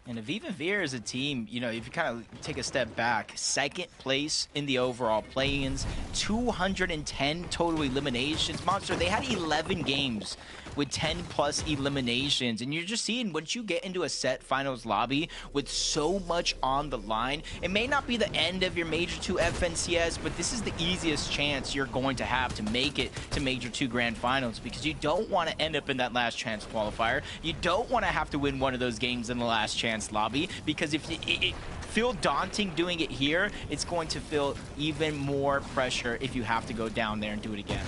And Aviv and Veer is a team, you know, if you kind of take a step back, second place in the overall play-ins, 210 total eliminations. Monster, they had 11 games with 10+ eliminations. And you're just seeing, once you get into a set finals lobby with so much on the line, it may not be the end of your Major 2 FNCS, but this is the easiest chance you're going to have to make it to Major 2 Grand Finals, because you don't want to end up in that last chance qualifier. You don't want to have to win one of those games in the last chance lobby, because if it feel daunting doing it here, it's going to feel even more pressure if you have to go down there and do it again.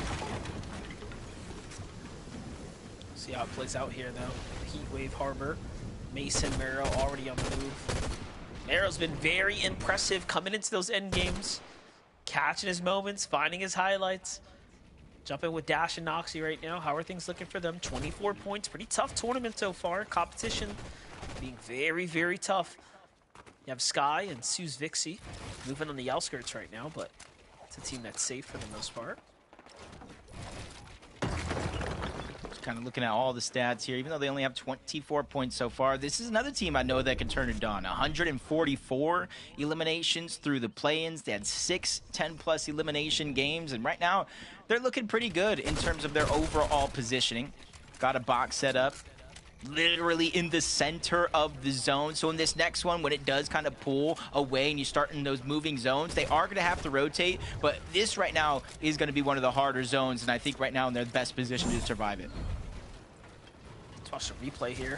See how it plays out here, though. Heat Wave Harbor. Mason, Marrow already on the move. Marrow's been very impressive coming into those end games, catching his moments, finding his highlights. Jumping with Dash and Noxy right now. How are things looking for them? 24 points. Pretty tough tournament so far. Competition being very, very tough. You have Sky and Suze Vixie moving on the outskirts right now, but it's a team that's safe for the most part. Just kind of looking at all the stats here, even though they only have 24 points so far, this is another team I know that can turn it on. 144 eliminations through the play-ins. They had 6 10+ elimination games, and right now they're looking pretty good in terms of their overall positioning. Got a box set up literally in the center of the zone. So in this next one, when it does kind of pull away and you start in those moving zones, they are going to have to rotate. But this right now is going to be one of the harder zones, and I think right now in their best position to survive it. Let's watch the replay here.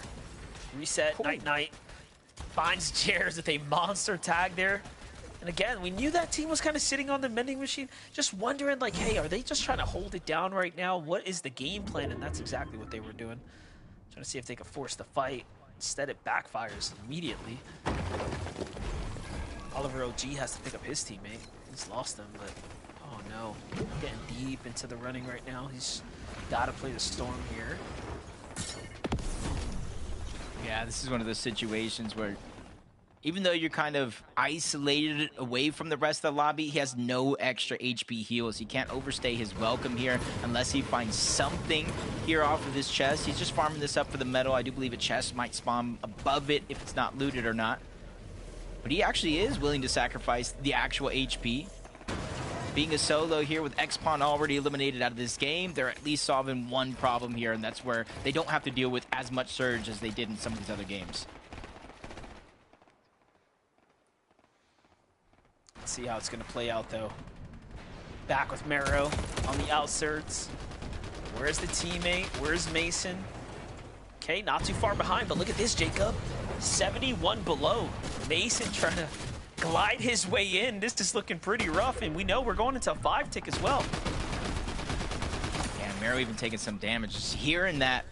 Reset, Night Knight finds Jers with a monster tag there. And again, we knew that team was kind of sitting on the mending machine, just wondering like, hey, are they just trying to hold it down right now? What is the game plan? And that's exactly what they were doing. Trying to see if they could force the fight. Instead, it backfires immediately. Oliver OG has to pick up his teammate. He's lost him, but oh no. Getting deep into the running right now. He's got to play the Storm here. Yeah, this is one of those situations where even though you're kind of isolated away from the rest of the lobby, he has no extra HP heals. He can't overstay his welcome here unless he finds something here off of this chest. He's just farming this up for the metal. I do believe a chest might spawn above it if it's not looted or not. But he actually is willing to sacrifice the actual HP. Being a solo here with X-Pawn already eliminated out of this game, they're at least solving one problem here, and that's where they don't have to deal with as much Surge as they did in some of these other games. Let's see how it's going to play out, though. Back with Marrow on the outskirts. Where's the teammate? Where's Mason? Okay, not too far behind, but look at this, Jacob. 71 below. Mason trying to glide his way in. This is looking pretty rough, and we know we're going into a 5 tick as well. And Mero even taking some damage. Just hearing that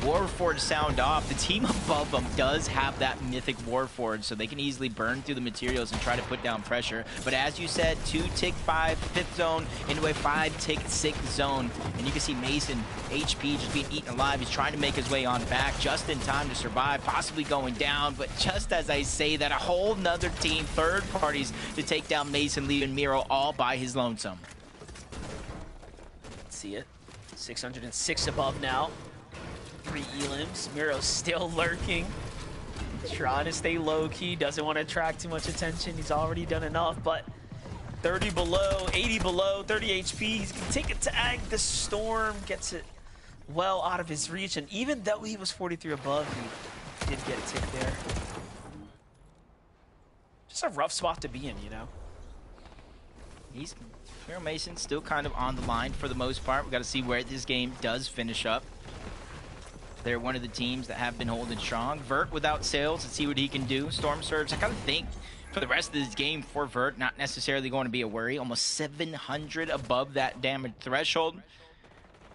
Warforged sound off, the team above them does have that mythic Warforged, so they can easily burn through the materials and try to put down pressure. But as you said, 2-tick 5, 5th zone into a 5-tick 6th zone. And you can see Mason, HP just being eaten alive. He's trying to make his way on back just in time to survive, possibly going down. But just as I say that, a whole nother team, third parties, to take down Mason, leaving Miro all by his lonesome. See it. 606 above now. 3 elims. Miro's still lurking. Trying to stay low-key. Doesn't want to attract too much attention. He's already done enough, but 30 below, 80 below, 30 HP. He's going to take a tag. The Storm gets it well out of his reach, and even though he was 43 above, he did get a tick there. Just a rough spot to be in, you know? Miro Mason still kind of on the line for the most part. We've got to see where this game does finish up. They're one of the teams that have been holding strong. Vert without Sails, let's see what he can do. Storm Surge, I kind of think for the rest of this game for Vert, not necessarily going to be a worry. Almost 700 above that damage threshold.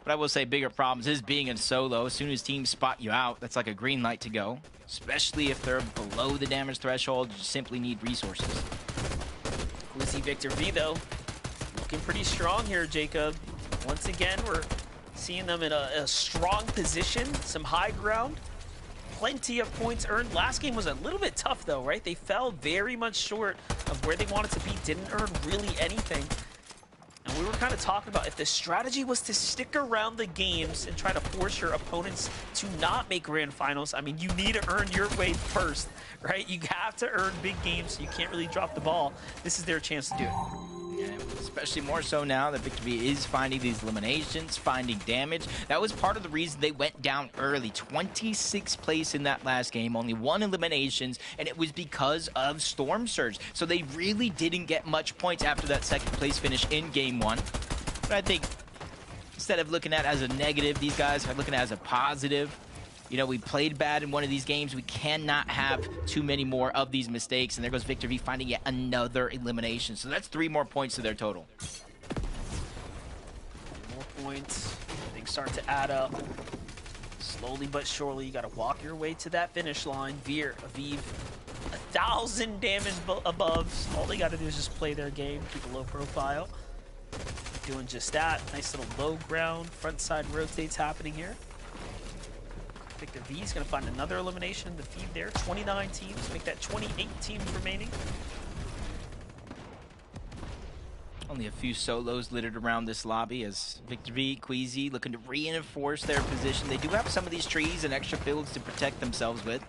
But I will say bigger problems is being in solo. As soon as teams spot you out, that's like a green light to go. Especially if they're below the damage threshold, you simply need resources. Quizzy Victor V, though, looking pretty strong here, Jacob. Once again, we're seeing them in a strong position, some high ground, plenty of points earned. Last game was a little bit tough though, right? They fell very much short of where they wanted to be, didn't earn really anything. And we were kind of talking about if the strategy was to stick around the games and try to force your opponents to not make grand finals, I mean, you need to earn your way first, right? You have to earn big games, so you can't really drop the ball. This is their chance to do it. Yeah, especially more so now that Victor V is finding these eliminations, finding damage. That was part of the reason they went down early. 26th place in that last game, only 1 eliminations, and it was because of Storm Surge. So they really didn't get much points after that 2nd place finish in game 1. But I think instead of looking at it as a negative, these guys are looking at it as a positive. You know, we played bad in one of these games. We cannot have too many more of these mistakes. And there goes Victor V finding yet another elimination. So that's 3 more points to their total. More points. Things start to add up. Slowly but surely, you got to walk your way to that finish line. Veer, Aviv, 1,000 damage above. All they got to do is just play their game, keep a low profile. Doing just that. Nice little low ground. Front side rotates happening here. Victor V is going to find another elimination in the feed there. 29 teams, make that 28 teams remaining. Only a few solos littered around this lobby as Victor V, Queasy looking to reinforce their position. They do have some of these trees and extra fields to protect themselves with.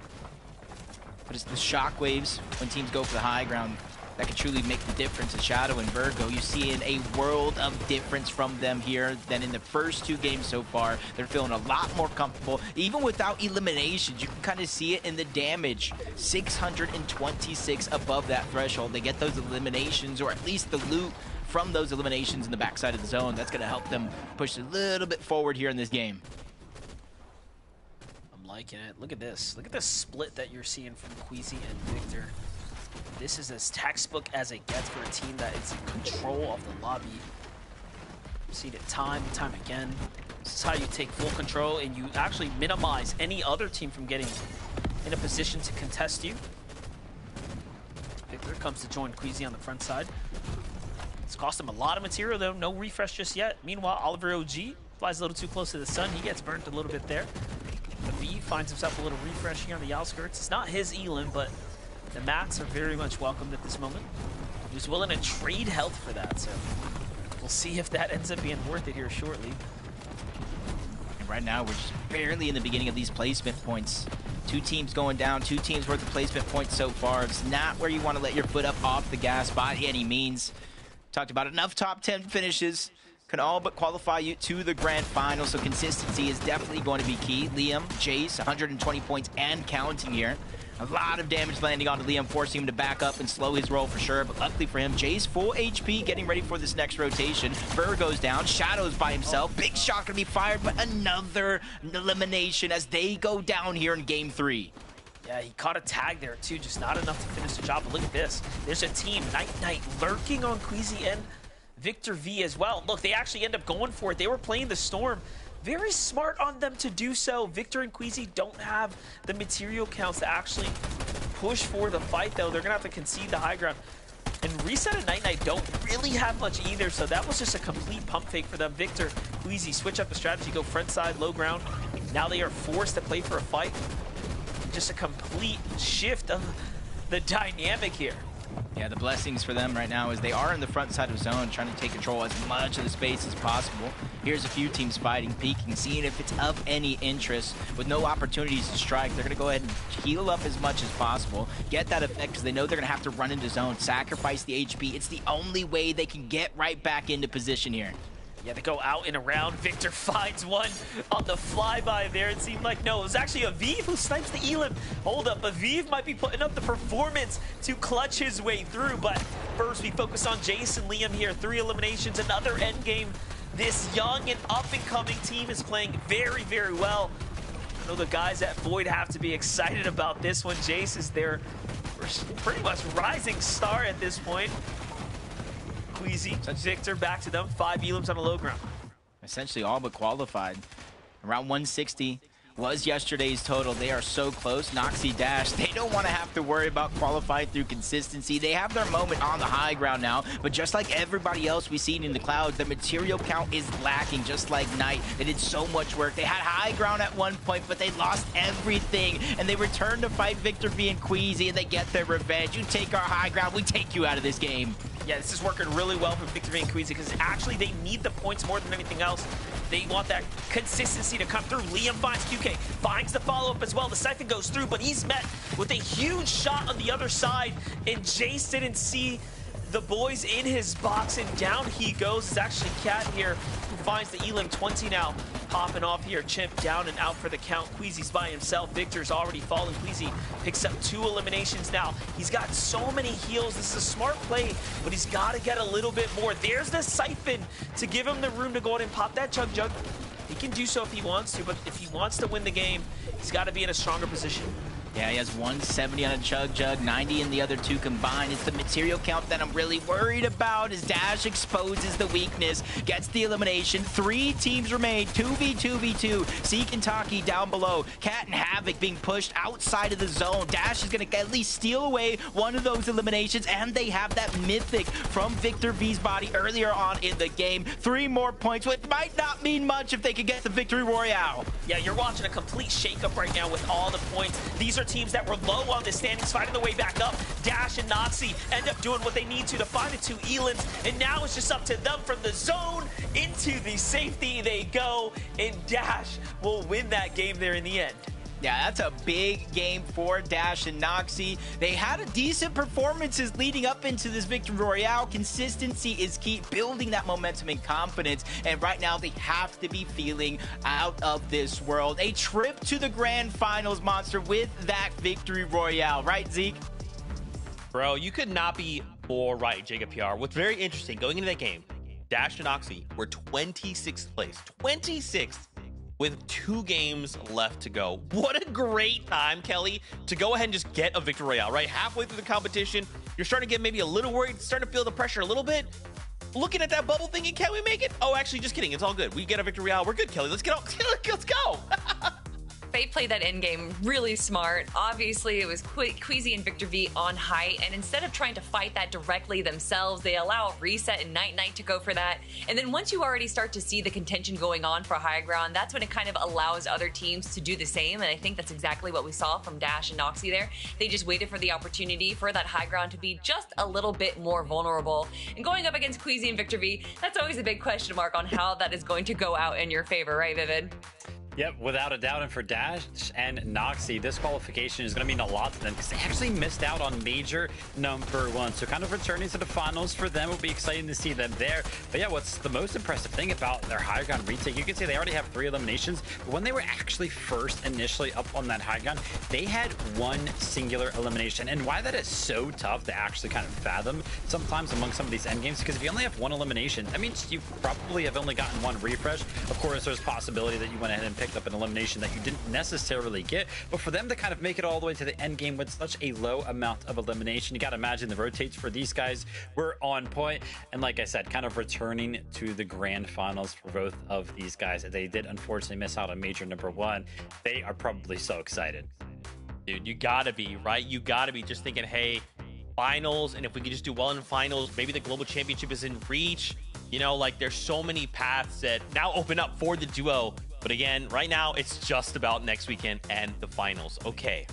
But it's the shockwaves when teams go for the high ground that can truly make the difference. In Shadow and Virgo, you see in a world of difference from them here than in the first 2 games so far. They're feeling a lot more comfortable. Even without eliminations, you can kind of see it in the damage. 626 above that threshold. They get those eliminations, or at least the loot from those eliminations in the backside of the zone. That's going to help them push a little bit forward here in this game. I'm liking it. Look at this. Look at the split that you're seeing from Queasy and Victor. This is as textbook as it gets for a team that is in control of the lobby. I've seen it time and time again. This is how you take full control and you actually minimize any other team from getting in a position to contest you. Victor comes to join Queasy on the front side. It's cost him a lot of material though, no refresh just yet. Meanwhile, Oliver OG flies a little too close to the sun. He gets burnt a little bit there. The V finds himself a little refresh here on the outskirts. It's not his Elim, but the mats are very much welcomed at this moment. He was willing to trade health for that, so we'll see if that ends up being worth it here shortly. And right now, we're just barely in the beginning of these placement points. 2 teams going down, 2 teams worth of placement points so far. It's not where you want to let your foot up off the gas by any means. Talked about enough top 10 finishes can all but qualify you to the grand final, so consistency is definitely going to be key. Liam, Jace, 120 points and counting here. A lot of damage landing onto Liam, forcing him to back up and slow his roll for sure. But luckily for him, Jace full HP, getting ready for this next rotation. Burr goes down, Shadow's by himself. Big shot gonna be fired, but another elimination as they go down here in game 3. Yeah, he caught a tag there too, just not enough to finish the job. But look at this. There's a team, Night lurking on Queasy and Victor V as well. Look, they actually end up going for it. They were playing the Storm. Very smart on them to do so. Victor and Queasy don't have the material counts to actually push for the fight, though. They're going to have to concede the high ground. And Reset and Night Night don't really have much either, so that was just a complete pump fake for them. Victor, Queasy switch up the strategy, go front side, low ground. Now they are forced to play for a fight. Just a complete shift of the dynamic here. Yeah, the blessings for them right now is they are in the front side of zone, trying to take control as much of the space as possible. Here's a few teams fighting, peeking, seeing if it's of any interest. With no opportunities to strike, they're going to go ahead and heal up as much as possible, get that effect because they know they're going to have to run into zone, sacrifice the HP. It's the only way they can get right back into position here. Yeah, they go out and around. Victor finds one on the flyby there. It seemed like, no, it was actually Aviv who snipes the Elim. Hold up, Aviv might be putting up the performance to clutch his way through, but first we focus on Jason Liam here. 3 eliminations, another end game. This young and up-and-coming team is playing very, very well. I know the guys at Void have to be excited about this one. Jace is their pretty much rising star at this point. Queasy, Victor back to them. 5 Elims on the low ground. Essentially all but qualified. Around 160 was yesterday's total. They are so close. Noxy Dash, they don't want to have to worry about qualifying through consistency. They have their moment on the high ground now, but just like everybody else we've seen in the clouds, the material count is lacking, just like Knight. They did so much work. They had high ground at one point, but they lost everything, and they returned to fight Victor V and Queasy, and they get their revenge. You take our high ground, we take you out of this game. Yeah, this is working really well for Victor V and Queasy because actually they need the points more than anything else. They want that consistency to come through. Liam finds QK, finds the follow-up as well. The Siphon goes through, but he's met with a huge shot on the other side, and Jace didn't see the boys in his box, and down he goes. It's actually Cat here who finds the Elim. 20 now popping off here. Chimp down and out for the count. Queasy's by himself. Victor's already fallen. Queasy picks up 2 eliminations now. He's got so many heals. This is a smart play, but he's got to get a little bit more. There's the Siphon to give him the room to go ahead and pop that Chug Jug. He can do so if he wants to, but if he wants to win the game, he's got to be in a stronger position. Yeah, he has 170 on a Chug Jug, 90 in the other 2 combined. It's the material count that I'm really worried about as Dash exposes the weakness, gets the elimination. 3 teams remain, 2v2v2. Zeke and Taki down below. Cat and Havoc being pushed outside of the zone. Dash is going to at least steal away one of those eliminations, and they have that mythic from Victor V's body earlier on in the game. 3 more points, which might not mean much if they could get the victory royale. Yeah, you're watching a complete shakeup right now with all the points. These are teams that were low on the standings, fighting their way back up. Dash and Noxy end up doing what they need to find the 2 Elims, and now it's just up to them from the zone into the safety they go, and Dash will win that game there in the end. Yeah, that's a big game for Dash and Noxy. They had a decent performances leading up into this Victory Royale. Consistency is key, building that momentum and confidence. And right now, they have to be feeling out of this world. A trip to the grand finals, Monster, with that Victory Royale. Right, Zeke? Bro, you could not be more right, Jacob PR. What's very interesting, going into that game, Dash and Oxy were 26th place. 26th. With 2 games left to go. What a great time, Kelly, to go ahead and just get a Victory Royale, right? Halfway through the competition, you're starting to get maybe a little worried, starting to feel the pressure a little bit. Looking at that bubble thinking, can we make it? Oh, actually, just kidding. It's all good. We get a Victory Royale. We're good, Kelly. Let's get out. Let's go. They played that end game really smart. Obviously, it was Queasy and Victor V on height, and instead of trying to fight that directly themselves, they allow Reset and Night Night to go for that. And then once you already start to see the contention going on for high ground, that's when it kind of allows other teams to do the same. And I think that's exactly what we saw from Dash and Noxy there. They just waited for the opportunity for that high ground to be just a little bit more vulnerable. And going up against Queasy and Victor V, that's always a big question mark on how that is going to go out in your favor, right, Vivid? Yep, without a doubt. And for Dash and Noxy, this qualification is going to mean a lot to them because they actually missed out on major number 1. So kind of returning to the finals for them will be exciting to see them there. But yeah, what's the most impressive thing about their high ground retake, you can see they already have 3 eliminations, but when they were actually first initially up on that high ground, they had 1 singular elimination. And why that is so tough to actually kind of fathom sometimes among some of these end games, because if you only have 1 elimination, that means you probably have only gotten 1 refresh. Of course, there's a possibility that you went ahead and picked picked up an elimination that you didn't necessarily get. But for them to kind of make it all the way to the end game with such a low amount of elimination, you got to imagine the rotates for these guys were on point. And like I said, kind of returning to the grand finals for both of these guys. They did unfortunately miss out on major number 1. They are probably so excited. Dude, you gotta be, right? You gotta be just thinking, hey, finals, and if we can just do well in finals, maybe the global championship is in reach. You know, like there's so many paths that now open up for the duo. But again, right now, it's just about next weekend and the finals. Okay,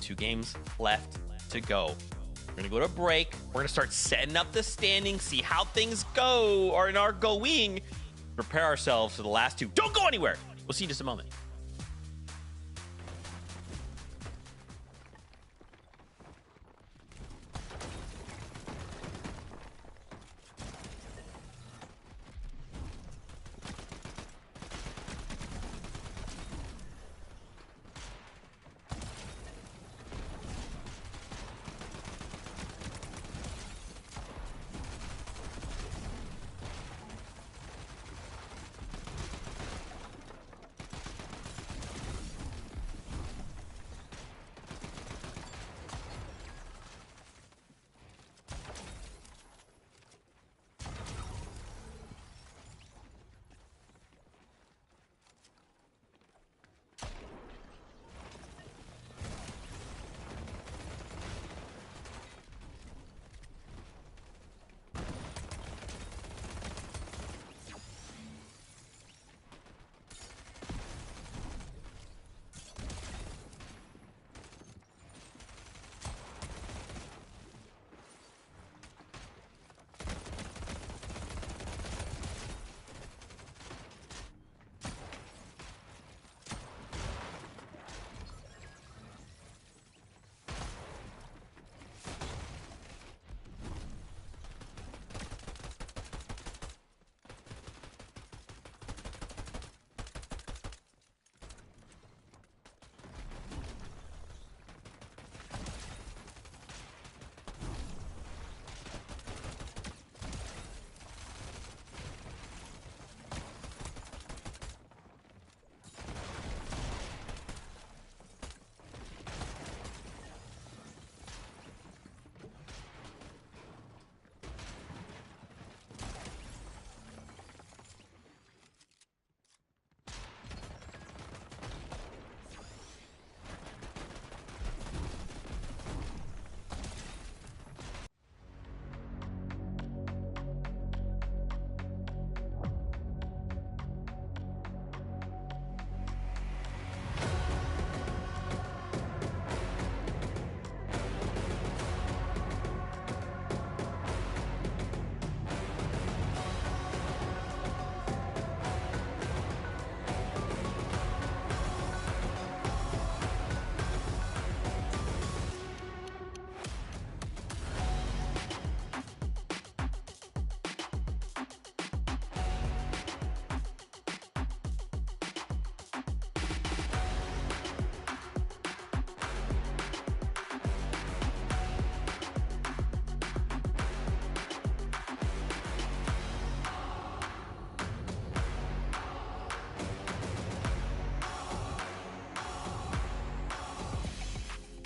2 games left to go. We're gonna go to break. We're gonna start setting up the standings, see how things go or are going. Prepare ourselves for the last 2. Don't go anywhere. We'll see you in just a moment.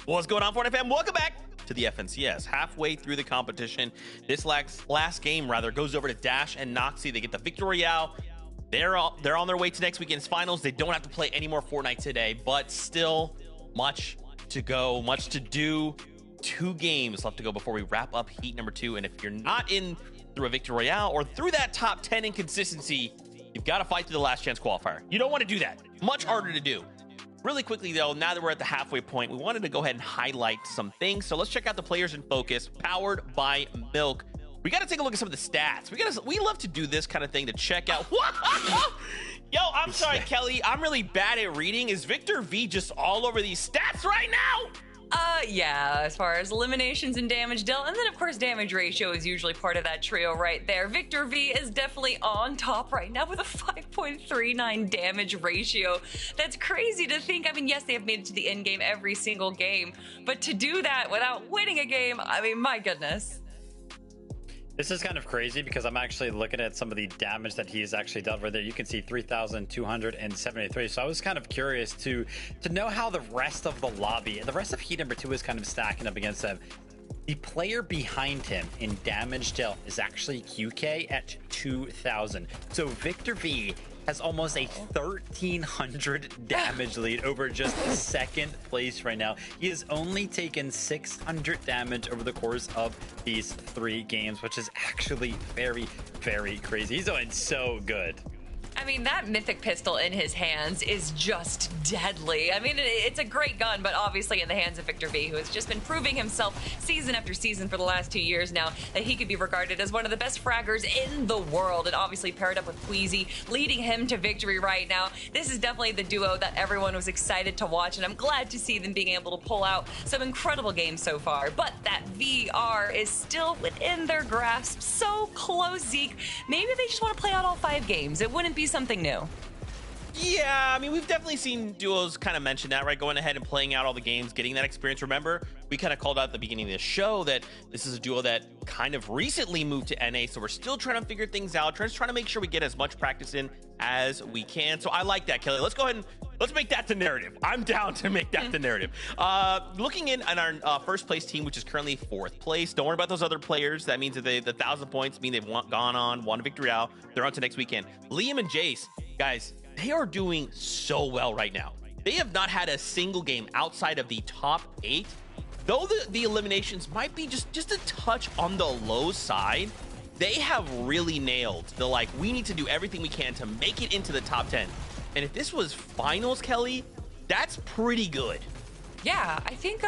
What's going on, Fortnite fam? Welcome back to the FNCS. Halfway through the competition, this last game goes over to Dash and Noxy. They get the Victory Royale. They're on their way to next weekend's finals. They don't have to play any more Fortnite today, but still much to go, much to do. 2 games left to go before we wrap up heat number 2. And if you're not in through a Victory Royale or through that top 10 inconsistency, you've got to fight through the last chance qualifier. You don't want to do that. Much harder to do. Really quickly, though, now that we're at the halfway point, we wanted to go ahead and highlight some things. So let's check out the players in focus, powered by Milk. We got to take a look at some of the stats. We love to do this kind of thing to check out. Yo, I'm sorry, Kelly. I'm really bad at reading. Is Victor V just all over these stats right now? Yeah, as far as eliminations and damage dealt, and then of course damage ratio is usually part of that trio right there. Victor V is definitely on top right now with a 5.39 damage ratio. That's crazy to think. I mean, yes, they have made it to the end game every single game, but to do that without winning a game, I mean, my goodness. This is kind of crazy because I'm actually looking at some of the damage that he's actually dealt right there. You can see 3,273. So I was kind of curious to know how the rest of the lobby, the rest of Heat number 2 is kind of stacking up against them. The player behind him in damage dealt is actually QK at 2,000. So Victor V has almost a 1,300 damage lead over just second place right now. He has only taken 600 damage over the course of these 3 games, which is actually very, very crazy. He's doing so good. I mean, that mythic pistol in his hands is just deadly. I mean, it's a great gun, but obviously in the hands of Victor V, who has just been proving himself season after season for the last 2 years now, that he could be regarded as one of the best fraggers in the world, and obviously paired up with Queasy, leading him to victory right now. This is definitely the duo that everyone was excited to watch, and I'm glad to see them being able to pull out some incredible games so far. But that VR is still within their grasp. So close, Zeke. Maybe they just want to play out all 5 games. It wouldn't be something new. Yeah, I mean, we've definitely seen duos kind of mention that, right? Going ahead and playing out all the games, getting that experience. Remember, we kind of called out at the beginning of the show that this is a duo that kind of recently moved to NA, so we're still trying to figure things out, just trying to make sure we get as much practice in as we can. So I like that, Kelly. Let's go ahead and let's make that the narrative. I'm down to make that the narrative. Looking in on our first place team, which is currently 4th place. Don't worry about those other players. That means that the 1,000 points mean they've gone on, won a victory out. They're on to next weekend. Liam and Jace, guys, they are doing so well right now. They have not had a single game outside of the top 8. Though the eliminations might be just a touch on the low side, they have really nailed the, like, we need to do everything we can to make it into the top 10. And if this was finals, Kelly, that's pretty good. Yeah, I think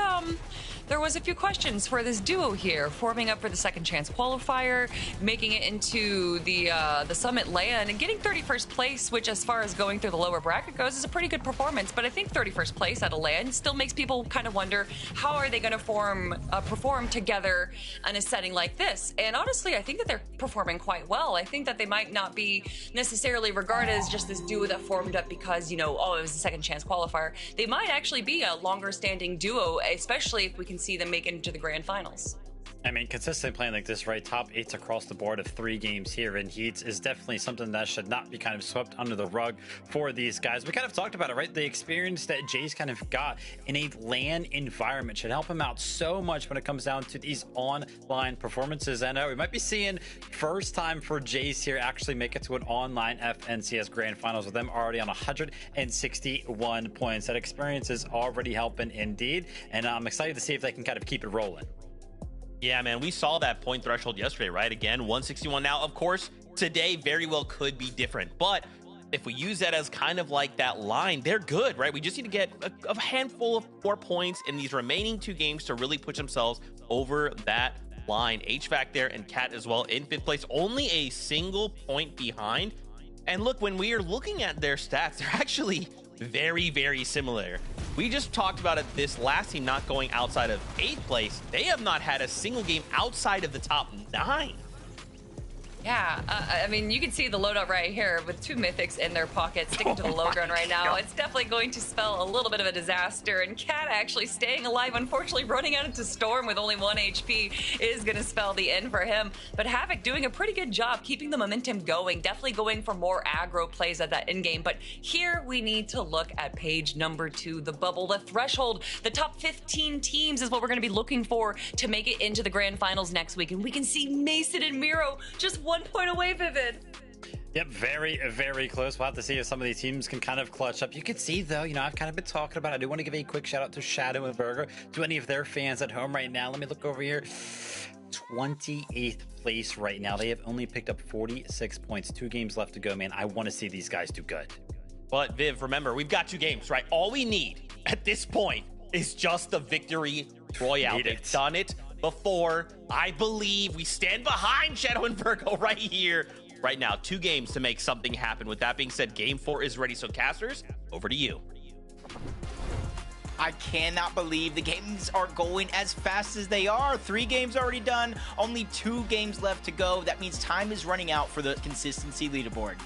there was a few questions for this duo here, forming up for the second chance qualifier, making it into the Summit LAN, and getting 31st place, which as far as going through the lower bracket goes is a pretty good performance. But I think 31st place at a LAN still makes people kind of wonder, how are they going to perform together in a setting like this? And honestly, I think that they're performing quite well. I think that they might not be necessarily regarded as just this duo that formed up because, you know, oh, it was a second chance qualifier. They might actually be a longer standing duo, especially if we can see them make it into the grand finals. I mean, consistently playing like this, right? Top 8s across the board of 3 games here in Heats is definitely something that should not be kind of swept under the rug for these guys. We kind of talked about it, right? The experience that Jace kind of got in a LAN environment should help him out so much when it comes down to these online performances. And we might be seeing first time for Jace here actually make it to an online FNCS Grand Finals with them already on 161 points. That experience is already helping indeed. And I'm excited to see if they can kind of keep it rolling. Yeah, man, we saw that point threshold yesterday, right? Again, 161. Now, of course, today very well could be different, but if we use that as kind of like that line, they're good, right? We just need to get a handful of 4 points in these remaining 2 games to really push themselves over that line. HVAC there and Cat as well in 5th place, only a single point behind. And look, when we are looking at their stats, they're actually very, very similar. We just talked about it, this last team not going outside of 8th place. They have not had a single game outside of the top 9. Yeah, I mean, you can see the loadout right here with 2 mythics in their pockets, sticking to the low ground right now. It's definitely going to spell a little bit of a disaster, and Cat actually staying alive, unfortunately running out into Storm with only 1 HP is going to spell the end for him. But Havoc doing a pretty good job keeping the momentum going, definitely going for more aggro plays at that end game. But here we need to look at page number 2, the bubble, the threshold. The top 15 teams is what we're going to be looking for to make it into the grand finals next week. And we can see Mason and Miro just 1 point away, Vivid. Yep, very, very close. We'll have to see if some of these teams can kind of clutch up. You can see, though, you know, I've kind of been talking about it. I do want to give a quick shout out to Shadow and Burger, to any of their fans at home right now. Let me look over here. 28th place right now. They have only picked up 46 points. 2 games left to go, man. I want to see these guys do good. But Viv, remember, we've got 2 games, right? All we need at this point is just the victory royale. They've done it before. I believe we stand behind Shadow and Virgo right here, right now. 2 games to make something happen. With that being said, game 4 is ready. So casters, over to you. I cannot believe the games are going as fast as they are. 3 games already done, only 2 games left to go. That means time is running out for the consistency leaderboard.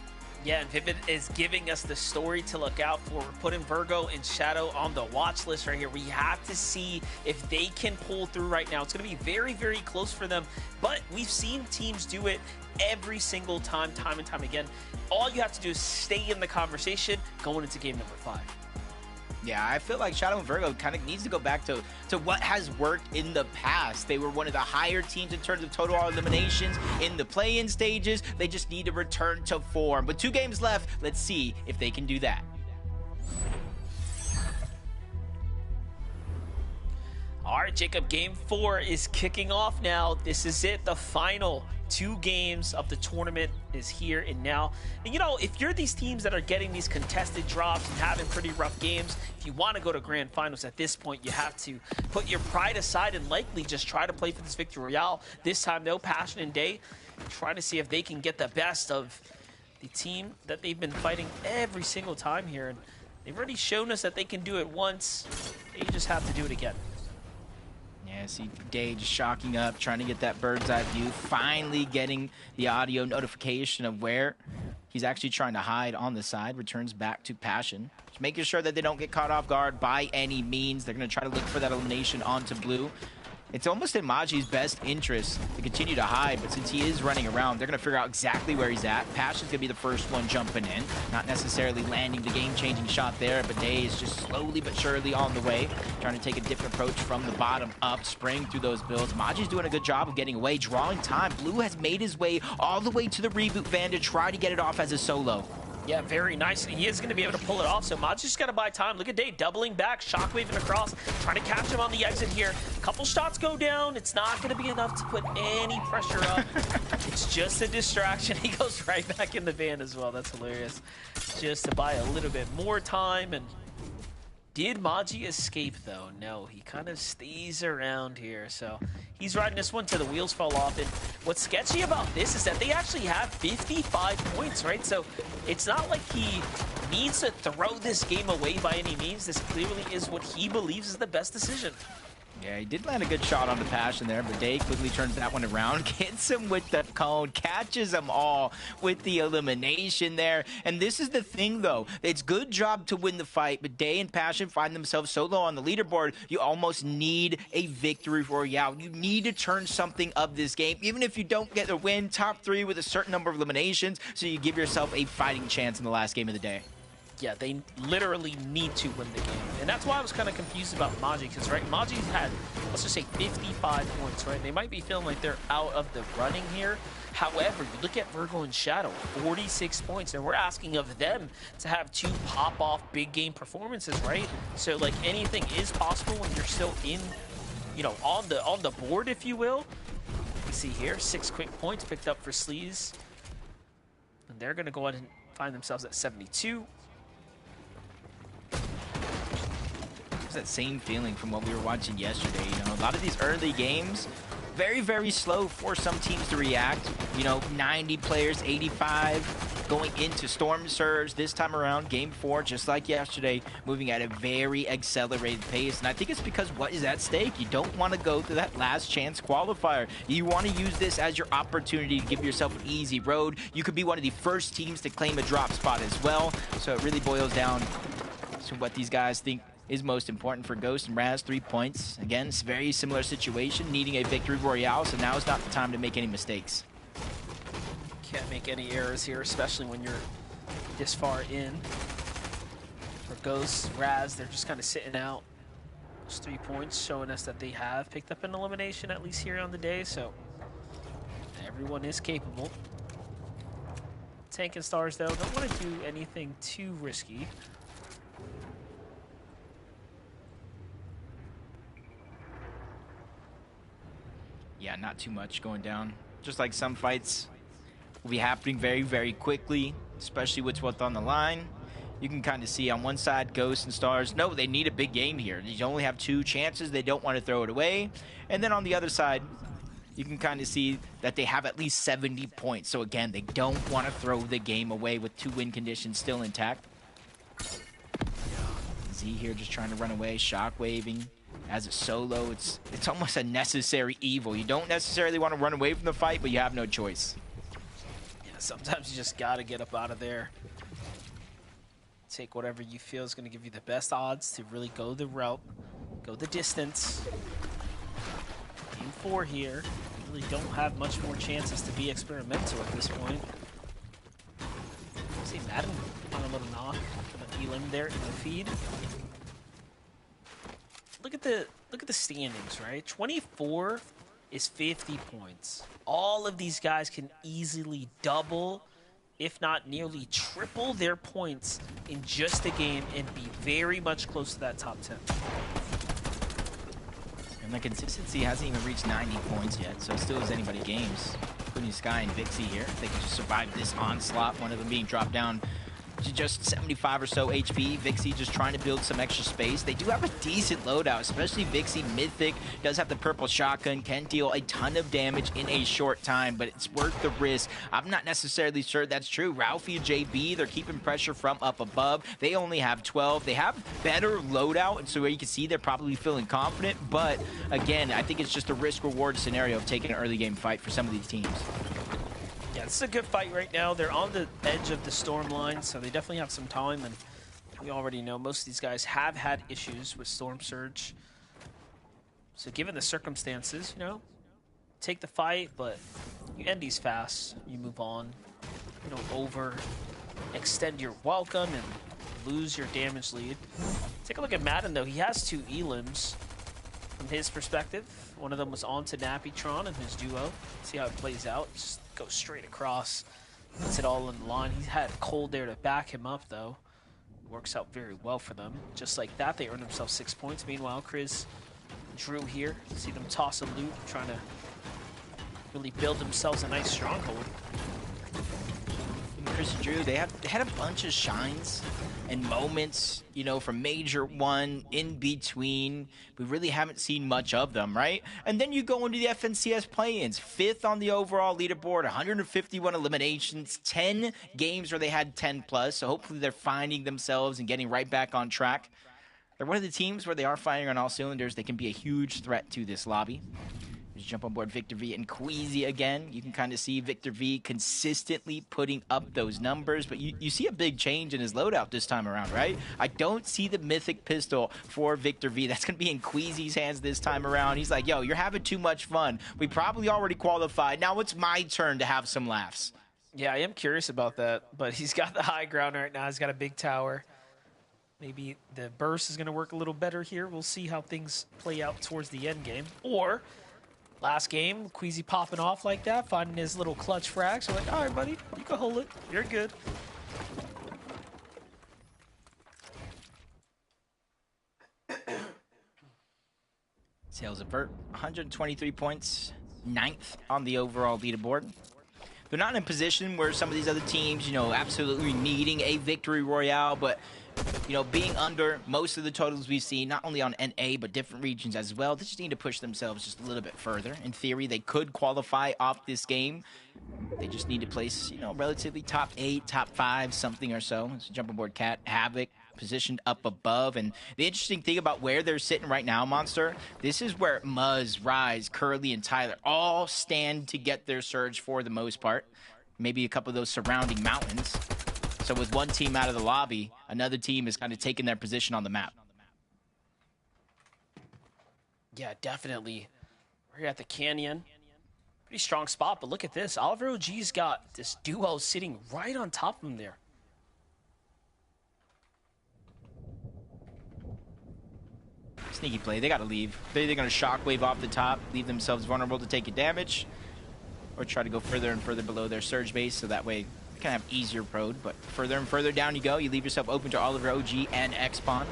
Yeah, and Pivot is giving us the story to look out for. We're putting Virgo and Shadow on the watch list right here. We have to see if they can pull through right now. It's going to be very, very close for them, but we've seen teams do it every single time and time again. All you have to do is stay in the conversation going into game number 5. Yeah, I feel like Shadow and Virgo kind of needs to go back to what has worked in the past. They were one of the higher teams in terms of total eliminations in the play-in stages. They just need to return to form. But 2 games left. Let's see if they can do that. All right, Jacob, game 4 is kicking off now. This is it. The final 2 games of the tournament is here and now. And, you know, if you're these teams that are getting these contested drops and having pretty rough games, if you want to go to grand finals at this point, you have to put your pride aside and likely just try to play for this victory royale. This time, no Passion and Day, trying to see if they can get the best of the team that they've been fighting every single time here. And they've already shown us that they can do it once. They just have to do it again. Yeah, see Day just shocking up, trying to get that bird's eye view, finally getting the audio notification of where he's actually trying to hide on the side, returns back to Passion. Just making sure that they don't get caught off guard by any means. They're going to try to look for that elimination onto blue. It's almost in Maji's best interest to continue to hide, but since he is running around, they're going to figure out exactly where he's at. Passion's going to be the first one jumping in, not necessarily landing the game-changing shot there, but Day is just slowly but surely on the way, trying to take a different approach from the bottom up, spraying through those builds. Maji's doing a good job of getting away, drawing time. Blue has made his way all the way to the reboot van to try to get it off as a solo. Yeah, very nice. He is going to be able to pull it off, so Maji's just got to buy time. Look at Day doubling back, shockwaving across, trying to catch him on the exit here. A couple shots go down. It's not going to be enough to put any pressure up. It's just a distraction. He goes right back in the van as well. That's hilarious. Just to buy a little bit more time. And did Maji escape, though? No, he kind of stays around here. So he's riding this one till the wheels fall off. And what's sketchy about this is that they actually have 55 points, right? So it's not like he needs to throw this game away by any means. This clearly is what he believes is the best decision. Yeah, he did land a good shot on the Passion there, but Day quickly turns that one around, gets him with the cone, catches them all with the elimination there. And this is the thing, though. It's good job to win the fight, but Day and Passion find themselves so low on the leaderboard, you almost need a victory royale. You need to turn something of this game, even if you don't get the win, top 3 with a certain number of eliminations, so you give yourself a fighting chance in the last game of the day. Yeah, they literally need to win the game. And that's why I was kind of confused about Maji, because, right, Maji's had, let's just say, 55 points, right? They might be feeling like they're out of the running here. However, you look at Virgo and Shadow, 46 points, and we're asking of them to have 2 pop-off big game performances, right? So, like, anything is possible when you're still in, you know, on the board, if you will. You see here, 6 quick points picked up for Sleaze. And they're going to go ahead and find themselves at 72. That same feeling from what we were watching yesterday. You know, a lot of these early games, very, very slow for some teams to react. You know, 90 players, 85 going into Storm Surge. This time around, game 4, just like yesterday, moving at a very accelerated pace. And I think it's because what is at stake? You don't want to go through that last chance qualifier. You want to use this as your opportunity to give yourself an easy road. You could be one of the first teams to claim a drop spot as well. So it really boils down to what these guys think is most important for Ghost and Raz. 3 points. Again, it's a very similar situation, needing a victory royale, so now is not the time to make any mistakes. Can't make any errors here, especially when you're this far in. For Ghost, Raz, they're just kind of sitting out. Those 3 points showing us that they have picked up an elimination, at least here on the day, so everyone is capable. Tank and Stars, though, don't want to do anything too risky. Yeah, not too much going down. Just like some fights will be happening very, very quickly, especially with what's on the line. You can kind of see on one side, Ghosts and Stars, no, they need a big game here. They only have 2 chances. They don't want to throw it away. And then on the other side, you can kind of see that they have at least 70 points. So again, they don't want to throw the game away with 2 win conditions still intact. Z here just trying to run away, shockwaving. As a solo, it's almost a necessary evil. You don't necessarily want to run away from the fight, but you have no choice. Yeah, Sometimes you just gotta get up out of there. Take whatever you feel is gonna give you the best odds to really go the route, go the distance. Game 4 here. You really don't have much more chances to be experimental at this point. See Madden on a little knock. An Elam there in the feed. Look at the standings, right? 24 is 50 points. All of these guys can easily double, if not nearly triple their points in just a game and be very much close to that top 10. And the consistency hasn't even reached 90 points yet, so it still is anybody games, including Sky and Vixie here. If they can just survive this onslaught, one of them being dropped down to just 75 or so HP. Vixie just trying to build some extra space. They do have a decent loadout, especially Vixie. Mythic does have the purple shotgun, can deal a ton of damage in a short time, but it's worth the risk. I'm not necessarily sure that's true. Ralphie and JB, they're keeping pressure from up above. They only have 12. They have better loadout, and so where you can see they're probably feeling confident, but again, I think it's just a risk-reward scenario of taking an early game fight for some of these teams. Yeah, this is a good fight right now. They're on the edge of the storm line, so they definitely have some time, and we already know most of these guys have had issues with Storm Surge. So given the circumstances, you know, take the fight, but you end these fast. You move on. You don't overextend your welcome and lose your damage lead. Take a look at Madden, though. He has 2 Elims from his perspective. One of them was onto Nappytron and his duo. See how it plays out. Just go straight across. Puts it all in the line. He had Cold there to back him up, though. Works out very well for them. Just like that, they earn themselves 6 points. Meanwhile, Chris, Drew here. See them toss a loot, trying to really build themselves a nice stronghold. Chris and Drew, they had a bunch of shines and moments, you know, from Major 1 in between. We really haven't seen much of them, right? And then you go into the FNCS play-ins, 5th on the overall leaderboard, 151 eliminations, 10 games where they had 10 plus. So hopefully they're finding themselves and getting right back on track. They're one of the teams where they are firing on all cylinders. They can be a huge threat to this lobby. Just jump on board Victor V and Queasy again. You can kind of see Victor V consistently putting up those numbers, but you see a big change in his loadout this time around, right? I don't see the Mythic pistol for Victor V. That's going to be in Queasy's hands this time around. He's like, yo, you're having too much fun. We probably already qualified. Now it's my turn to have some laughs. Yeah, I am curious about that, but he's got the high ground right now. He's got a big tower. Maybe the burst is going to work a little better here. We'll see how things play out towards the end game. Or last game, Queasy popping off like that, finding his little clutch frag. So like, all right, buddy, you can hold it. You're good. Sales of Vert, 123 points, 9th on the overall leaderboard. They're not in a position where some of these other teams, you know, absolutely needing a victory royale, but you know, being under most of the totals we've seen, not only on NA, but different regions as well. They just need to push themselves just a little bit further. In theory, they could qualify off this game. They just need to place, you know, relatively top 8, top 5, something or so. So jump aboard Cat, Havoc, positioned up above. And the interesting thing about where they're sitting right now, Monster, this is where Muzz, Rise, Curly, and Tyler all stand to get their surge for the most part. Maybe a couple of those surrounding mountains. So with one team out of the lobby, another team is kind of taking their position on the map. Yeah, definitely. We're at the canyon. Pretty strong spot, but look at this. Oliver OG's got this duo sitting right on top of him there. Sneaky play. They got to leave. They're either going to shockwave off the top, leave themselves vulnerable to taking damage, or try to go further and further below their surge base, so that way you can have easier prod. But further and further down you go, you leave yourself open to Oliver OG and X-Pawn.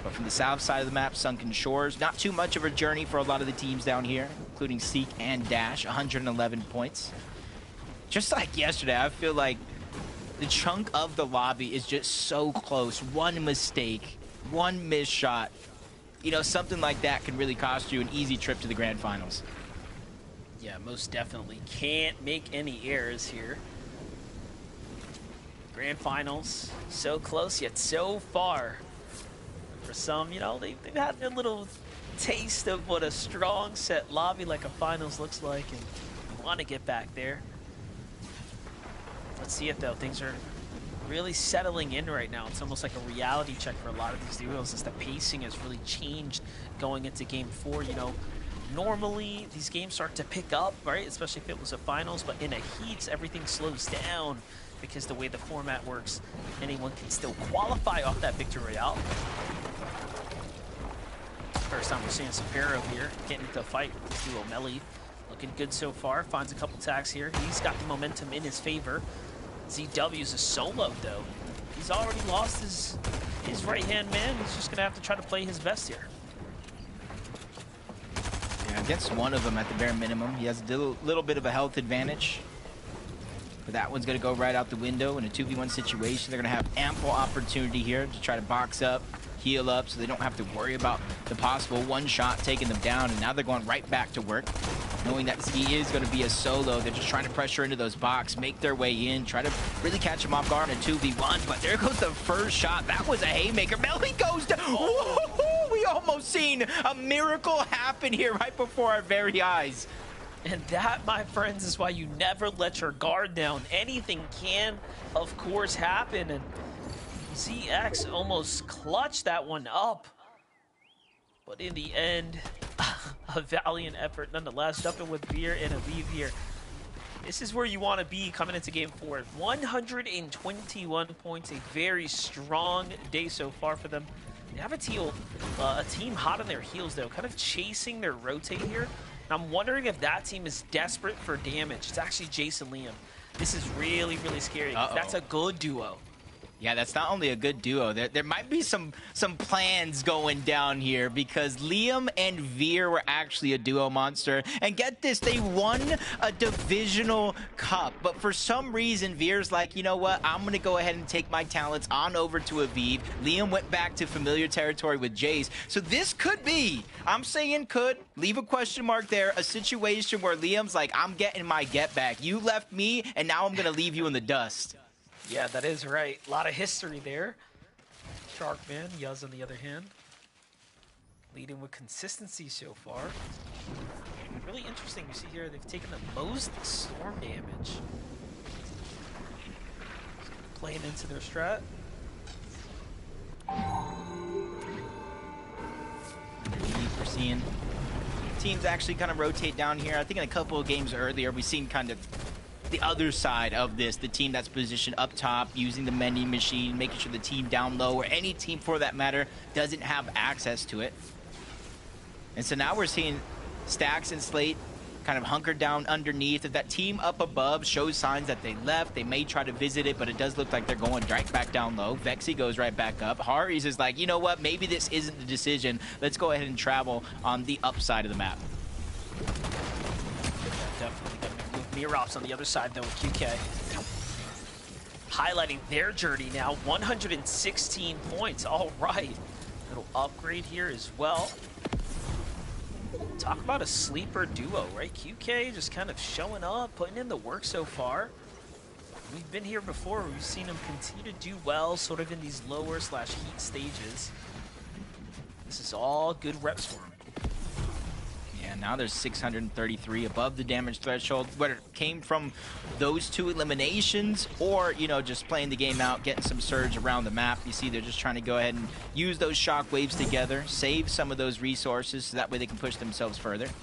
But from the south side of the map, Sunken Shores, not too much of a journey for a lot of the teams down here, including Seek and Dash, 111 points. Just like yesterday, I feel like the chunk of the lobby is just so close. One mistake, one missed shot, you know, something like that can really cost you an easy trip to the grand finals. Yeah, most definitely. Can't make any errors here. Grand finals, so close yet so far. For some, you know, they've had a little taste of what a strong set lobby like a finals looks like, and want to get back there. Let's see it, though. Things are really settling in right now. It's almost like a reality check for a lot of these duos as the pacing has really changed going into Game 4. You know, normally these games start to pick up, right? Especially if it was a finals, but in a heats, everything slows down because the way the format works, anyone can still qualify off that Victory Royale. First time we're seeing Sapiro here getting into a fight with duo Melly. Looking good so far. Finds a couple tags here. He's got the momentum in his favor. ZW's a solo, though. He's already lost his right-hand man. He's just going to have to try to play his best here. Yeah, against one of them at the bare minimum. He has a little bit of a health advantage. But that one's going to go right out the window in a 2v1 situation. They're going to have ample opportunity here to try to box up, heal up, so they don't have to worry about the possible one shot taking them down. And now they're going right back to work, knowing that he is going to be a solo. They're just trying to pressure into those box, make their way in, try to really catch him off guard in a 2v1. But there goes the first shot. That was a haymaker. Melly goes down. Oh. We almost seen a miracle happen here right before our very eyes. And that, my friends, is why you never let your guard down. Anything can, of course, happen. And ZX almost clutched that one up. But in the end, a valiant effort nonetheless. Jumping with Veer and Aviv here. This is where you want to be coming into Game 4. 121 points, a very strong day so far for them. They have a team hot on their heels, though, kind of chasing their rotate here. And I'm wondering if that team is desperate for damage. It's actually Jason Liam. This is really, really scary. That's a good duo. Yeah, that's not only a good duo. There might be some plans going down here because Liam and Veer were actually a duo monster. And get this, they won a divisional cup. But for some reason, Veer's like, you know what? I'm going to go ahead and take my talents on over to Aviv. Liam went back to familiar territory with Jace. So this could be, I'm saying could, leave a question mark there, a situation where Liam's like, I'm getting my get back. You left me, and now I'm going to leave you in the dust. Yeah, that is right. A lot of history there. Sharkman, Yuz on the other hand, leading with consistency so far. Really interesting. You see here, they've taken the most storm damage. Playing into their strat. We're seeing teams actually kind of rotate down here. I think in a couple of games earlier, we've seen kind of the other side of this, the team that's positioned up top, using the mending machine, making sure the team down low, or any team for that matter, doesn't have access to it. And so now we're seeing Stacks and Slate kind of hunkered down underneath. If that team up above shows signs that they left, they may try to visit it, but it does look like they're going right back down low. Vexy goes right back up. Haris is like, you know what, maybe this isn't the decision. Let's go ahead and travel on the upside of the map. Definitely. Mirops on the other side, though, with QK. Highlighting their journey now, 116 points. All right. Little upgrade here as well. Talk about a sleeper duo, right? QK just kind of showing up, putting in the work so far. We've been here before. We've seen him continue to do well, sort of in these lower / heat stages. This is all good reps for him. Yeah, now there's 633 above the damage threshold, whether it came from those two eliminations or, you know, just playing the game out, getting some surge around the map. You see they're just trying to go ahead and use those shock waves together, save some of those resources so that way they can push themselves further. There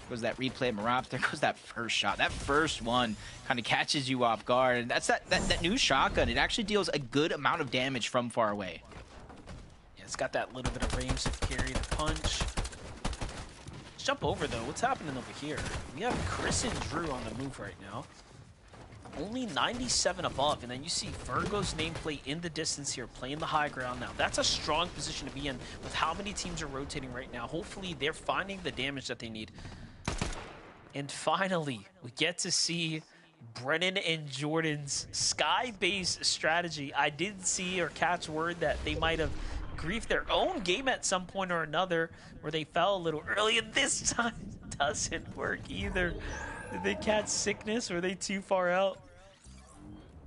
goes that replay of Marop. There goes that first shot. That first one kind of catches you off guard. And that's that new shotgun. It actually deals a good amount of damage from far away. Yeah, it's got that little bit of range to carry the punch. Jump over though. What's happening over here? We have Chris and Drew on the move right now. Only 97 above, and then you see Virgo's nameplate in the distance here, playing the high ground now. That's a strong position to be in with how many teams are rotating right now. Hopefully they're finding the damage that they need. And finally, we get to see Brennan and Jordan's Sky-based strategy. I did see or catch word that they might have griefed their own game at some point or another, where they fell a little early, and this time doesn't work either. Did they catch sickness? Were they too far out?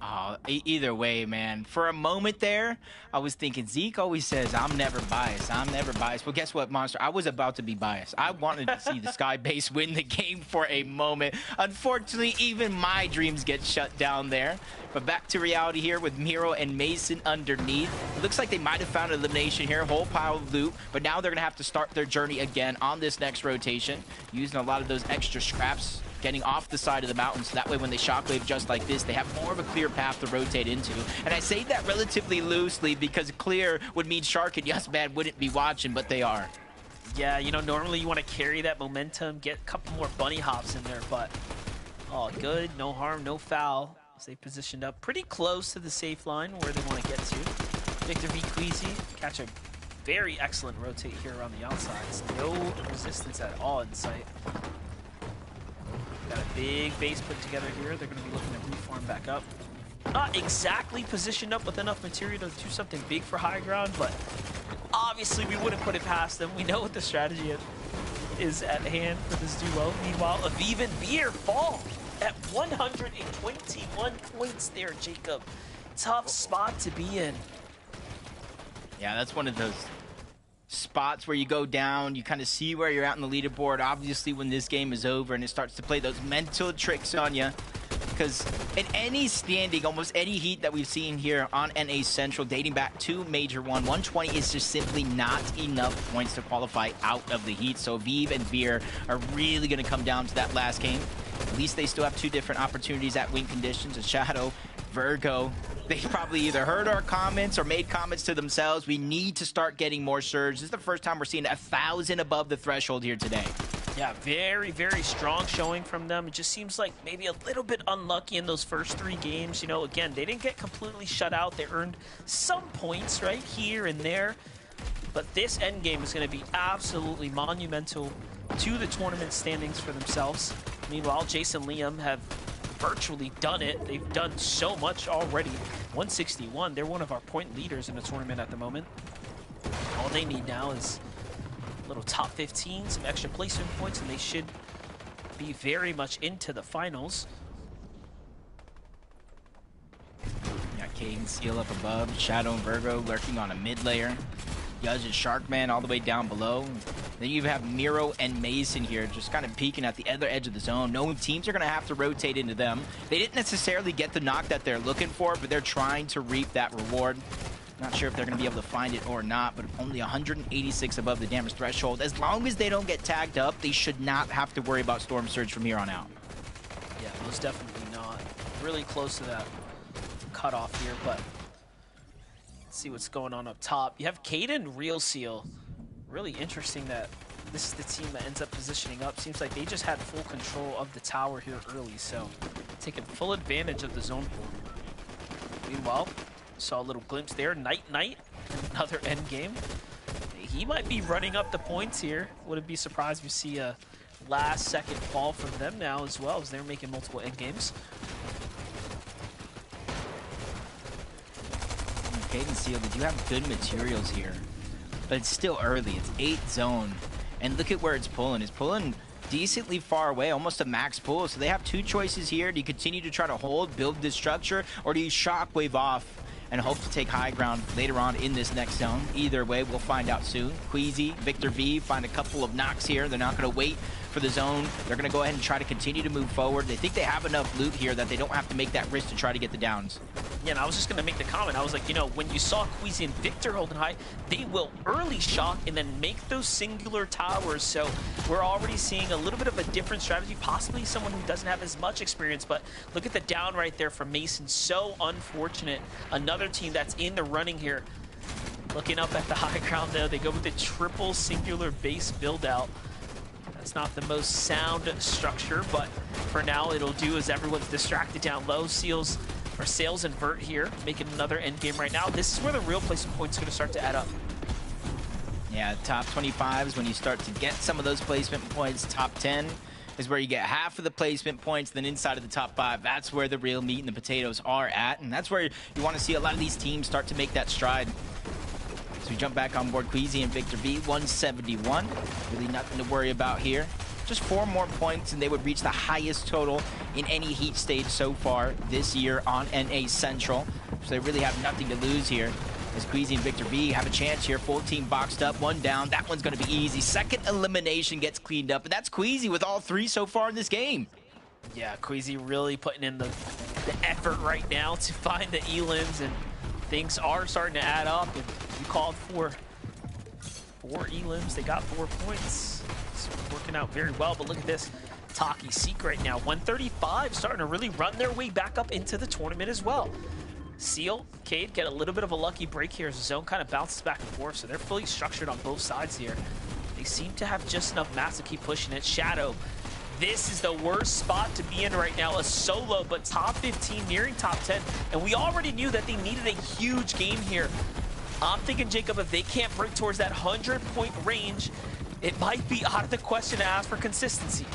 Oh, either way, man. For a moment there, I was thinking, Zeke always says, I'm never biased. I'm never biased. Well, guess what, Monster? I was about to be biased. I wanted to see the Sky base win the game for a moment. Unfortunately, even my dreams get shut down there. But back to reality here with Miro and Mason underneath. It looks like they might have found an elimination here, whole pile of loot, but now they're going to have to start their journey again on this next rotation, using a lot of those extra scraps, getting off the side of the mountain, so that way when they shockwave just like this, they have more of a clear path to rotate into. And I say that relatively loosely because clear would mean Shark and Yes Man wouldn't be watching, but they are. Yeah, you know, normally you want to carry that momentum, get a couple more bunny hops in there, but all good, no harm, no foul. As they positioned up pretty close to the safe line where they want to get to. Victor v. Queasy catch a very excellent rotate here around the outsides. No resistance at all in sight. Got a big base put together here. They're going to be looking to reform back up. Not exactly positioned up with enough material to do something big for high ground, but obviously we wouldn't put it past them. We know what the strategy is at hand for this duo. Meanwhile, Aviv and Veer fall at 121 points there, Jacob. Tough spot to be in. Yeah, that's one of those spots where you go down, you kind of see where you're at in the leaderboard. Obviously, when this game is over and it starts to play those mental tricks on you, because in any standing, almost any heat that we've seen here on NA Central, dating back to Major 1, 120 is just simply not enough points to qualify out of the heat. So Aviv and Veer are really going to come down to that last game. At least they still have two different opportunities at win conditions. A Shadow, Virgo, they probably either heard our comments or made comments to themselves. We need to start getting more surge. This is the first time we're seeing 1,000 above the threshold here today. Yeah, very, very strong showing from them. It just seems like maybe a little bit unlucky in those first 3 games. You know, again, they didn't get completely shut out. They earned some points right here and there. But this end game is going to be absolutely monumental to the tournament standings for themselves. Meanwhile, Jason Liam have virtually done it. They've done so much already. 161, they're one of our point leaders in the tournament at the moment. All they need now is a little top 15, some extra placement points, and they should be very much into the finals. Got Caden Seal up above, Shadow and Virgo lurking on a mid layer. Yuz and Sharkman all the way down below. Then you have Miro and Mason here just kind of peeking at the other edge of the zone. No teams are going to have to rotate into them. They didn't necessarily get the knock that they're looking for, but they're trying to reap that reward. Not sure if they're going to be able to find it or not, but only 186 above the damage threshold. As long as they don't get tagged up, they should not have to worry about Storm Surge from here on out. Yeah, most definitely not. Really close to that cutoff here, but let's see what's going on up top. You have Caden Real Seal. Really interesting that this is the team that ends up positioning up. Seems like they just had full control of the tower here early, so taking full advantage of the zone pool. Meanwhile, saw a little glimpse there. Knight, another end game. He might be running up the points here. Wouldn't be surprised if you see a last-second fall from them now as well, as they're making multiple end games. Caden Seal, they do have good materials here, but it's still early. It's 8th zone, and look at where it's pulling. It's pulling decently far away, almost a max pull. So they have 2 choices here. Do you continue to try to hold, build this structure, or do you shockwave off and hope to take high ground later on in this next zone? Either way, we'll find out soon. Queasy, Victor V find a couple of knocks here. They're not going to wait for the zone. They're going to go ahead and try to continue to move forward. They think they have enough loot here that they don't have to make that risk to try to get the downs. Yeah, and I was just going to make the comment. I was like, you know, when you saw Queasy and Victor holding high, they will early shock and then make those singular towers. So we're already seeing a little bit of a different strategy, possibly someone who doesn't have as much experience. But look at the down right there from Mason. So unfortunate. Another team that's in the running here. Looking up at the high ground, though, they go with the triple singular base build out. That's not the most sound structure, but for now it'll do as everyone's distracted down low. Seals or Sails and Vert here, making another end game right now. This is where the real placement points are going to start to add up. Yeah, top 25 is when you start to get some of those placement points. Top 10 is where you get half of the placement points. Then inside of the top 5, that's where the real meat and the potatoes are at. And that's where you want to see a lot of these teams start to make that stride. So we jump back on board Queasy and Victor V, 171. Really nothing to worry about here. Just 4 more points and they would reach the highest total in any heat stage so far this year on NA Central. So they really have nothing to lose here. As Queasy and Victor V have a chance here. Full team boxed up, 1 down. That one's going to be easy. Second elimination gets cleaned up, and that's Queasy with all 3 so far in this game. Yeah, Queasy really putting in the the effort right now to find the elims, and things are starting to add up. And you called for 4 elims. They got 4 points. It's working out very well, but look at this. Taki Seek right now, 135, starting to really run their way back up into the tournament as well. Seal, Cade get a little bit of a lucky break here as the zone kind of bounces back and forth, so they're fully structured on both sides here. They seem to have just enough mass to keep pushing it. Shadow, this is the worst spot to be in right now, a solo, but top 15, nearing top 10, and we already knew that they needed a huge game here. I'm thinking, Jacob, if they can't break towards that 100-point range, it might be out of the question to ask for consistency.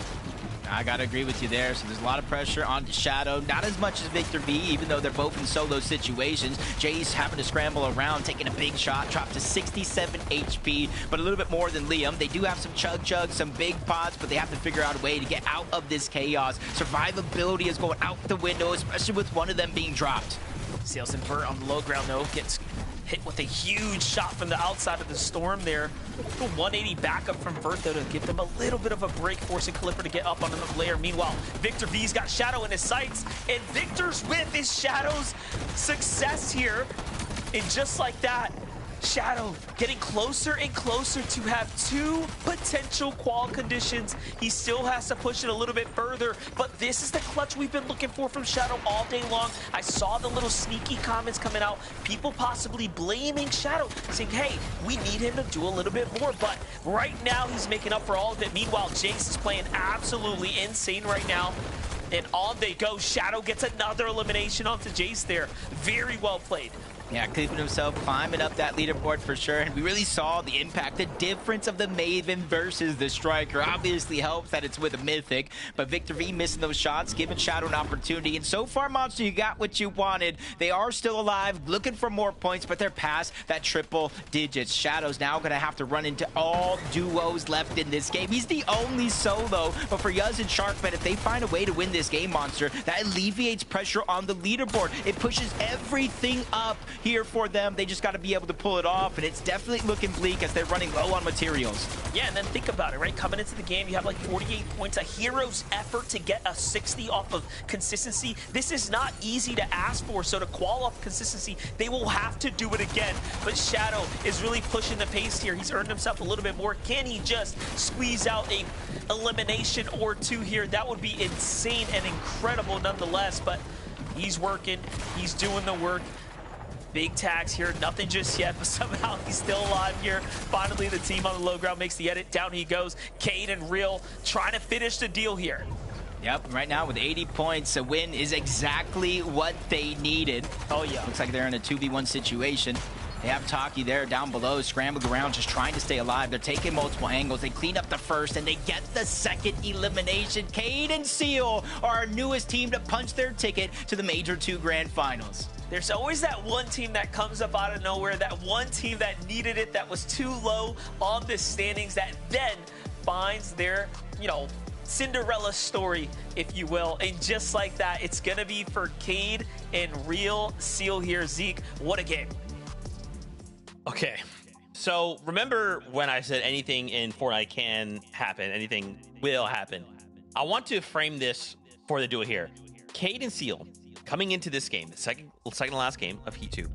I gotta agree with you there. So there's a lot of pressure on Shadow. Not as much as Victor V, even though they're both in solo situations. Jace having to scramble around, taking a big shot, dropped to 67 HP, but a little bit more than Liam. They do have some chug, some big pots, but they have to figure out a way to get out of this chaos. Survivability is going out the window, especially with one of them being dropped. Sales Invert on the low ground, though, gets hit with a huge shot from the outside of the storm there. The 180 backup from Vert, though, to give them a little bit of a break, forcing Clipper to get up on the layer. Meanwhile, Victor V's got Shadow in his sights, and Victor's with his Shadow's success here. And just like that, Shadow getting closer and closer to have 2 potential qual conditions. He still has to push it a little bit further, but this is the clutch we've been looking for from Shadow all day long. I saw the little sneaky comments coming out, people possibly blaming Shadow, saying, hey, we need him to do a little bit more, but right now he's making up for all of it. Meanwhile, Jace is playing absolutely insane right now, and on they go. Shadow gets another elimination onto Jace there. Very well played. Yeah, keeping himself climbing up that leaderboard for sure. And we really saw the impact, the difference of the Maven versus the Striker. Obviously helps that it's with a Mythic, but Victor V missing those shots, giving Shadow an opportunity. And so far, Monster, you got what you wanted. They are still alive, looking for more points, but they're past that triple digits. Shadow's now going to have to run into all duos left in this game. He's the only solo, but for Yuz and Sharkman, if they find a way to win this game, Monster, that alleviates pressure on the leaderboard. It pushes everything up here for them. They just got to be able to pull it off, and it's definitely looking bleak as they're running low on materials. Yeah, and then think about it, right? Coming into the game, you have like 48 points, a hero's effort to get a 60 off of consistency. This is not easy to ask for, so to qual off consistency, they will have to do it again. But Shadow is really pushing the pace here. He's earned himself a little bit more. Can he just squeeze out a elimination or 2 here? That would be insane and incredible nonetheless, but he's working, he's doing the work. Big tags here, nothing just yet, but somehow he's still alive here. Finally, the team on the low ground makes the edit. Down he goes. Cade and Real trying to finish the deal here. Yep, right now with 80 points, a win is exactly what they needed. Oh, yeah. Looks like they're in a 2v1 situation. They have Taki there down below, scrambling around, just trying to stay alive. They're taking multiple angles. They clean up the first, and they get the second elimination. Cade and Seal are our newest team to punch their ticket to the Major 2 Grand Finals. There's always that one team that comes up out of nowhere, that one team that needed it, that was too low on the standings, that then finds their, Cinderella story, if you will. And just like that, it's going to be for Cade and Real Seal here. Zeke, what a game. Okay, so remember when I said anything in Fortnite can happen, anything will happen? I want to frame this before they do it here. Cade and Seal, coming into this game, the second to last game of Heat 2,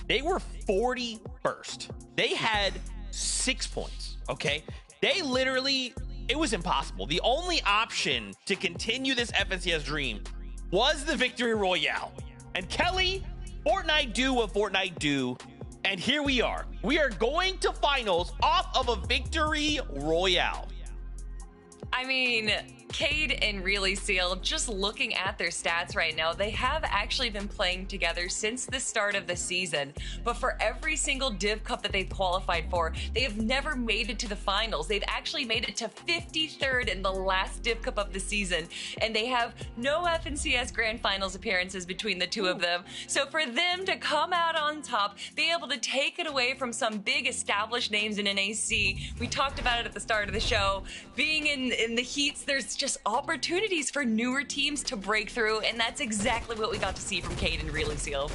they were 41st. They had 6 points, okay? They literally, it was impossible. The only option to continue this FNCS dream was the Victory Royale. And Kelly, Fortnite do what Fortnite do. And here we are. We are going to finals off of a Victory Royale. I mean, Cade and Really Seal, just looking at their stats right now, they have actually been playing together since the start of the season. But for every single Div Cup that they've qualified for, they have never made it to the finals. They've actually made it to 53rd in the last Div Cup of the season. And they have no FNCS Grand Finals appearances between the two of them. So for them to come out on top, be able to take it away from some big established names in NAC, we talked about it at the start of the show, being in the heats, there's just opportunities for newer teams to break through, and that's exactly what we got to see from Cade and Really Seal.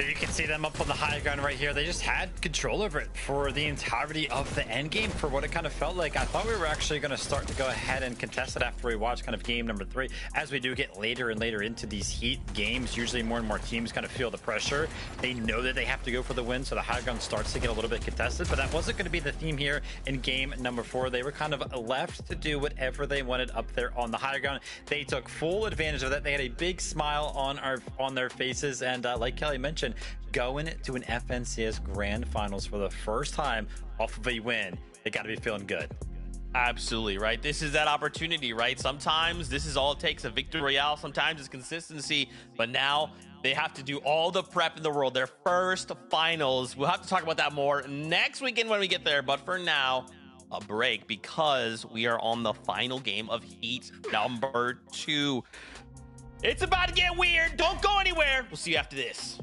There you can see them up on the high ground right here. They just had control over it for the entirety of the end game for what it kind of felt like. I thought we were actually going to start to go ahead and contest it after we watched kind of game number 3. As we do get later and later into these heat games, usually more and more teams kind of feel the pressure. They know that they have to go for the win, so the high ground starts to get a little bit contested, but that wasn't going to be the theme here in game number 4. They were kind of left to do whatever they wanted up there on the high ground. They took full advantage of that. They had a big smile on their faces, and like Kelly mentioned, going to an FNCS Grand Finals for the first time off of a win, they got to be feeling good. Absolutely, right? This is that opportunity, right? Sometimes this is all it takes, a victory royale. Sometimes it's consistency, but now they have to do all the prep in the world. Their first finals. We'll have to talk about that more next weekend when we get there, but for now, a break because we are on the final game of Heat number 2. It's about to get weird. Don't go anywhere. We'll see you after this.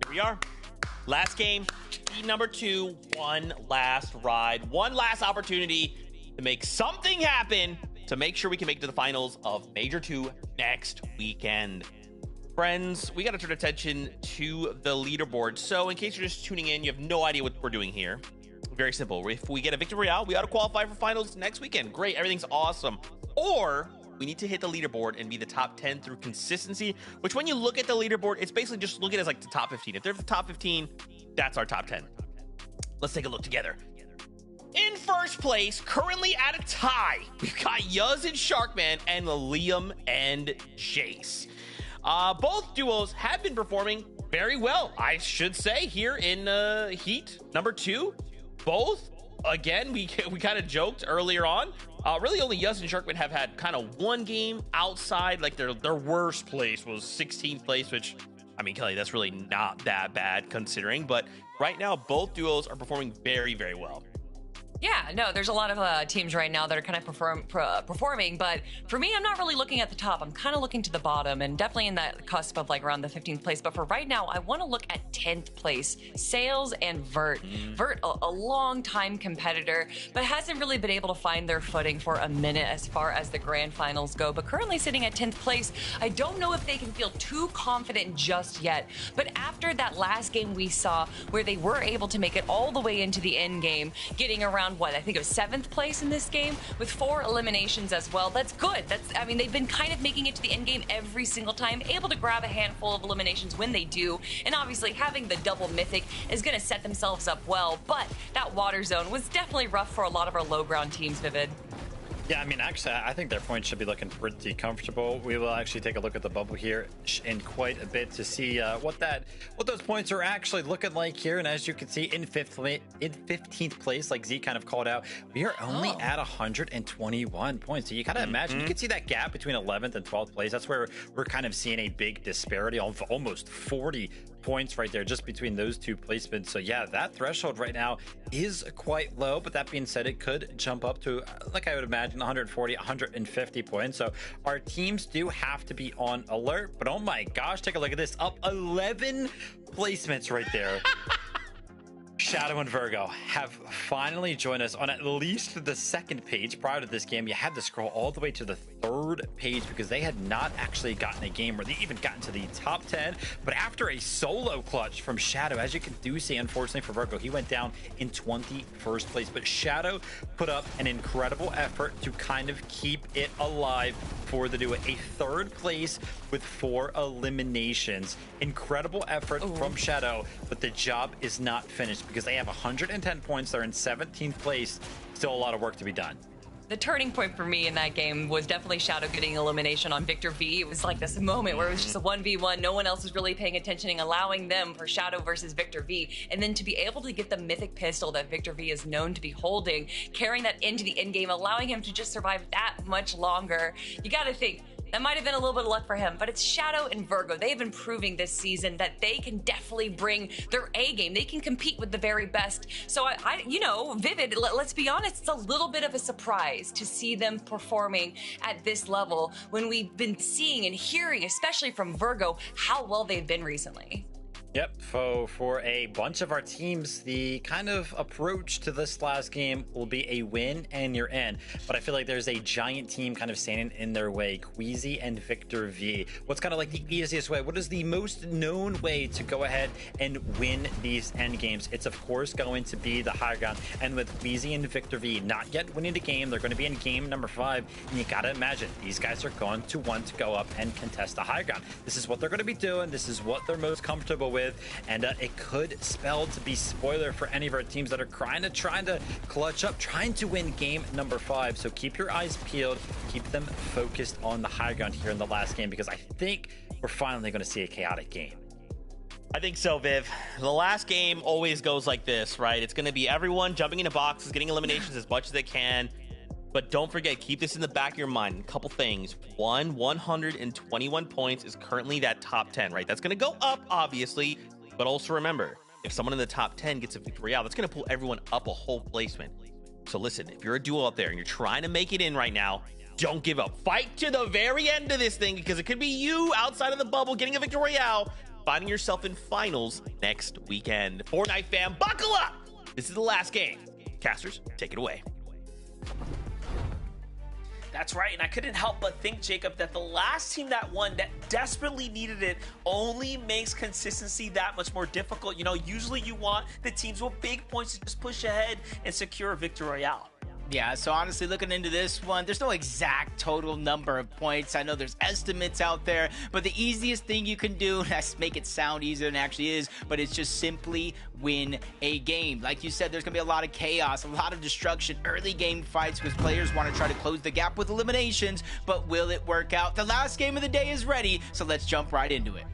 We are. Last game, Heat number 2, one last ride, one last opportunity to make something happen to make sure we can make it to the finals of Major 2 next weekend. Friends, we got to turn attention to the leaderboard. So in case you're just tuning in, you have no idea what we're doing here. Very simple. If we get a victory royale, we ought to qualify for finals next weekend. Great, everything's awesome. Or we need to hit the leaderboard and be the top 10 through consistency, which when you look at the leaderboard, it's basically just look at it as like the top 15. If they're the top 15, that's our top 10. Let's take a look together. In first place, currently at a tie, we've got Yuz and Sharkman and Liam and Jace. Both duos have been performing very well, I should say, here in Heat number 2. Both, again, we kind of joked earlier on, Really only Yuz and Sharkman have had kind of one game outside. Like their worst place was 16th place, which, I mean, Kelly, that's really not that bad considering. But right now, both duos are performing very, very well. Yeah, no, there's a lot of teams right now that are kind of performing, but for me, I'm not really looking at the top. I'm kind of looking to the bottom and definitely in that cusp of like around the 15th place. But for right now, I want to look at 10th place, Sales and Vert. Vert, a long time competitor, but hasn't really been able to find their footing for a minute as far as the grand finals go. But currently sitting at 10th place, I don't know if they can feel too confident just yet. But after that last game we saw where they were able to make it all the way into the end game, getting around what I think it was 7th place in this game with 4 eliminations as well. That's good. I mean, they've been kind of making it to the end game every single time, able to grab a handful of eliminations when they do. And obviously having the double mythic is going to set themselves up well. But that water zone was definitely rough for a lot of our low ground teams, Vivid. Yeah, I mean, actually, I think their points should be looking pretty comfortable. We will actually take a look at the bubble here in quite a bit to see what those points are actually looking like here. And as you can see, in 15th place, like Z kind of called out, we are only at 121 points. So you gotta imagine, you can see that gap between 11th and 12th place. That's where we're kind of seeing a big disparity of almost 40 points right there just between those two placements. So yeah, that threshold right now is quite low, but that being said, it could jump up to, like I would imagine, 140, 150 points. So our teams do have to be on alert. But oh my gosh, take a look at this, up 11 placements right there. Shadow and Virgo have finally joined us on at least the 2nd page. Prior to this game, you had to scroll all the way to the 3rd page because they had not actually gotten a game where they even got into the top 10. But after a solo clutch from Shadow, as you can see, unfortunately for Virgo, he went down in 21st place. But Shadow put up an incredible effort to kind of keep it alive for the duo. A 3rd place with 4 eliminations. Incredible effort from Shadow, but the job is not finished because they have 110 points. They're in 17th place. Still a lot of work to be done. The turning point for me in that game was definitely Shadow getting elimination on Victor V. It was like this moment where it was just a 1v1. No one else was really paying attention and allowing them for Shadow versus Victor V. And then to be able to get the mythic pistol that Victor V is known to be holding, carrying that into the end game, allowing him to just survive that much longer. You got to think, that might have been a little bit of luck for him, but it's Shadow and Virgo. They've been proving this season that they can definitely bring their A game. They can compete with the very best. So you know, Vivid, let's be honest, it's a little bit of a surprise to see them performing at this level when we've been seeing and hearing, especially from Virgo, how well they've been recently. Yep, so for a bunch of our teams, the kind of approach to this last game will be a win and you're in. But I feel like there's a giant team kind of standing in their way, Queasy and Victor V. What's kind of like the easiest way? What is the most known way to go ahead and win these end games? It's of course going to be the high ground. And with Queasy and Victor V not yet winning the game, they're going to be in game number 5. And you gotta imagine these guys are going to want to go up and contest the high ground. This is what they're going to be doing. This is what they're most comfortable with. And it could spell to be spoiler for any of our teams that are trying to clutch up, trying to win game number 5. So keep your eyes peeled, keep them focused on the high ground here in the last game, because I think we're finally going to see a chaotic game. I think so, Viv. The last game always goes like this, right? It's going to be everyone jumping into boxes, getting eliminations as much as they can. But don't forget, keep this in the back of your mind. A couple things. 121 points is currently that top 10, right? That's going to go up, obviously. But also remember, if someone in the top 10 gets a victory out, that's going to pull everyone up a whole placement. So listen, if you're a duo out there and you're trying to make it in right now, don't give up. Fight to the very end of this thing, because it could be you outside of the bubble getting a victory out, finding yourself in finals next weekend. Fortnite fam, buckle up! This is the last game. Casters, take it away. That's right, and I couldn't help but think, Jacob, that the last team that won, that desperately needed it, only makes consistency that much more difficult. You know, usually you want the teams with big points to just push ahead and secure a victory royale. Yeah, so honestly, looking into this one, there's no exact total number of points. I know there's estimates out there, but the easiest thing you can do, let's make it sound easier than it actually is, but it's just simply win a game. Like you said, there's going to be a lot of chaos, a lot of destruction, early game fights, because players want to try to close the gap with eliminations, but will it work out? The last game of the day is ready, so let's jump right into it.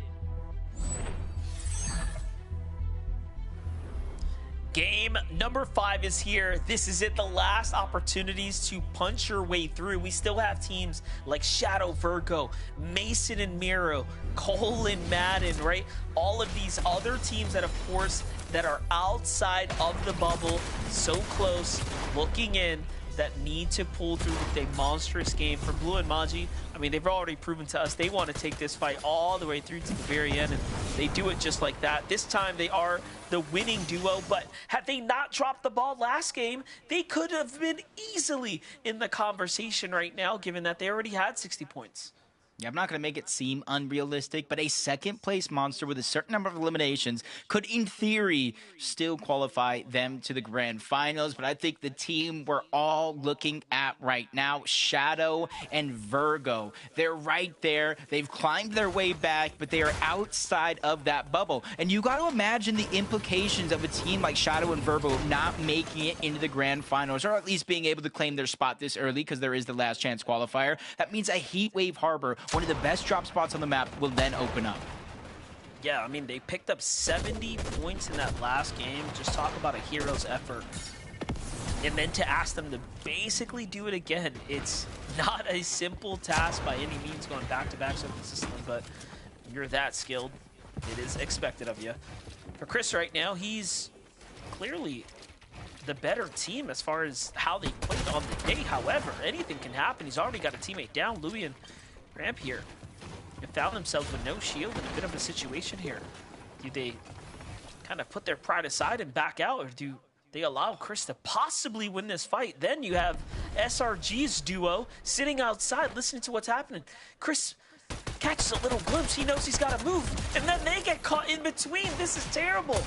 Game number 5 is here. This is it, the last opportunities to punch your way through. We still have teams like Shadow Virgo, Mason and Miro, Cole and Madden, right? All of these other teams that, of course, that are outside of the bubble, so close, looking in, that need to pull through with a monstrous game. For Blue and Maji, I mean, they've already proven to us they want to take this fight all the way through to the very end, and they do it just like that. This time they are the winning duo, but had they not dropped the ball last game, they could have been easily in the conversation right now, given that they already had 60 points. Yeah, I'm not going to make it seem unrealistic, but a second-place monster with a certain number of eliminations could, in theory, still qualify them to the grand finals. But I think the team we're all looking at right now, Shadow and Virgo, they're right there. They've climbed their way back, but they are outside of that bubble. And you got to imagine the implications of a team like Shadow and Virgo not making it into the grand finals, or at least being able to claim their spot this early, because there is the last chance qualifier. That means a Heat Wave Harbor, one of the best drop spots on the map, will then open up. Yeah, I mean, they picked up 70 points in that last game. Just talk about a hero's effort. And then to ask them to basically do it again, it's not a simple task by any means, going back-to-back so consistently, but you're that skilled. It is expected of you. For Chris right now, he's clearly the better team as far as how they played on the day. However, anything can happen. He's already got a teammate down. Louis and Ramp here and found themselves with no shield in a bit of a situation here. Do they kind of put their pride aside and back out, or do they allow Chris to possibly win this fight? Then you have SRG's duo sitting outside listening to what's happening. Chris catches a little glimpse. He knows he's got to move, and then they get caught in between. This is terrible.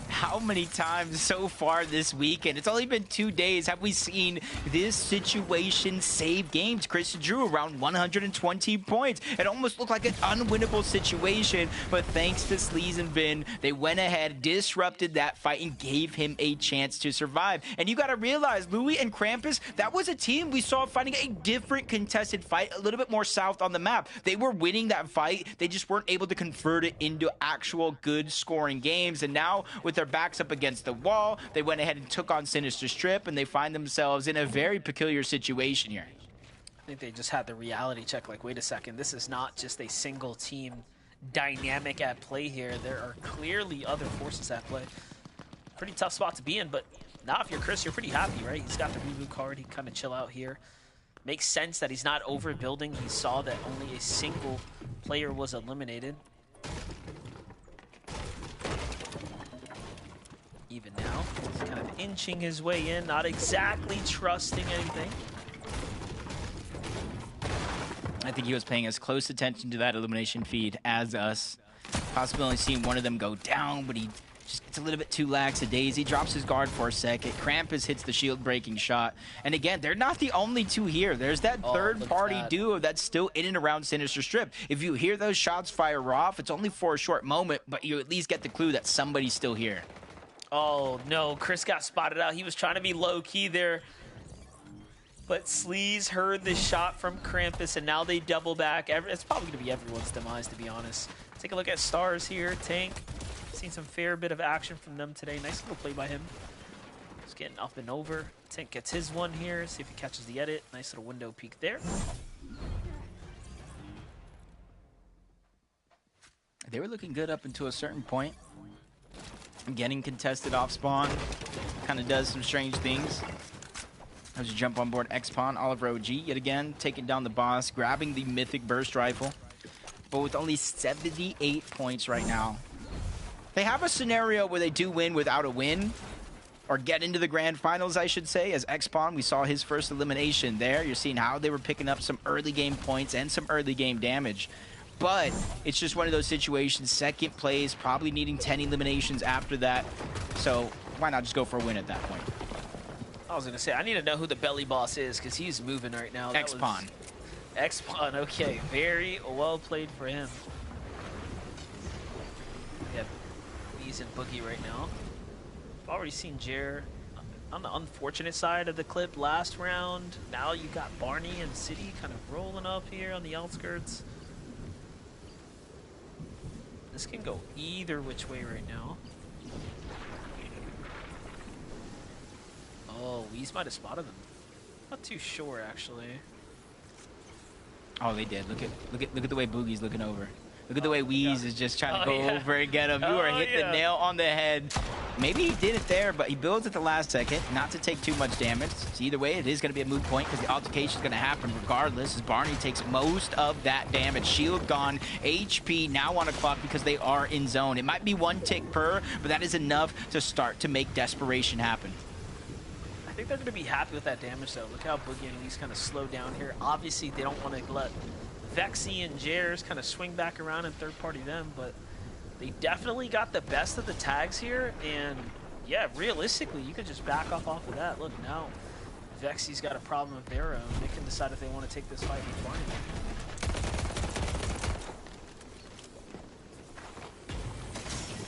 How many times so far this weekend, it's only been 2 days, have we seen this situation save games? Chris drew around 120 points. It almost looked like an unwinnable situation, but thanks to Sleaze and Vin, they went ahead, disrupted that fight, and gave him a chance to survive. And you got to realize, Louis and Krampus, that was a team we saw fighting a different contested fight, a little bit more south on the map. They were winning that fight, they just weren't able to convert it into actual good scoring games. And now, with their backs up against the wall, they went ahead and took on Sinister Strip, and they find themselves in a very peculiar situation here. I think they just had the reality check, like, wait a second, this is not just a single team dynamic at play here. There are clearly other forces at play. Pretty tough spot to be in, but now if you're Chris, you're pretty happy, right? He's got the reboot card, he can kind of chill out here. Makes sense that he's not overbuilding. He saw that only a single player was eliminated. Even now, he's kind of inching his way in, not exactly trusting anything. I think he was paying as close attention to that elimination feed as us. Possibly only seeing one of them go down, but he just gets a little bit too lackadaisy. Drops his guard for a second. Krampus hits the shield-breaking shot. And again, they're not the only two here. There's that third-party duo that's still in and around Sinister Strip. If you hear those shots fire off, it's only for a short moment, but you at least get the clue that somebody's still here. Oh, no. Chris got spotted out. He was trying to be low-key there. But Sleaze heard the shot from Krampus, and now they double back. It's probably going to be everyone's demise, to be honest. Take a look at Stars here. Tank. Seen some fair bit of action from them today. Nice little play by him. Just getting up and over. Tank gets his one here. See if he catches the edit. Nice little window peek there. They were looking good up until a certain point. Getting contested off spawn kind of does some strange things. As you jump on board X-Pawn, Oliver OG yet again taking down the boss, grabbing the mythic burst rifle. But with only 78 points right now, they have a scenario where they do win without a win, or get into the grand finals, I should say. As X-Pawn, we saw his first elimination there. You're seeing how they were picking up some early game points and some early game damage. But it's just one of those situations, second place, probably needing 10 eliminations after that. So why not just go for a win at that point? I was going to say, I need to know who the belly boss is, because he's moving right now. X-Pawn. X-Pawn, okay. Very well played for him. Yeah, he's in Boogie right now. I've already seen Jer on the unfortunate side of the clip last round. Now you got Barney and City kind of rolling up here on the outskirts. This can go either which way right now. Oh, Weez might have spotted them. Not too sure, actually. Oh, they did. Look at the way Boogie's looking over. Look at the way Weez is just trying to go over and get him. You are hitting the nail on the head. Maybe he did it there, but he builds at the last second, not to take too much damage. So either way, it is going to be a moot point because the altercation is going to happen regardless as Barney takes most of that damage. Shield gone, HP now on a clock because they are in zone. It might be one tick per, but that is enough to start to make desperation happen. I think they're going to be happy with that damage, though. Look how Boogie and Weez kind of slow down here. Obviously, they don't want to let Vexy and Jers kind of swing back around and third-party them, but they definitely got the best of the tags here, and yeah, realistically, you could just back off of that. Look, now Vexy's got a problem of their own. They can decide if they want to take this fight with Barney.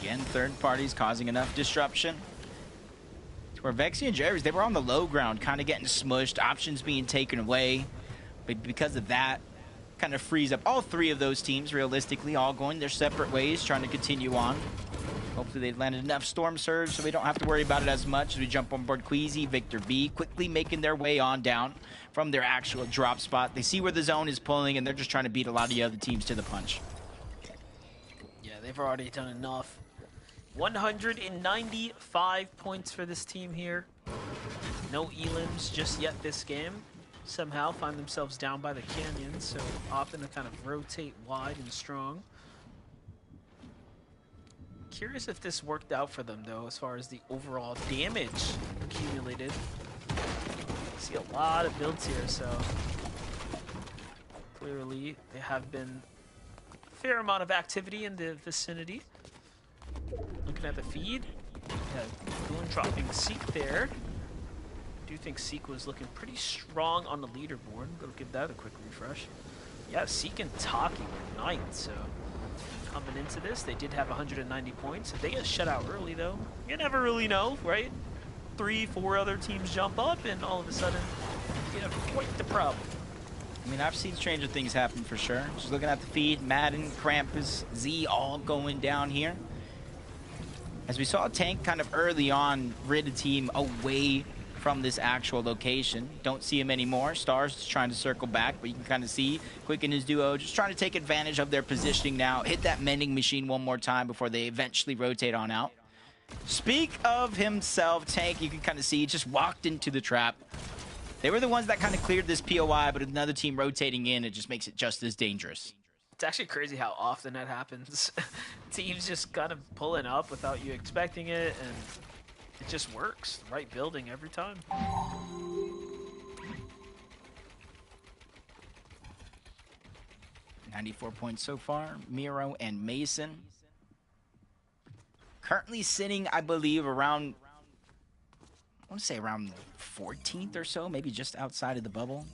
Again, third parties causing enough disruption. Where Vexy and Jerry's, they were on the low ground, kind of getting smushed, options being taken away. But because of that, kind of frees up all three of those teams, realistically, all going their separate ways, trying to continue on. Hopefully they've landed enough Storm Surge so we don't have to worry about it as much as we jump on board Queasy, Victor V, quickly making their way on down from their actual drop spot. They see where the zone is pulling, and they're just trying to beat a lot of the other teams to the punch. Yeah, they've already done enough. 195 points for this team here. No elims just yet this game. Somehow find themselves down by the canyon, so often to kind of rotate wide and strong. Curious if this worked out for them, though, as far as the overall damage accumulated. See a lot of builds here, so clearly there have been a fair amount of activity in the vicinity. Looking at the feed, yeah, Boone dropping Seek there. I do think Seek was looking pretty strong on the leaderboard. Go give that a quick refresh. Yeah, Seek and Taki were ninth, so coming into this, they did have 190 points. If they get shut out early, though, you never really know, right? 3, 4 other teams jump up, and all of a sudden, you have quite the problem. I mean, I've seen stranger things happen for sure. Just looking at the feed, Madden, Krampus, Z all going down here. As we saw Tank kind of early on rid a team away from this actual location. Don't see him anymore. Stars just trying to circle back, but you can kind of see Quick and his duo just trying to take advantage of their positioning now. Hit that mending machine one more time before they eventually rotate on out. Speak of himself, Tank, you can kind of see, just walked into the trap. They were the ones that kind of cleared this POI, but another team rotating in, it just makes it just as dangerous. It's actually crazy how often that happens. Teams just kind of pulling up without you expecting it, and it just works. Right building every time. 94 points so far. Miro and Mason. Currently sitting, I believe, around, I want to say around 14th or so, maybe just outside of the bubble.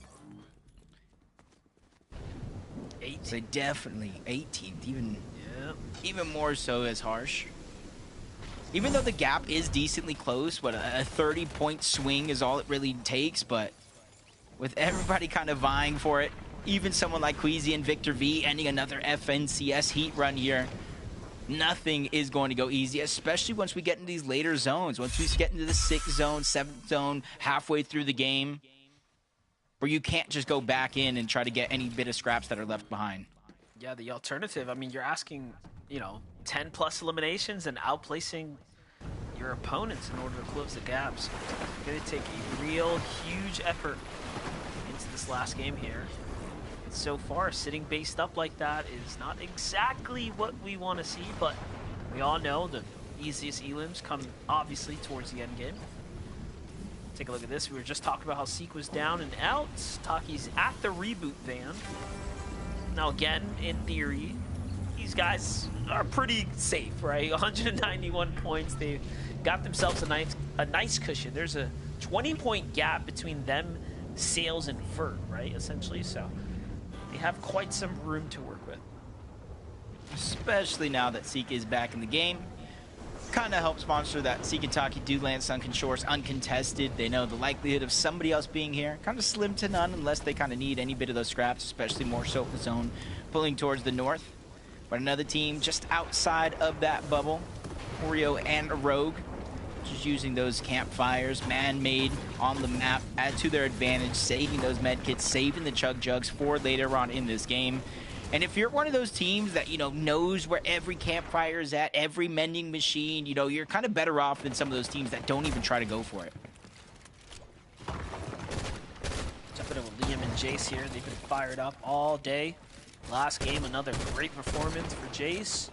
18th. So definitely 18th, even more so as harsh. Even though the gap is decently close, what a 30-point swing is all it really takes, but with everybody kind of vying for it, even someone like Queasy and Victor V ending another FNCS heat run here, nothing is going to go easy, especially once we get into these later zones. Once we get into the 6th zone, 7th zone, halfway through the game, where you can't just go back in and try to get any bit of scraps that are left behind. Yeah, the alternative, I mean, you're asking, 10-plus eliminations and outplacing your opponents in order to close the gaps. It's going to take a real huge effort into this last game here. And so far, sitting based up like that is not exactly what we want to see, but we all know the easiest elims come obviously towards the end game. Take a look at this. We were just talking about how Seek was down and out. Taki's at the reboot van. Now again, in theory, these guys are pretty safe, right? 191 points. They've got themselves a nice cushion. There's a 20-point gap between them, Sales, and Vert, right? Essentially, so they have quite some room to work with. Especially now that Seek is back in the game. Kind of helps Monster that Seek and Taki do land sunken shores uncontested. They know the likelihood of somebody else being here kind of slim to none unless they kind of need any bit of those scraps, especially more so the zone pulling towards the north. But another team just outside of that bubble, Oreo and a Rogue, Just using those campfires, man-made on the map, add to their advantage, saving those medkits, saving the chug jugs for later on in this game. And if you're one of those teams that, you know, knows where every campfire is at, every mending machine, you know, you're kind of better off than some of those teams that don't even try to go for it. Jumping in with Liam and Jace here. They've been fired up all day. Last game, another great performance for Jace.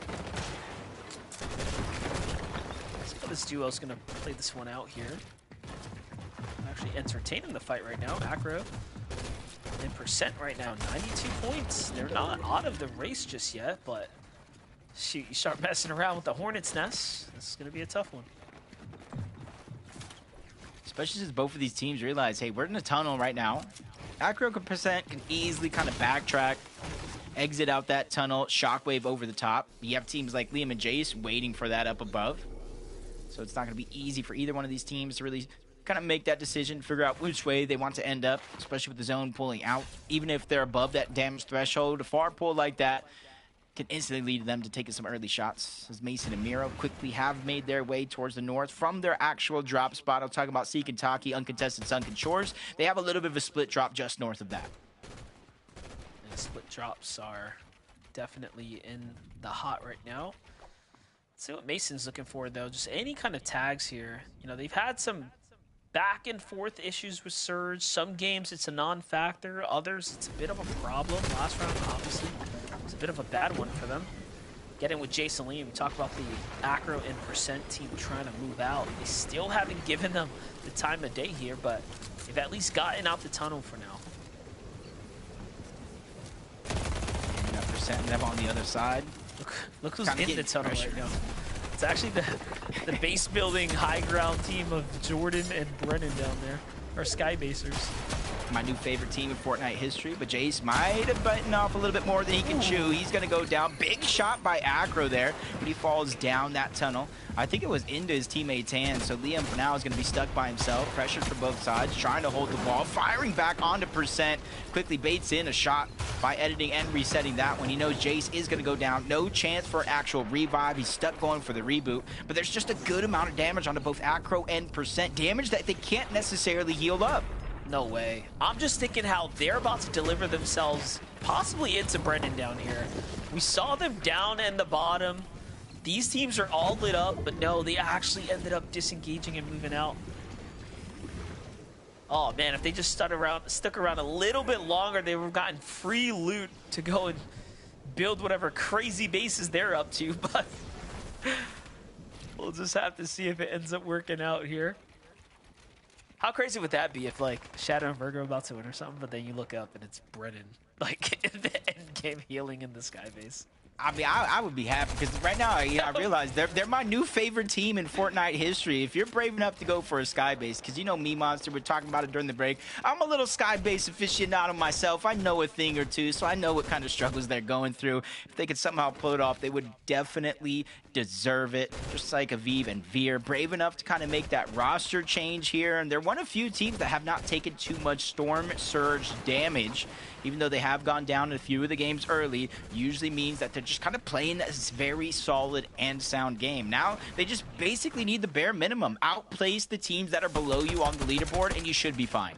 Let's see how this duo is going to play this one out here. Actually entertaining the fight right now. Acro in percent right now, 92 points. They're not out of the race just yet, but shoot, you start messing around with the Hornet's Nest, this is going to be a tough one. Especially since both of these teams realize, hey, we're in a tunnel right now. Acro percent can easily kind of backtrack, exit out that tunnel, shockwave over the top. You have teams like Liam and Jace waiting for that up above. So it's not going to be easy for either one of these teams to really kind of make that decision, figure out which way they want to end up, especially with the zone pulling out. Even if they're above that damage threshold, a far pull like that can instantly lead them to taking some early shots. As Mason and Miro quickly have made their way towards the north from their actual drop spot. I'm talking about Seek and Taki, uncontested Sunken Shores. They have a little bit of a split drop just north of that. And split drops are definitely in the hot right now. Let's see what Mason's looking for, though. Just any kind of tags here. You know, they've had some back and forth issues with Surge. Some games it's a non-factor, others it's a bit of a problem. Last round, obviously, was a bit of a bad one for them. Getting with Jason Lee, we talk about the Acro and percent team trying to move out. They still haven't given them the time of day here, but they've at least gotten out the tunnel for now. And that percent them on the other side. Look who's in the tunnel right now. It's actually the base building high ground team of Jordan and Brennan down there, or Skybasers. My new favorite team in Fortnite history, but Jace might have bitten off a little bit more than he can chew. He's going to go down. Big shot by Acro there, but he falls down that tunnel. I think it was into his teammate's hands, so Liam for now is going to be stuck by himself. Pressured from both sides, trying to hold the ball, firing back onto percent. Quickly baits in a shot by editing and resetting that one. He knows Jace is going to go down. No chance for an actual revive. He's stuck going for the reboot, but there's just a good amount of damage onto both Acro and percent. Damage that they can't necessarily heal up. No way. I'm just thinking how they're about to deliver themselves possibly into Brendan down here. We saw them down in the bottom. These teams are all lit up, but no, they actually ended up disengaging and moving out. Oh man, if they just stuck around a little bit longer, they would have gotten free loot to go and build whatever crazy bases they're up to, but we'll just have to see if it ends up working out here. How crazy would that be if, like, Shadow and Virgo are about to win or something, but then you look up and it's Brennan, like, in the end game healing in the Skybase? I mean, I would be happy because right now, you know, I realize they're my new favorite team in Fortnite history. If you're brave enough to go for a Skybase, because you know me, Monster, we're talking about it during the break. I'm a little Skybase aficionado myself. I know a thing or two, so I know what kind of struggles they're going through. If they could somehow pull it off, they would definitely deserve it. Just like Aviv and Veer, brave enough to kind of make that roster change here. And they're one of few teams that have not taken too much Storm Surge damage. Even though they have gone down in a few of the games early, usually means that they're just kind of playing this very solid and sound game. Now, they just basically need the bare minimum. Outplace the teams that are below you on the leaderboard, and you should be fine.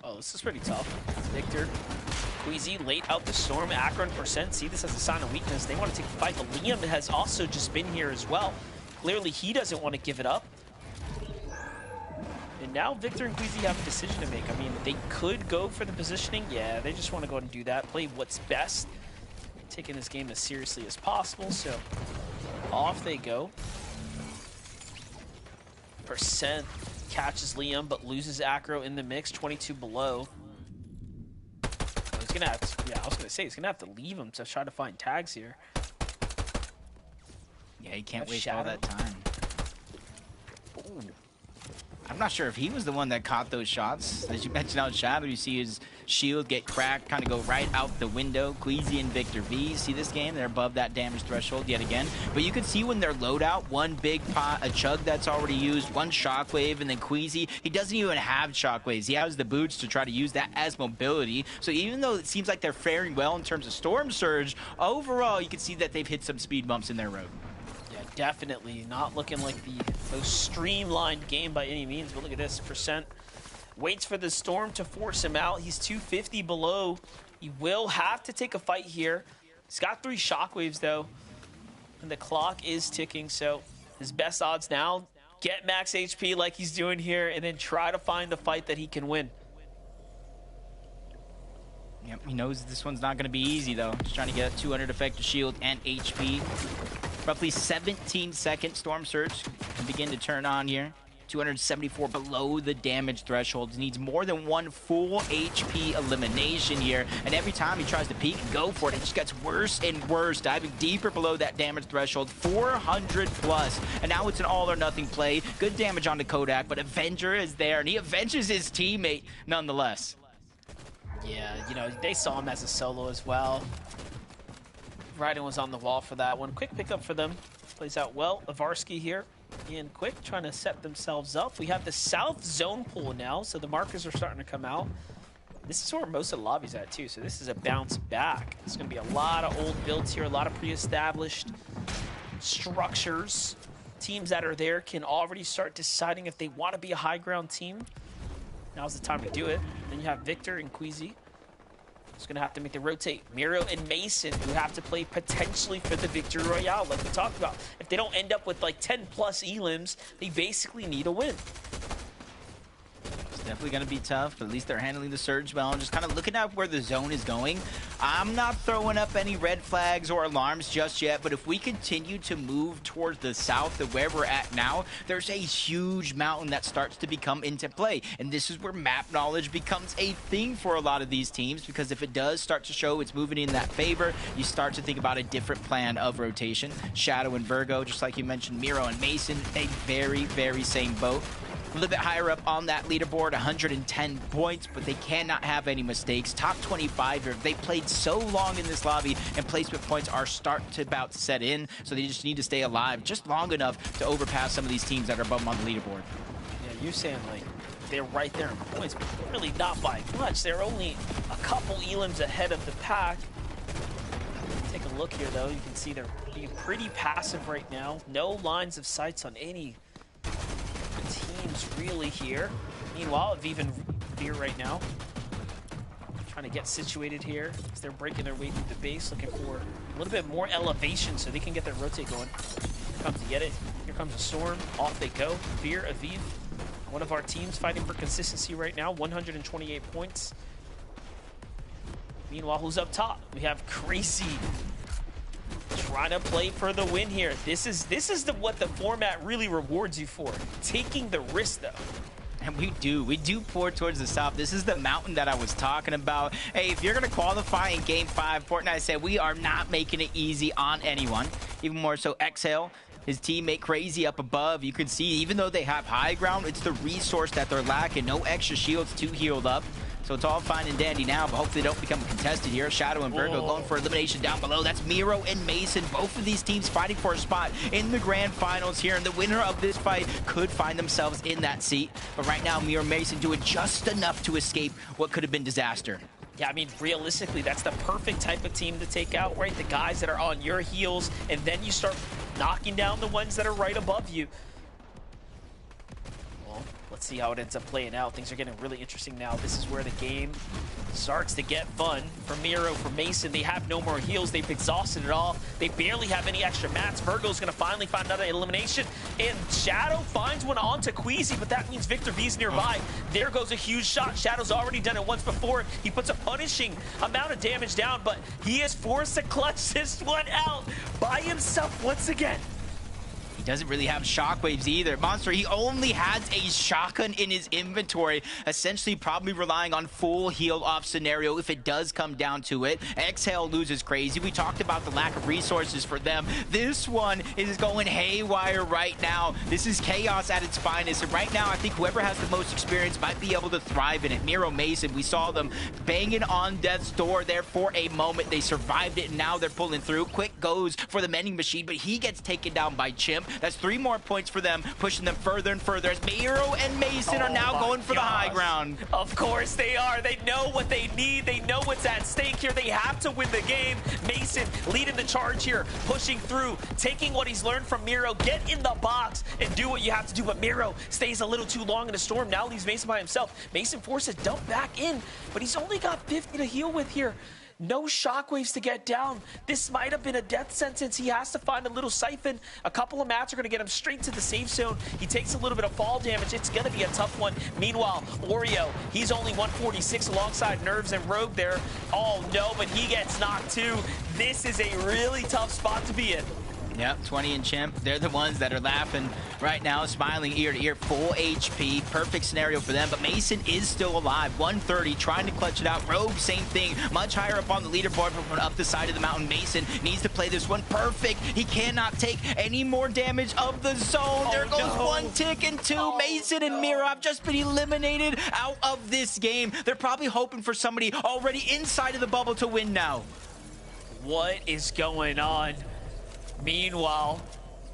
Oh, this is pretty tough. Victor, Queasy, late out the storm. Akron percent see this as a sign of weakness. They want to take the fight, but Liam has also just been here as well. Clearly, he doesn't want to give it up. And now Victor and Queasy have a decision to make. I mean, they could go for the positioning. Yeah, they just want to go ahead and do that. Play what's best. Taking this game as seriously as possible. So off they go. Percent catches Liam, but loses Acro in the mix. 22 below. He's gonna have to, yeah, I was gonna say he's gonna have to leave him to try to find tags here. Yeah, he can't waste all that time. Ooh. I'm not sure if he was the one that caught those shots. As you mentioned out Shadow, you see his shield get cracked, kind of go right out the window. Queasy and Victor V. See this game? They're above that damage threshold yet again. But you can see when they're loadout, one big pot, a chug that's already used, one shockwave, and then Queasy, he doesn't even have shockwaves. He has the boots to try to use that as mobility. So even though it seems like they're faring well in terms of Storm Surge, overall you can see that they've hit some speed bumps in their road. Yeah, Definitely not looking like the most streamlined game by any means, but look at this. Percent waits for the Storm to force him out. He's 250 below. He will have to take a fight here. He's got 3 shockwaves though, and the clock is ticking, so his best odds now, get max HP like he's doing here, and then try to find the fight that he can win. Yep, he knows this one's not going to be easy, though. Just trying to get 200 effective shield and HP. Roughly 17-second Storm Surge can begin to turn on here. 274 below the damage threshold. Needs more than 1 full HP elimination here. And every time he tries to peek and go for it, it just gets worse and worse, diving deeper below that damage threshold. 400 plus. And now it's an all or nothing play. Good damage onto Kodak, but Avenger is there, and he avenges his teammate nonetheless. Yeah, you know, they saw him as a solo as well. Raiden was on the wall for that one. Quick pickup for them. Plays out well. Avarsky here and Quick trying to set themselves up. We have the south zone pool now, so the markers are starting to come out. This is where most of the lobby's at too, so this is a bounce back. It's going to be a lot of old builds here, a lot of pre-established structures. Teams that are there can already start deciding if they want to be a high ground team. Now's the time to do it. Then you have Victor and Queasy. It's going to have to make the rotate. Miro and Mason, who have to play potentially for the Victory Royale, like we talked about. If they don't end up with like 10 plus elims, they basically need a win. Definitely going to be tough, but at least they're handling the surge well and just kind of looking at where the zone is going. I'm not throwing up any red flags or alarms just yet, but if we continue to move towards the south of where we're at now, there's a huge mountain that starts to become into play. And this is where map knowledge becomes a thing for a lot of these teams, because if it does start to show it's moving in that favor, you start to think about a different plan of rotation. Shadow and Virgo, just like you mentioned, Miro and Mason, a very, very same boat. A little bit higher up on that leaderboard, 110 points, but they cannot have any mistakes. Top 25 here. They played so long in this lobby, and placement points are starting to about set in, so they just need to stay alive just long enough to overpass some of these teams that are above them on the leaderboard. Yeah, you're saying like they're right there in points, but really not by much. They're only a couple elims ahead of the pack. Take a look here, though. You can see they're being pretty passive right now. No lines of sights on any teams really here. Meanwhile, Aviv and Veer right now trying to get situated here as they're breaking their way through the base, looking for a little bit more elevation so they can get their rotate going. Here comes the Edit. Here comes the Storm. Off they go. Veer, Aviv, one of our teams fighting for consistency right now. 128 points. Meanwhile, who's up top? We have Crazy trying to play for the win here. This is what the format really rewards you for. Taking the risk, though. And we do pour towards the south. This is the mountain that I was talking about. Hey, if you're going to qualify in Game 5, Fortnite said we are not making it easy on anyone. Even more so, Exhale, his teammate Crazy up above. You can see, even though they have high ground, it's the resource that they're lacking. No extra shields to heal up. So it's all fine and dandy now, but hopefully they don't become contested here. Shadow and Virgo going for elimination down below. That's Miro and Mason. Both of these teams fighting for a spot in the grand finals here. And the winner of this fight could find themselves in that seat. But right now, Miro and Mason doing just enough to escape what could have been disaster. Yeah, I mean, realistically, that's the perfect type of team to take out, right? The guys that are on your heels, and then you start knocking down the ones that are right above you. Let's see how it ends up playing out. Things are getting really interesting now. This is where the game starts to get fun. For Miro, for Mason, they have no more heals. They've exhausted it all. They barely have any extra mats. Virgo's going to finally find another elimination. And Shadow finds one onto Queasy, but that means Victor V's nearby. There goes a huge shot. Shadow's already done it once before. He puts a punishing amount of damage down, but he is forced to clutch this one out by himself once again. Doesn't really have shockwaves either. Monster, he only has a shotgun in his inventory, essentially probably relying on full heal off scenario if it does come down to it. Exhale loses Crazy. We talked about the lack of resources for them. This one is going haywire right now. This is chaos at its finest, and right now I think whoever has the most experience might be able to thrive in it. Miro, Mason, we saw them banging on death's door there for a moment. They survived it, and now they're pulling through. Quick goes for the mending machine, but he gets taken down by Chimp. That's 3 more points for them, pushing them further and further as Miro and Mason are now going for the high ground. Of course they are. They know what they need. They know what's at stake here. They have to win the game. Mason leading the charge here, pushing through, taking what he's learned from Miro. Get in the box and do what you have to do. But Miro stays a little too long in the storm. Now leaves Mason by himself. Mason forces dump back in, but he's only got 50 to heal with here. No shockwaves to get down. This might have been a death sentence. He has to find a little siphon. A couple of mats are going to get him straight to the safe zone. He takes a little bit of fall damage. It's going to be a tough one. Meanwhile, Oreo, he's only 146 alongside Nerves and Rogue there. Oh, no, but he gets knocked too. This is a really tough spot to be in. Yep, 20 and Chimp, they're the ones that are laughing right now, smiling ear to ear, full HP, perfect scenario for them, but Mason is still alive, 130, trying to clutch it out. Rogue, same thing, much higher up on the leaderboard from up the side of the mountain. Mason needs to play this one perfect. He cannot take any more damage of the zone. There goes one tick and two. Mason and Mira have just been eliminated out of this game. They're probably hoping for somebody already inside of the bubble to win now. What is going on? Meanwhile,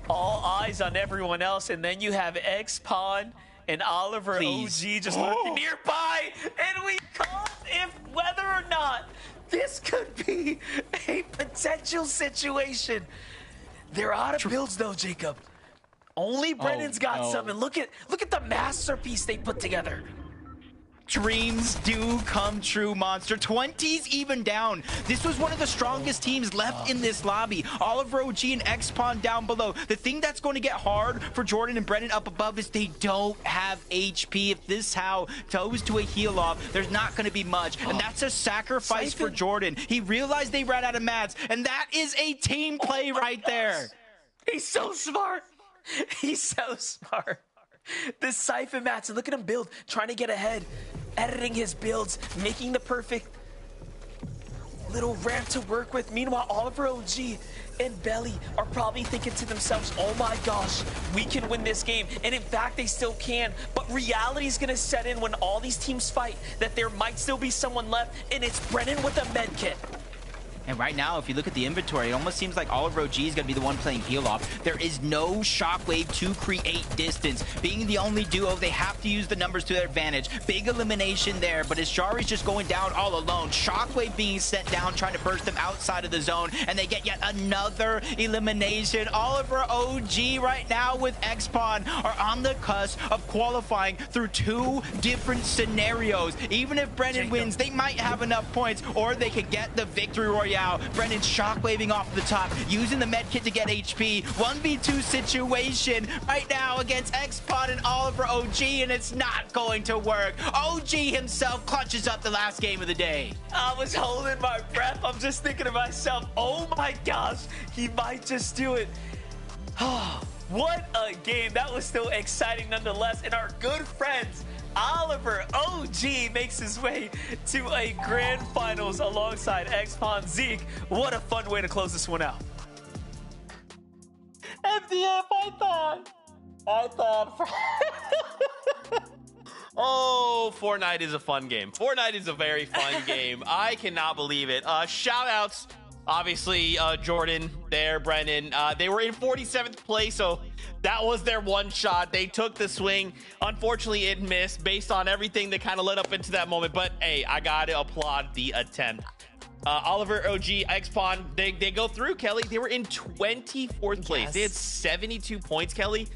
all eyes on everyone else, and then you have X-Pawn and Oliver OG just lurking nearby, and we call if whether or not this could be a potential situation. They're out of builds though, Jacob. Only Brennan's got some, and look at the masterpiece they put together. Dreams do come true, Monster. 20's even down. This was one of the strongest teams left in this lobby. Oliver OG and X-Pawn down below. The thing that's going to get hard for Jordan and Brennan up above is they don't have HP. If this how goes to a heal off, there's not going to be much. And that's a sacrifice for Jordan. He realized they ran out of mats, and that is a team play right there. He's so smart. He's so smart. The siphon mats, and look at him build, trying to get ahead, editing his builds, making the perfect little ramp to work with. Meanwhile, Oliver OG and Belly are probably thinking to themselves, oh my gosh, we can win this game. And in fact, they still can. But reality is going to set in when all these teams fight that there might still be someone left, and it's Brennan with a med kit. And right now, if you look at the inventory, it almost seems like Oliver OG is going to be the one playing heal off. There is no shockwave to create distance. Being the only duo, they have to use the numbers to their advantage. Big elimination there, but as Shari's just going down all alone, shockwave being sent down, trying to burst them outside of the zone, and they get yet another elimination. Oliver OG right now with X-Pawn are on the cusp of qualifying through 2 different scenarios. Even if Brennan wins, they might have enough points, or they could get the victory royale. Brennan shockwaving off the top, using the med kit to get HP. 1v2 situation right now against X-Pawn and Oliver OG, and it's not going to work. OG himself clutches up the last game of the day. I was holding my breath. I'm just thinking to myself, oh my gosh, he might just do it. What a game. That was still exciting nonetheless. And our good friends, Oliver OG, makes his way to a grand finals alongside X-Pawn. Zeke, what a fun way to close this one out. MDF, I thought. Oh, Fortnite is a fun game. Fortnite is a very fun game. I cannot believe it. Shout outs, obviously, Jordan there, Brennan. They were in 47th place, so that was their one shot. They took the swing. Unfortunately, it missed based on everything that kind of led up into that moment. But hey, I got to applaud the attempt. Oliver OG, X-Pawn, they go through, Kelly. They were in 24th place. Yes. They had 72 points, Kelly.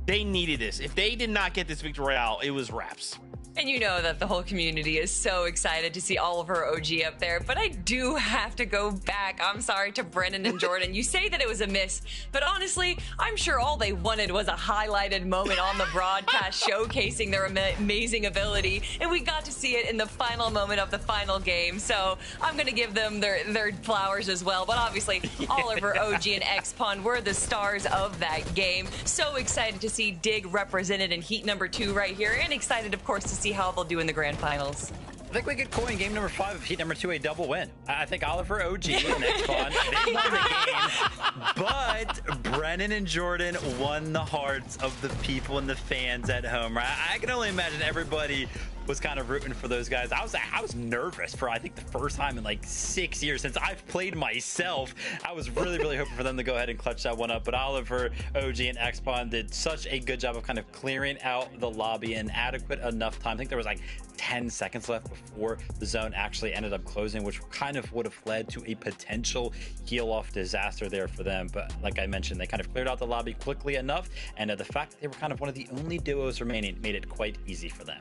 They needed this. If they did not get this victory royale, it was wraps. And you know that the whole community is so excited to see Oliver OG up there, but I do have to go back, I'm sorry, to Brennan and Jordan. You say that it was a miss, but honestly, I'm sure all they wanted was a highlighted moment on the broadcast showcasing their amazing ability, and we got to see it in the final moment of the final game, so I'm going to give them their flowers as well, but obviously, Oliver OG and X-Pawn were the stars of that game. So excited to see Dig represented in Heat number 2 right here, and excited, of course, to see how they'll do in the grand finals. I think we could coin game number 5 of Heat number 2 a double win. I think Oliver OG and X-Pawn, they won the game, but Brennan and Jordan won the hearts of the people and the fans at home, right? I can only imagine everybody was kind of rooting for those guys. I was nervous for I think the first time in like 6 years since I've played myself. I was really hoping for them to go ahead and clutch that one up, but Oliver, OG, and Xbon did such a good job of kind of clearing out the lobby in adequate enough time. I think there was like 10 seconds left before the zone actually ended up closing, which kind of would have led to a potential heal-off disaster there for them. But like I mentioned, they kind of cleared out the lobby quickly enough, and the fact that they were kind of one of the only duos remaining made it quite easy for them.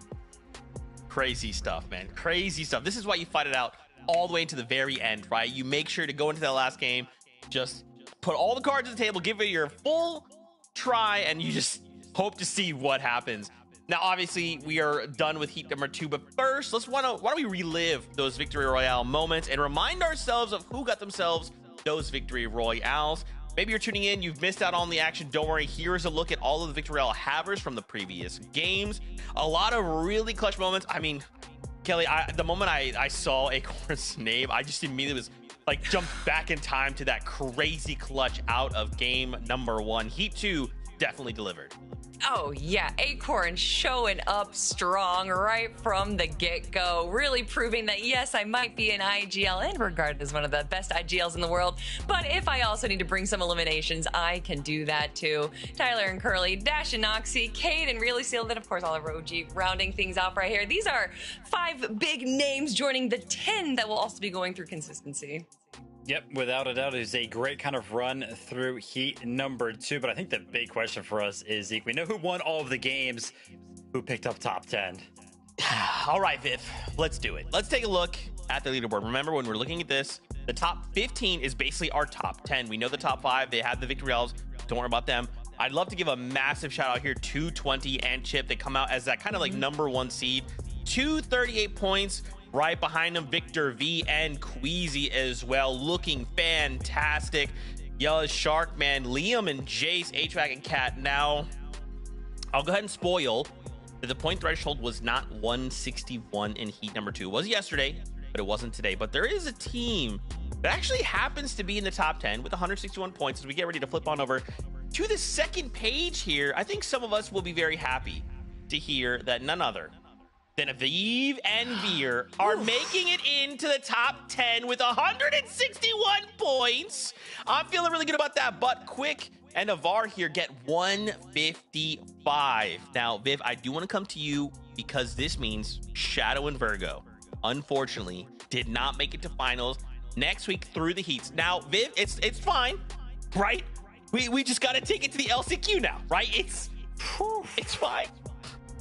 Crazy stuff, man. Crazy stuff. This is why you fight it out all the way into the very end, right? You make sure to go into that last game, just put all the cards on the table, give it your full try, and you just hope to see what happens. Now, obviously, we are done with heat number 2, but first, why don't we relive those Victory Royale moments and remind ourselves of who got themselves those Victory Royales. Maybe you're tuning in, you've missed out on the action. Don't worry, here's a look at all of the Victory Royale havers from the previous games. A lot of really clutch moments. I mean, Kelly, the moment I saw Acorn's name, I just immediately was like jumped back in time to that crazy clutch out of game number 1. Heat 2 definitely delivered. Oh yeah, Acorn showing up strong right from the get-go, really proving that yes, I might be an IGL and regarded as one of the best IGLs in the world, but if I also need to bring some eliminations, I can do that too. Tyler and Curly, Dash and Noxy, Cade and Really Sealed, and of course Oliver OG rounding things out right here. These are 5 big names joining the 10 that will also be going through consistency. Yep, without a doubt, it was a great kind of run through heat number 2. But I think the big question for us is, Zeke, we know who won all of the games, who picked up top 10. All right, Viv, let's do it. Let's take a look at the leaderboard. Remember, when we're looking at this, the top 15 is basically our top 10. We know the top 5. They have the Victory Royales. Don't worry about them. I'd love to give a massive shout out here to 20 and Chip. They come out as that kind of like number 1 seed. 238 points. Right behind them, Victor V and Queasy as well, looking fantastic. Yellow Shark, man, Liam and Jace, HVAC and Cat. Now, I'll go ahead and spoil that the point threshold was not 161 in heat number 2. It was yesterday, but it wasn't today. But there is a team that actually happens to be in the top 10 with 161 points. As we get ready to flip on over to the second page here, I think some of us will be very happy to hear that none other than Aviv and Veer are making it into the top 10 with 161 points. I'm feeling really good about that, but Quick and Avar here get 155. Now, Viv, I do want to come to you because this means Shadow and Virgo, unfortunately, did not make it to finals next week through the heats. Now, Viv, it's fine, right? We just got to take it to the LCQ now, right? It's fine.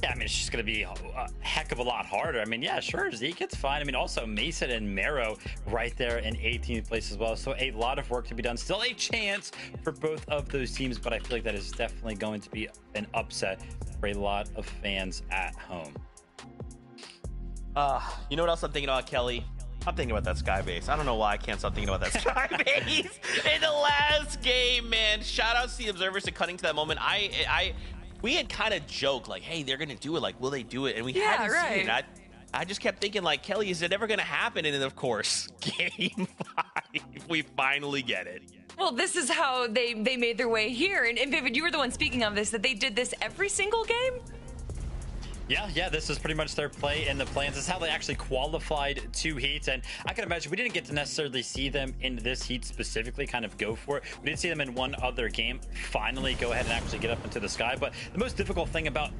Yeah, I mean, it's just going to be a heck of a lot harder. I mean, yeah, sure, Zeke, it's fine. I mean, also Mason and Marrow right there in 18th place as well. So a lot of work to be done. Still a chance for both of those teams, but I feel like that is definitely going to be an upset for a lot of fans at home. You know what else I'm thinking about, Kelly? I'm thinking about that Sky Base. I don't know why I can't stop thinking about that Sky Base in the last game, man. Shout out to the observers to cutting to that moment. We had kind of joked, like, hey, they're going to do it. Like, will they do it? And we hadn't seen it. I just kept thinking, like, Kelly, is it ever going to happen? And then, of course, game 5, we finally get it. Well, this is how they made their way here. And Vivid, you were the one speaking of this, that they did this every single game? Yeah, this is pretty much their play in the plans. This is how they actually qualified to heats, and I can imagine we didn't get to necessarily see them in this heat specifically kind of go for it. We did see them in one other game finally go ahead and actually get up into the sky, but the most difficult thing about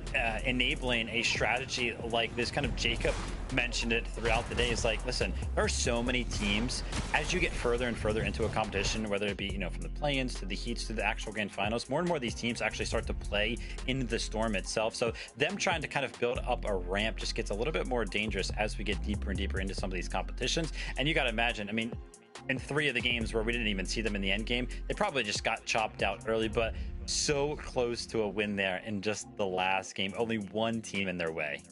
enabling a strategy like this, kind of Jacob mentioned it throughout the day, is like, listen, there are so many teams as you get further and further into a competition, whether it be, you know, from the play-ins to the heats to the actual grand finals, more and more of these teams actually start to play in the storm itself. So them trying to kind of build up a ramp just gets a little bit more dangerous as we get deeper and deeper into some of these competitions. And you got to imagine, I mean, in 3 of the games where we didn't even see them in the end game, they probably just got chopped out early, but so close to a win there in just the last game. Only one team in their way.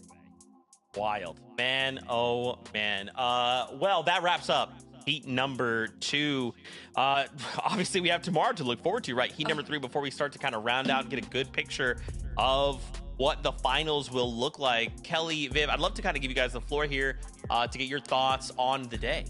Wild, man. Oh man. Well, that wraps up heat number 2. Obviously we have tomorrow to look forward to, right? Heat number 3 before we start to kind of round out and get a good picture of what the finals will look like. Kelly, Viv, I'd love to kind of give you guys the floor here to get your thoughts on the day.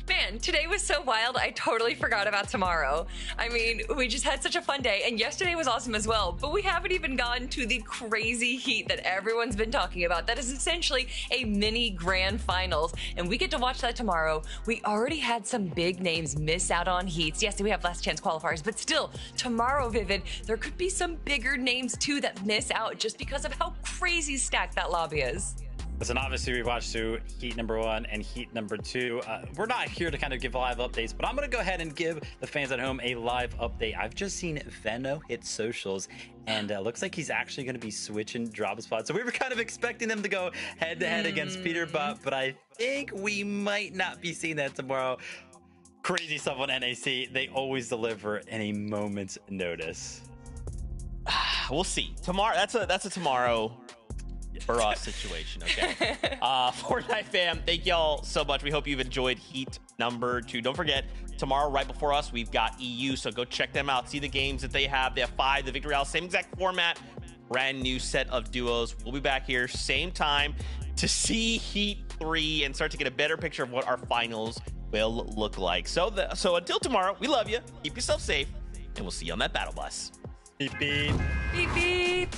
Man, today was so wild, I totally forgot about tomorrow. I mean, we just had such a fun day, and yesterday was awesome as well, but we haven't even gotten to the crazy heat that everyone's been talking about. That is essentially a mini grand finals, and we get to watch that tomorrow. We already had some big names miss out on heats. Yes, we have last chance qualifiers, but still, tomorrow, Vivid, there could be some bigger names too that miss out just because of how crazy stacked that lobby is. Listen, obviously we watched through heat number 1 and heat number 2. We're not here to kind of give live updates, but I'm going to go ahead and give the fans at home a live update. I've just seen Venno hit socials, and looks like he's actually going to be switching drop spots. So we were kind of expecting them to go head-to-head against Peter Butt, but I think we might not be seeing that tomorrow. Crazy stuff on NAC. They always deliver in a moment's notice. We'll see. Tomorrow, that's a tomorrow for us situation, okay? Fortnite fam, thank y'all so much. We hope you've enjoyed heat number 2. Don't forget, tomorrow right before us, we've got EU, so go check them out. See the games that they have. They have 5, the Victory Royale, same exact format, brand new set of duos. We'll be back here same time to see heat 3 and start to get a better picture of what our finals will look like. So until tomorrow, we love you. Keep yourself safe, and we'll see you on that battle bus. Beep, beep. Beep, beep.